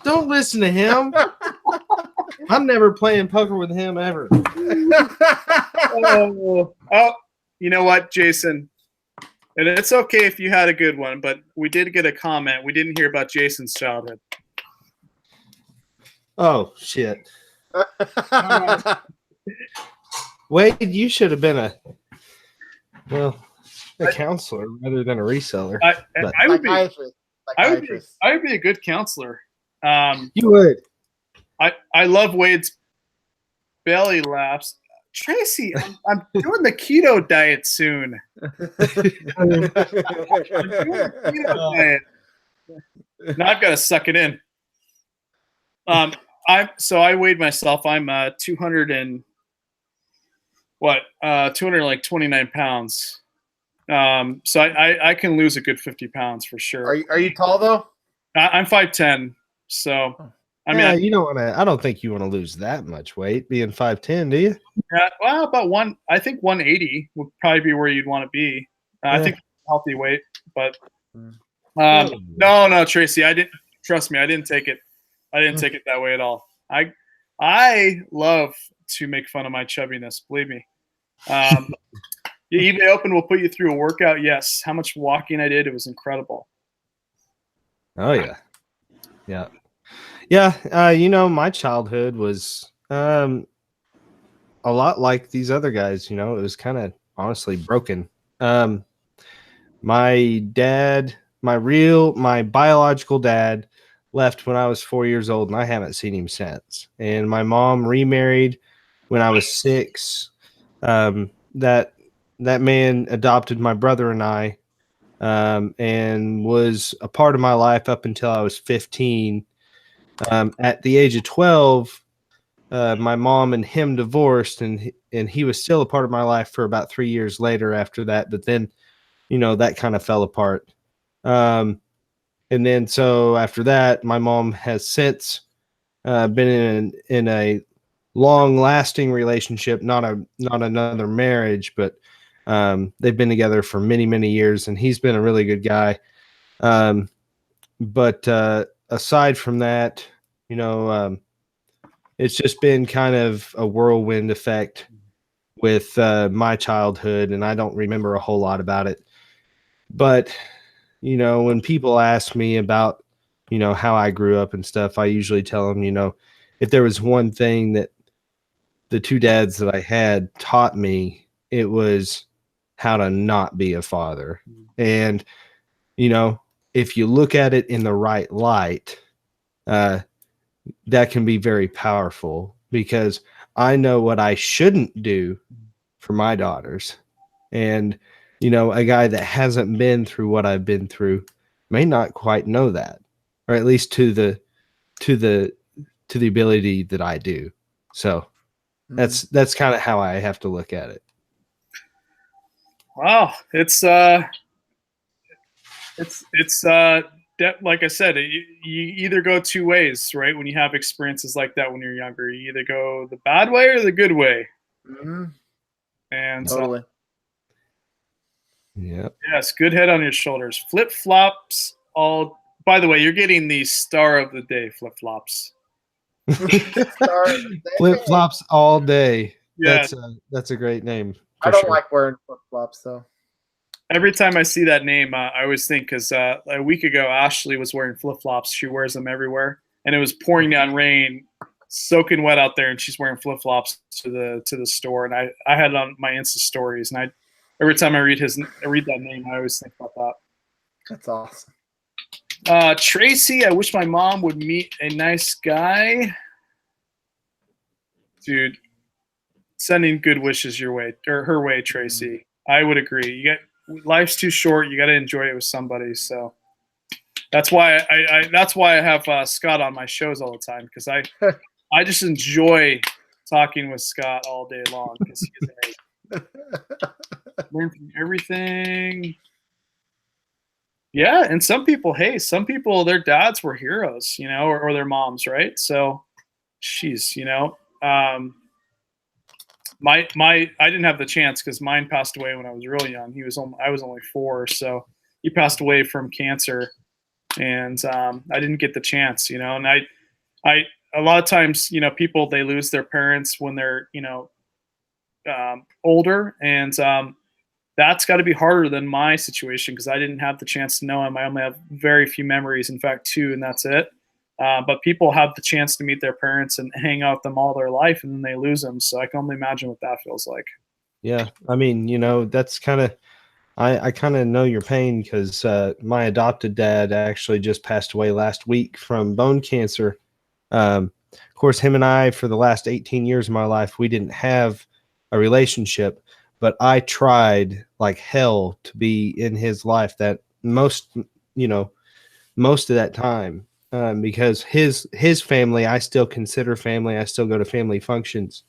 Don't listen to him. I'm never playing poker with him ever. Oh, you know what, Jason? And it's okay if you had a good one, but we did get a comment. We didn't hear about Jason's childhood. Oh, shit. Wade, you should have been a counselor rather than a reseller. I would be a good counselor. You would. I love Wade's belly laughs. Tracy, I'm doing the keto diet soon. I'm doing the keto diet. Now I've got to suck it in. I weighed myself. I'm 229 pounds. So I can lose a good 50 pounds for sure. Are you tall though? I'm 5'10", so I mean, you don't want to. I don't think you want to lose that much weight, being 5'10", do you? Yeah, well, about I think 180 would probably be where you'd want to be. I think healthy weight, but no, Tracy, I didn't. Trust me, I didn't take it. I didn't take it that way at all. I love to make fun of my chubbiness. Believe me. The eBay Open will put you through a workout. Yes. How much walking I did, it was incredible. Oh yeah, my childhood was a lot like these other guys. It was kind of honestly broken. My biological dad left when I was 4 years old, and I haven't seen him since. And my mom remarried when I was 6. That man adopted my brother and I, and was a part of my life up until I was 15. At the age of 12, my mom and him divorced, and he was still a part of my life for about 3 years later after that. But then, that kind of fell apart. And then so after that, my mom has since been in a long-lasting relationship, not another marriage, but they've been together for many, many years, and he's been a really good guy. But aside from that, it's just been kind of a whirlwind effect with my childhood, and I don't remember a whole lot about it. But when people ask me about, how I grew up and stuff, I usually tell them, if there was one thing that the 2 dads that I had taught me, it was how to not be a father. And, if you look at it in the right light, that can be very powerful, because I know what I shouldn't do for my daughters. And, a guy that hasn't been through what I've been through may not quite know that, or at least to the ability that I do. So that's kind of how I have to look at it. Wow, it's like I said, you either go 2 ways, right? When you have experiences like that when you're younger, you either go the bad way or the good way. Mm-hmm. And totally. Yep. Yes, good head on your shoulders. Flip flops all. By the way, you're getting the star of the day. Flip flops. Flip flops all day. Yeah. That's a great name. I don't like wearing flip flops though. Every time I see that name, I always think because a week ago Ashley was wearing flip flops. She wears them everywhere, and it was pouring down rain, soaking wet out there, and she's wearing flip flops to the store. And I had it on my Insta stories, and every time I read that name, I always think about that. That's awesome. Tracy, I wish my mom would meet a nice guy. Dude, sending good wishes your way or her way, Tracy. I would agree. Life's too short. You got to enjoy it with somebody. So that's why I have Scott on my shows all the time, because I just enjoy talking with Scott all day long, because he's amazing. Learn from everything. Yeah, and some people, their dads were heroes, or their moms, right? So, she's, I didn't have the chance because mine passed away when I was really young. I was only 4, so he passed away from cancer, and I didn't get the chance, And a lot of times, people, they lose their parents when they're older, and that's got to be harder than my situation, because I didn't have the chance to know him. I only have very few memories, in fact 2, and that's it. But people have the chance to meet their parents and hang out with them all their life, and then they lose them. So I can only imagine what that feels like. Yeah, I mean, that's kind of, I kind of know your pain, because my adopted dad actually just passed away last week from bone cancer. Of course, him and I, for the last 18 years of my life, we didn't have a relationship, but I tried like hell to be in his life that most of that time. Because his family, I still consider family. I still go to family functions.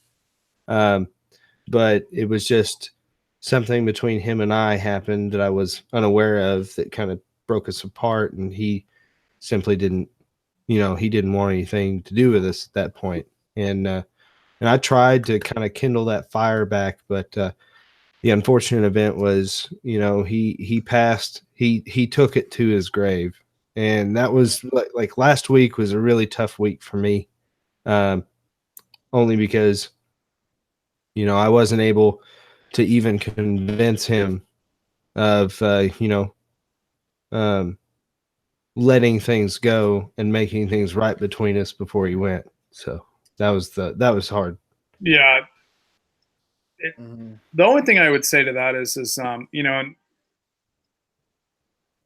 But it was just something between him and I happened that I was unaware of that kind of broke us apart. And he simply didn't, he didn't want anything to do with us at that point. And I tried to kind of kindle that fire back, but the unfortunate event was, he passed, he took it to his grave. And that was like last week was a really tough week for me. Only because, I wasn't able to even convince him of, letting things go and making things right between us before he went. So that was hard. Yeah. The only thing I would say to that is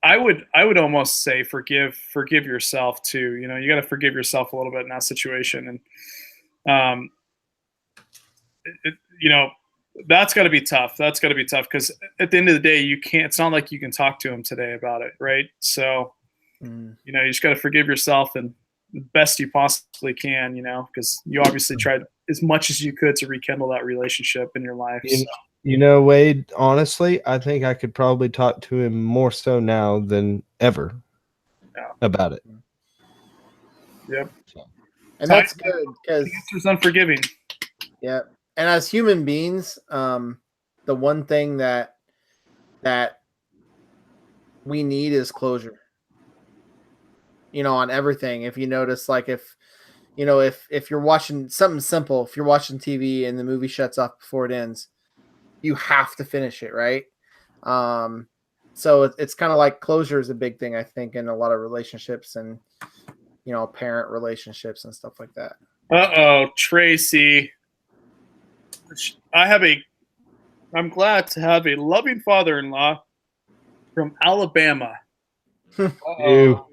I would almost say forgive yourself too. You got to forgive yourself a little bit in that situation, and that's got to be tough. That's got to be tough, because at the end of the day, you can't. It's not like you can talk to him today about it, right? So, you just got to forgive yourself and the best you possibly can, because you obviously tried as much as you could to rekindle that relationship in your life. So. Wade, honestly, I think I could probably talk to him more so now than ever about it. Yep. And that's good, because it's unforgiving. Yeah. And as human beings, the one thing that we need is closure. On everything. If you notice, like if you're watching something simple, if you're watching TV and the movie shuts off before it ends, you have to finish it, right? So it's kind of like closure is a big thing, I think, in a lot of relationships and parent relationships and stuff like that. Tracy. I'm glad to have a loving father-in-law from Alabama. You.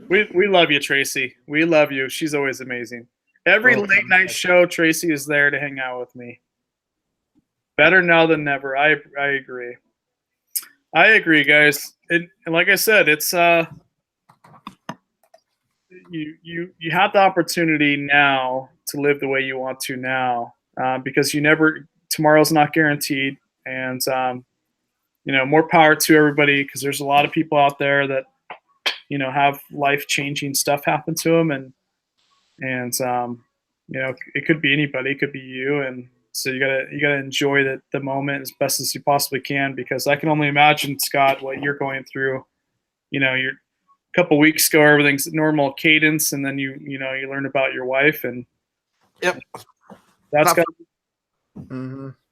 We love you, Tracy. We love you. She's always amazing. Every late night show, Tracy is there to hang out with me. Better now than never. I agree. I agree, guys. And like I said, it's you have the opportunity now to live the way you want to now, because tomorrow's not guaranteed, and more power to everybody, because there's a lot of people out there that have life-changing stuff happen to them, and it could be anybody, it could be you, and So you gotta enjoy the moment as best as you possibly can, because I can only imagine, Scott, what you're going through. You're a couple weeks ago, everything's normal cadence, and then you learn about your wife, and Yep. that's got.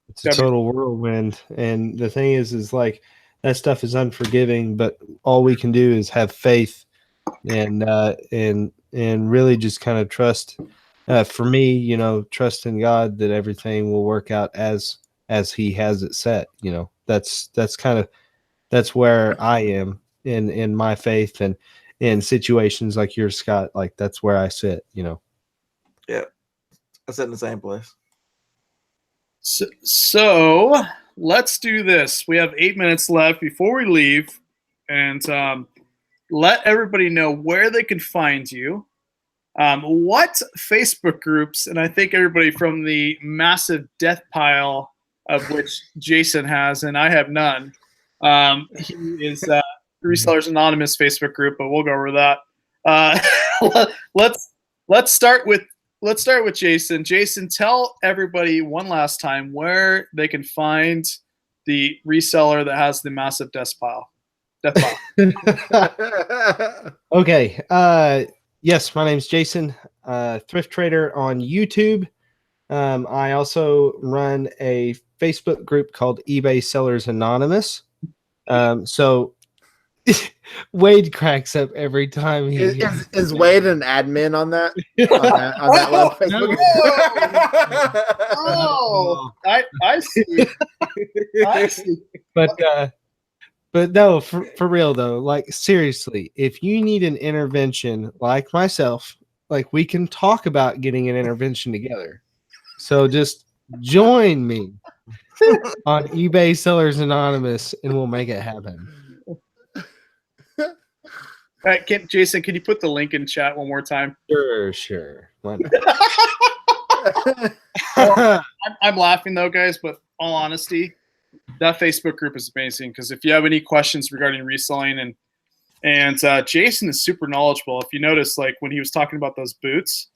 It's a total whirlwind. And the thing is like that stuff is unforgiving, but all we can do is have faith and really just kind of trust. For me, trust in God that everything will work out as He has it set. That's where I am in my faith, and in situations like yours, Scott. Like that's where I sit. Yeah, I sit in the same place. So let's do this. We have 8 minutes left before we leave, and let everybody know where they can find you. What Facebook groups, and I think everybody from the massive death pile of which Jason has, and I have none. He is Resellers Anonymous Facebook group, but we'll go over that. Let's start with Jason. Jason, tell everybody one last time where they can find the reseller that has the massive death pile. Okay. Yes, my name's Jason, thrift trader on YouTube. I also run a Facebook group called eBay Sellers Anonymous. So Wade cracks up every time he is Wade an admin on that on that web Facebook? Oh, I see. I see. But no, for real though, like seriously, if you need an intervention like myself, like we can talk about getting an intervention together. So just join me on eBay Sellers Anonymous and we'll make it happen. All right, Jason, can you put the link in chat one more time? Sure. I'm laughing though, guys, but all honesty, that Facebook group is amazing, because if you have any questions regarding reselling, and Jason is super knowledgeable. If you notice, like when he was talking about those boots,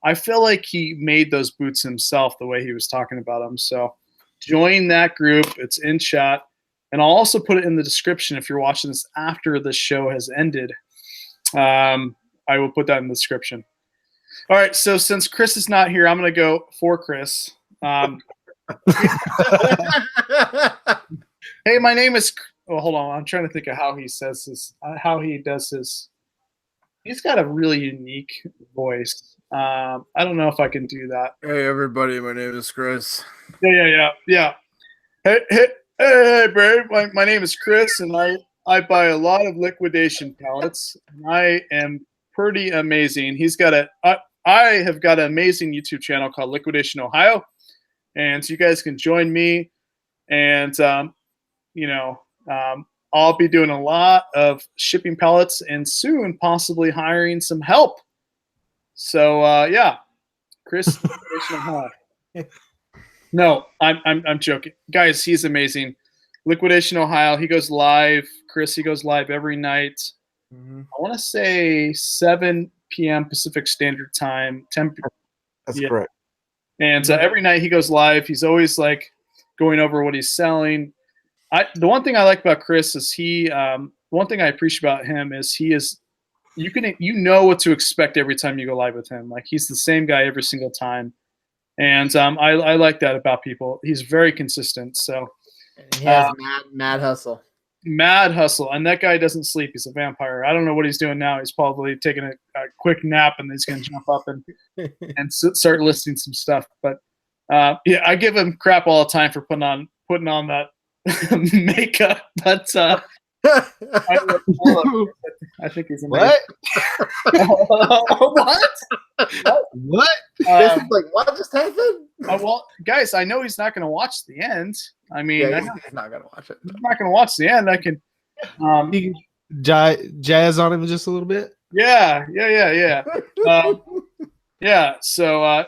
I feel like he made those boots himself the way he was talking about them. So join that group. It's in chat. And I'll also put it in the description if you're watching this after the show has ended. I will put that in the description. All right, so since Chris is not here, I'm going to go for Chris. Hey, my name is. Oh, hold on. I'm trying to think of how he says this. How he does his. He's got a really unique voice. I don't know if I can do that. Hey, everybody. My name is Chris. Yeah. Hey, babe. My name is Chris, and I buy a lot of liquidation pallets. And I am pretty amazing. I have got an amazing YouTube channel called Liquidation Ohio, and so you guys can join me. And I'll be doing a lot of shipping pallets, and soon possibly hiring some help. So yeah, Chris. No, I'm joking, guys. He's amazing. Liquidation Ohio. He goes live. Chris, he goes live every night. I want to say 7 p.m. Pacific Standard Time. 10. That's correct. And every night he goes live. He's always like going over what he's selling. The one thing I like about Chris is one thing I appreciate about him is you know what to expect every time you go live with him. Like he's the same guy every single time. And I like that about people. He's very consistent. So he has mad hustle. Mad hustle. And that guy doesn't sleep. He's a vampire. I don't know what he's doing now. He's probably taking a quick nap, and he's going to jump up and start listing some stuff. But yeah, I give him crap all the time for putting on that makeup. But I think he's amazing. What? What? This is like, what just happened? Well, guys, I know he's not going to watch the end. I mean, yeah, he's not going to watch it. He's not going to watch the end. I can jazz on him just a little bit. Yeah. Yeah. So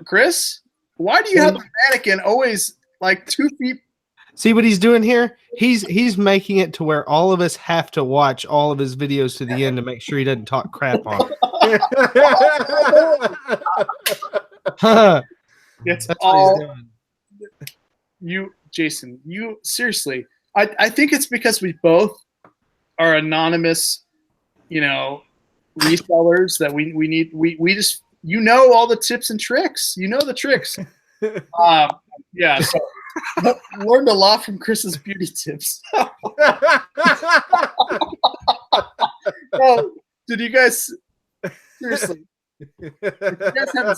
Chris, why do you have the mannequin always like 2 feet? See what he's doing here? He's making it to where all of us have to watch all of his videos to the end to make sure he doesn't talk crap on. It's That's what he's all doing. you, Jason. You seriously. I think it's because we both are anonymous, resellers that we just all the tips and tricks. You know the tricks. Yeah. So learned a lot from Chris's beauty tips. Oh, did you guys seriously? If you guys haven't,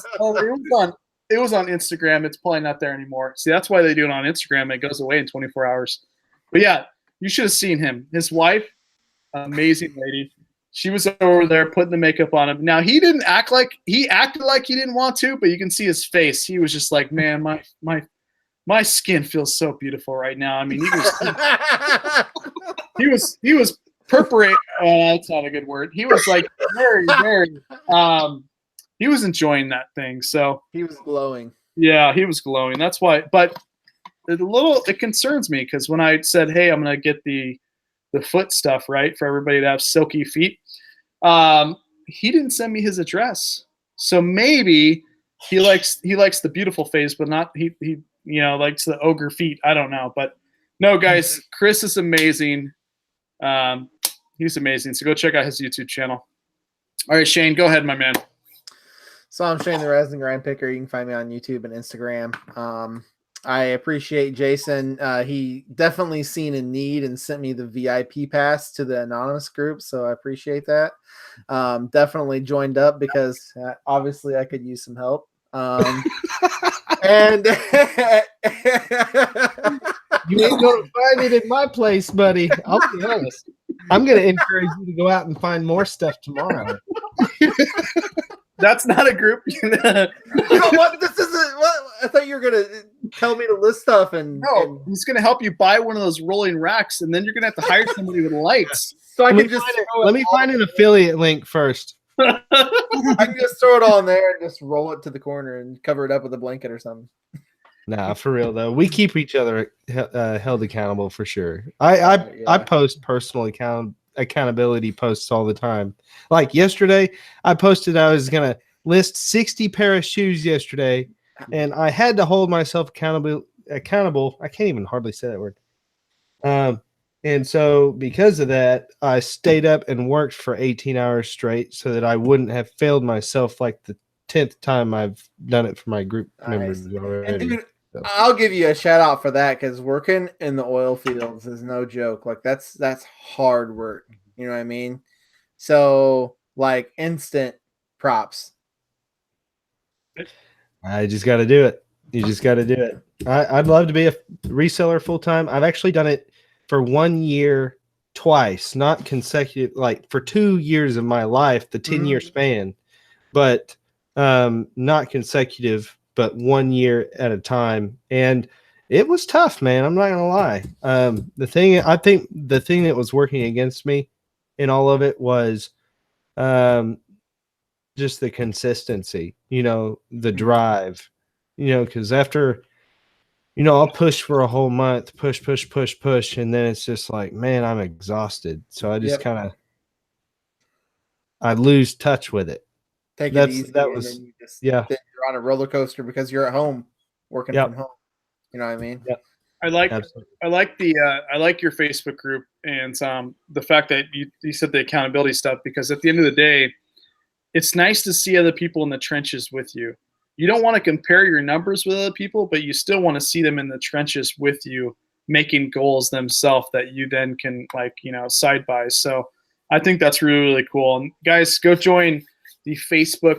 it was on Instagram. It's probably not there anymore. See, that's why they do it on Instagram. It goes away in 24 hours. But yeah, you should have seen him. His wife, amazing lady. She was over there putting the makeup on him. Now he acted like he didn't want to, but you can see his face. He was just like, man, my skin feels so beautiful right now. I mean, he was purpurate. That's not a good word. He was like very, very. He was enjoying that thing. So he was glowing. Yeah, he was glowing. That's why. But it concerns me because when I said, hey, I'm gonna get the foot stuff right for everybody to have silky feet, he didn't send me his address. So maybe he likes the beautiful face, but not he likes the ogre feet. I don't know, but no, guys, Chris is amazing. He's amazing. So go check out his YouTube channel. All right, Shane, go ahead, my man. So I'm Shane the Resin Grind Picker. You can find me on YouTube and Instagram. I appreciate Jason. He definitely seen a need and sent me the VIP pass to the anonymous group. So I appreciate that. Definitely joined up because obviously I could use some help. And you ain't gonna find it in my place, buddy. I'll be honest. I'm gonna encourage you to go out and find more stuff tomorrow. That's not a group. What? This isn't. What? I thought you were gonna tell me to list stuff and. No, he's gonna help you buy one of those rolling racks, and then you're gonna have to hire somebody with lights. So I can just let me find an affiliate link first. I can just throw it all in there and just roll it to the corner and cover it up with a blanket or something. Nah, for real though, we keep each other held accountable for sure. I post personal accountability posts all the time. Like yesterday, I posted I was gonna list 60 pair of shoes yesterday, and I had to hold myself accountable. I can't even hardly say that word. And so because of that, I stayed up and worked for 18 hours straight so that I wouldn't have failed myself like the 10th time I've done it for my group members already. And dude, I'll give you a shout out for that because working in the oil fields is no joke. Like that's hard work. You know what I mean? So like instant props. I just got to do it. You just got to do it. I'd love to be a reseller full time. I've actually done it for 1 year twice, not consecutive, like for 2 years of my life, the 10-year span, but not consecutive, but 1 year at a time. And it was tough, man. I'm not going to lie. I think the thing that was working against me in all of it was just the consistency, the drive, because after, I'll push for a whole month, push. And then it's just like, man, I'm exhausted. So I just I lose touch with it. Take it easy. You're on a roller coaster because you're at home working from home. You know what I mean? Yep. I like your Facebook group and the fact that you said the accountability stuff, because at the end of the day, it's nice to see other people in the trenches with you. You don't want to compare your numbers with other people, but you still want to see them in the trenches with you, making goals themselves that you then can side by. So I think that's really, really cool. And guys, go join the the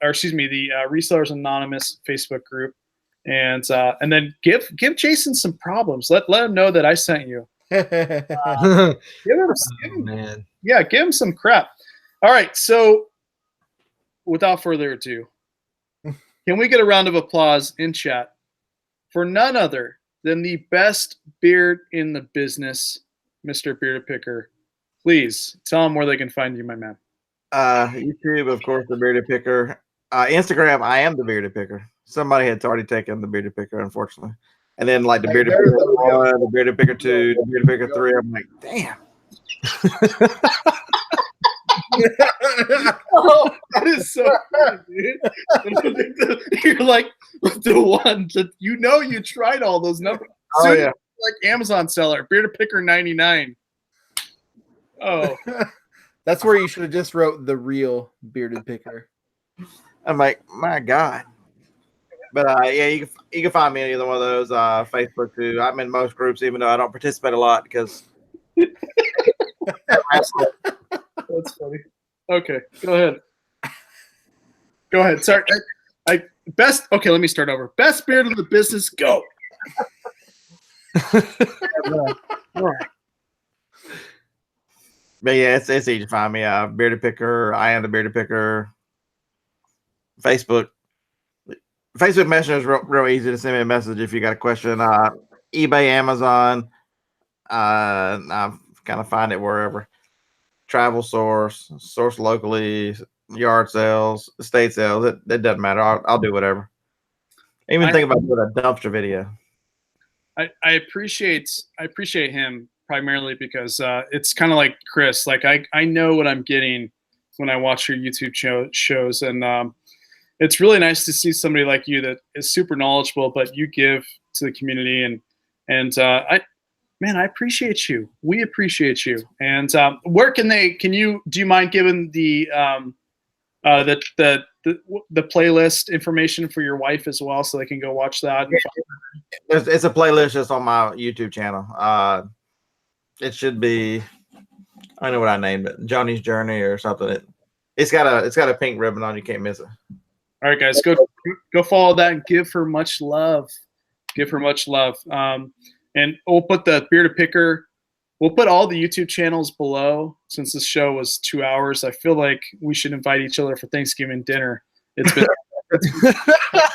Resellers Anonymous Facebook group, and then give Jason some problems. Let him know that I sent you. Give him some crap. All right, so without further ado, can we get a round of applause in chat for none other than the best beard in the business, Mr. Bearded Picker? Please tell them where they can find you, my man. YouTube, of course, the Bearded Picker. Instagram, I am the Bearded Picker. Somebody had already taken the Bearded Picker, unfortunately. And then like the Bearded Picker 1, the Bearded Picker 2, the Bearded Picker 3. I'm like, damn. Oh, that is so funny, dude. You're like the one that you tried all those numbers. Oh, Soon, yeah. like Amazon seller, bearded picker 99. Oh, That's where you should have just wrote the real bearded picker. I'm like, my God. But yeah, you can find me in either one of those. Facebook too. I'm in most groups, even though I don't participate a lot because. that's funny. Okay, go ahead. Go ahead. Sorry. Best. Okay, let me start over. Best beard of the business. Go. But yeah, it's easy to find me. Bearded Picker. I am the Bearded Picker. Facebook Messenger is real easy to send me a message if you got a question. eBay, Amazon. I kind of find it wherever. Travel source locally, yard sales, estate sales. It doesn't matter. I'll do whatever. Even think about doing a dumpster video. I appreciate him primarily because it's kind of like Chris. Like I know what I'm getting when I watch your YouTube shows, and it's really nice to see somebody like you that is super knowledgeable, but you give to the community, and I appreciate you. We appreciate you. And where do you mind giving the playlist information for your wife as well, so they can go watch that? It's a playlist just on my YouTube channel. It should be, I don't know what I named it, Johnny's Journey or something. It's got a pink ribbon on. You can't miss it. All right, guys, go follow that and give her much love. Give her much love. And we'll put the Bearded Picker. We'll put all the YouTube channels below. Since this show was 2 hours, I feel like we should invite each other for Thanksgiving dinner. It's been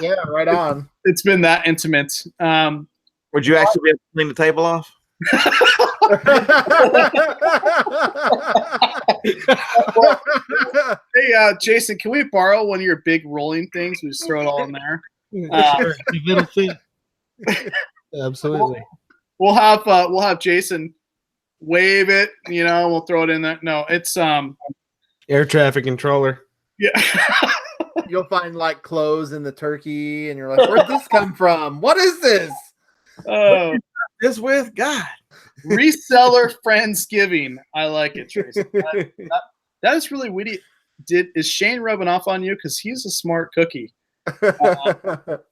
yeah, right on. It's been that intimate. Would you actually be able to clean the table off? Hey, Jason, can we borrow one of your big rolling things? We just throw it all in there. Little thing. Absolutely. We'll have Jason wave it. We'll throw it in there. No, it's air traffic controller. Yeah. You'll find like clothes in the turkey, and you're like, "Where'd this come from? What is this?" Oh, this with God. Reseller Friendsgiving. I like it, Tracy. That is really witty. Is Shane rubbing off on you? Because he's a smart cookie.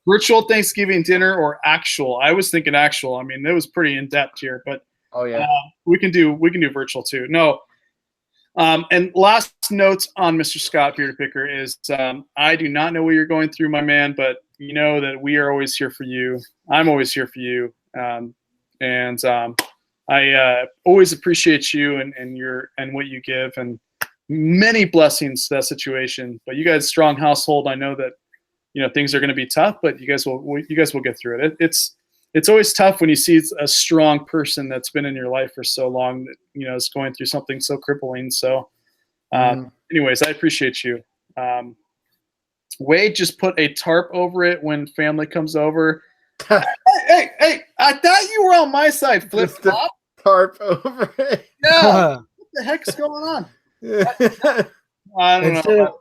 Virtual Thanksgiving dinner or actual? I was thinking actual. I mean, it was pretty in depth here, but oh yeah, we can do virtual too. No. And last note on Mr. Scott Bearded Picker is I do not know what you're going through, my man, but you know that we are always here for you. I'm always here for you, and I always appreciate you and what you give, and many blessings to that situation. But you guys, strong household. I know that things are going to be tough, but you guys will get through it. It's always tough when you see a strong person that's been in your life for so long that is going through something so crippling. So, anyways, I appreciate you. Wade just put a tarp over it when family comes over. hey! I thought you were on my side. Flip flop. Tarp over it. Yeah. What the heck's going on? I don't know.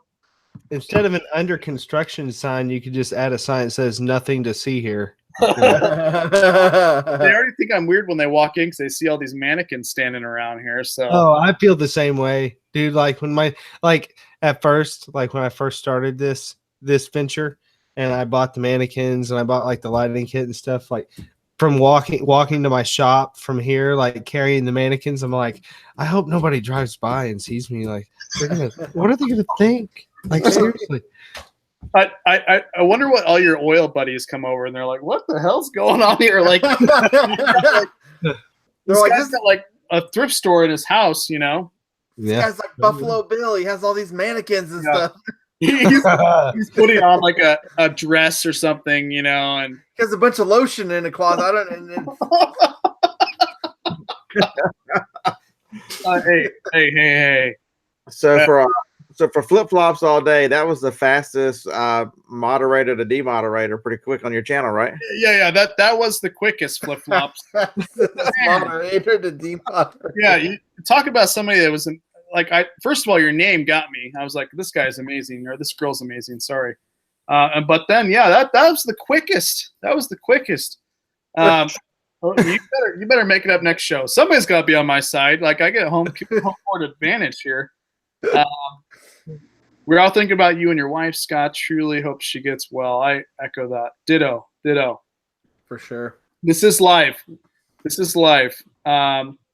Instead of an under construction sign, you could just add a sign that says "Nothing to see here." They already think I'm weird when they walk in because they see all these mannequins standing around here. So I feel the same way, dude. Like when when I first started this venture, and I bought the mannequins and I bought like the lighting kit and stuff. Like from walking to my shop from here, like carrying the mannequins, I'm like, I hope nobody drives by and sees me. Like, what are they gonna think? Like seriously. I wonder what all your oil buddies come over and they're like, what the hell's going on here? Like, this guy's got like a thrift store in his house, This guy's like Buffalo Bill. He has all these mannequins and stuff. He's putting on like a dress or something, and he has a bunch of lotion in a closet. Hey. So for flip flops all day, that was the fastest moderator to demoderator pretty quick on your channel, right? Yeah. That was the quickest flip flops. Moderator to demoderator. Yeah, you talk about somebody that was like first of all, your name got me. I was like, this guy's amazing, or this girl's amazing. Sorry. But then, yeah, that was the quickest. That was the quickest. You better make it up next show. Somebody's got to be on my side. Like I get home court advantage here. We're all thinking about you and your wife, Scott. Truly hope she gets well. I echo that. Ditto. For sure. This is live.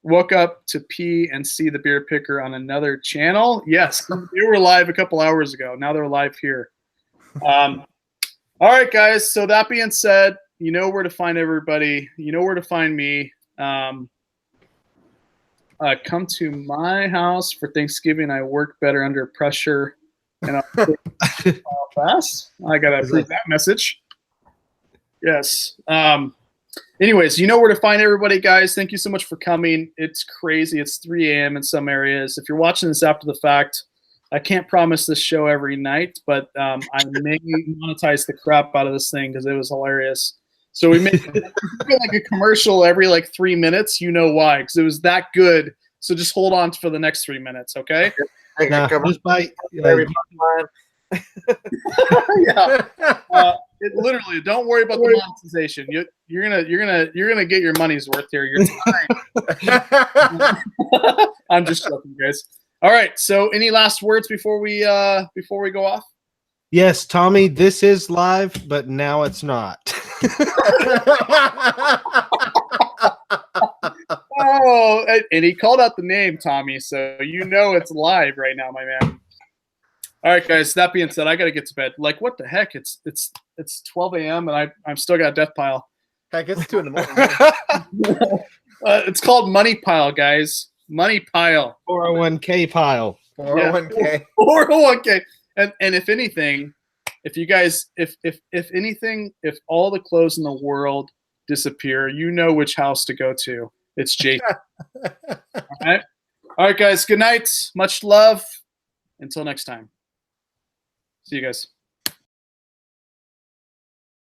Woke up to pee and see the beer picker on another channel. Yes, they were live a couple hours ago. Now they're live here. All right, guys. So that being said, you know where to find everybody. You know where to find me. Come to my house for Thanksgiving. I work better under pressure. And I'll fast. I gotta approve that message. Yes. Anyways, you know where to find everybody, guys. Thank you so much for coming. It's crazy. It's 3 a.m. in some areas. If you're watching this after the fact, I can't promise this show every night, but I may monetize the crap out of this thing because it was hilarious. So we make like a commercial every like 3 minutes. You know why? Because it was that good. So just hold on for the next 3 minutes, okay? Now, just by Yeah. It literally. Don't worry about the monetization. You're gonna get your money's worth here. You're fine. I'm just joking, guys. All right. So, any last words before we go off? yes, Tommy, this is live, but now it's not. Oh, and he called out the name, Tommy, so you know it's live right now, my man. All right, guys. That being said, I gotta get to bed. Like, what the heck? It's 12 a.m. and I'm still got a death pile. Heck, it's 2 in the morning. It's called Money Pile, guys. Money Pile. 401k pile. 401k. 401k. And if anything, if you guys, if anything, if all the clothes in the world disappear, you know which house to go to. It's Jason. All right, guys. Good night. Much love. Until next time. See you guys.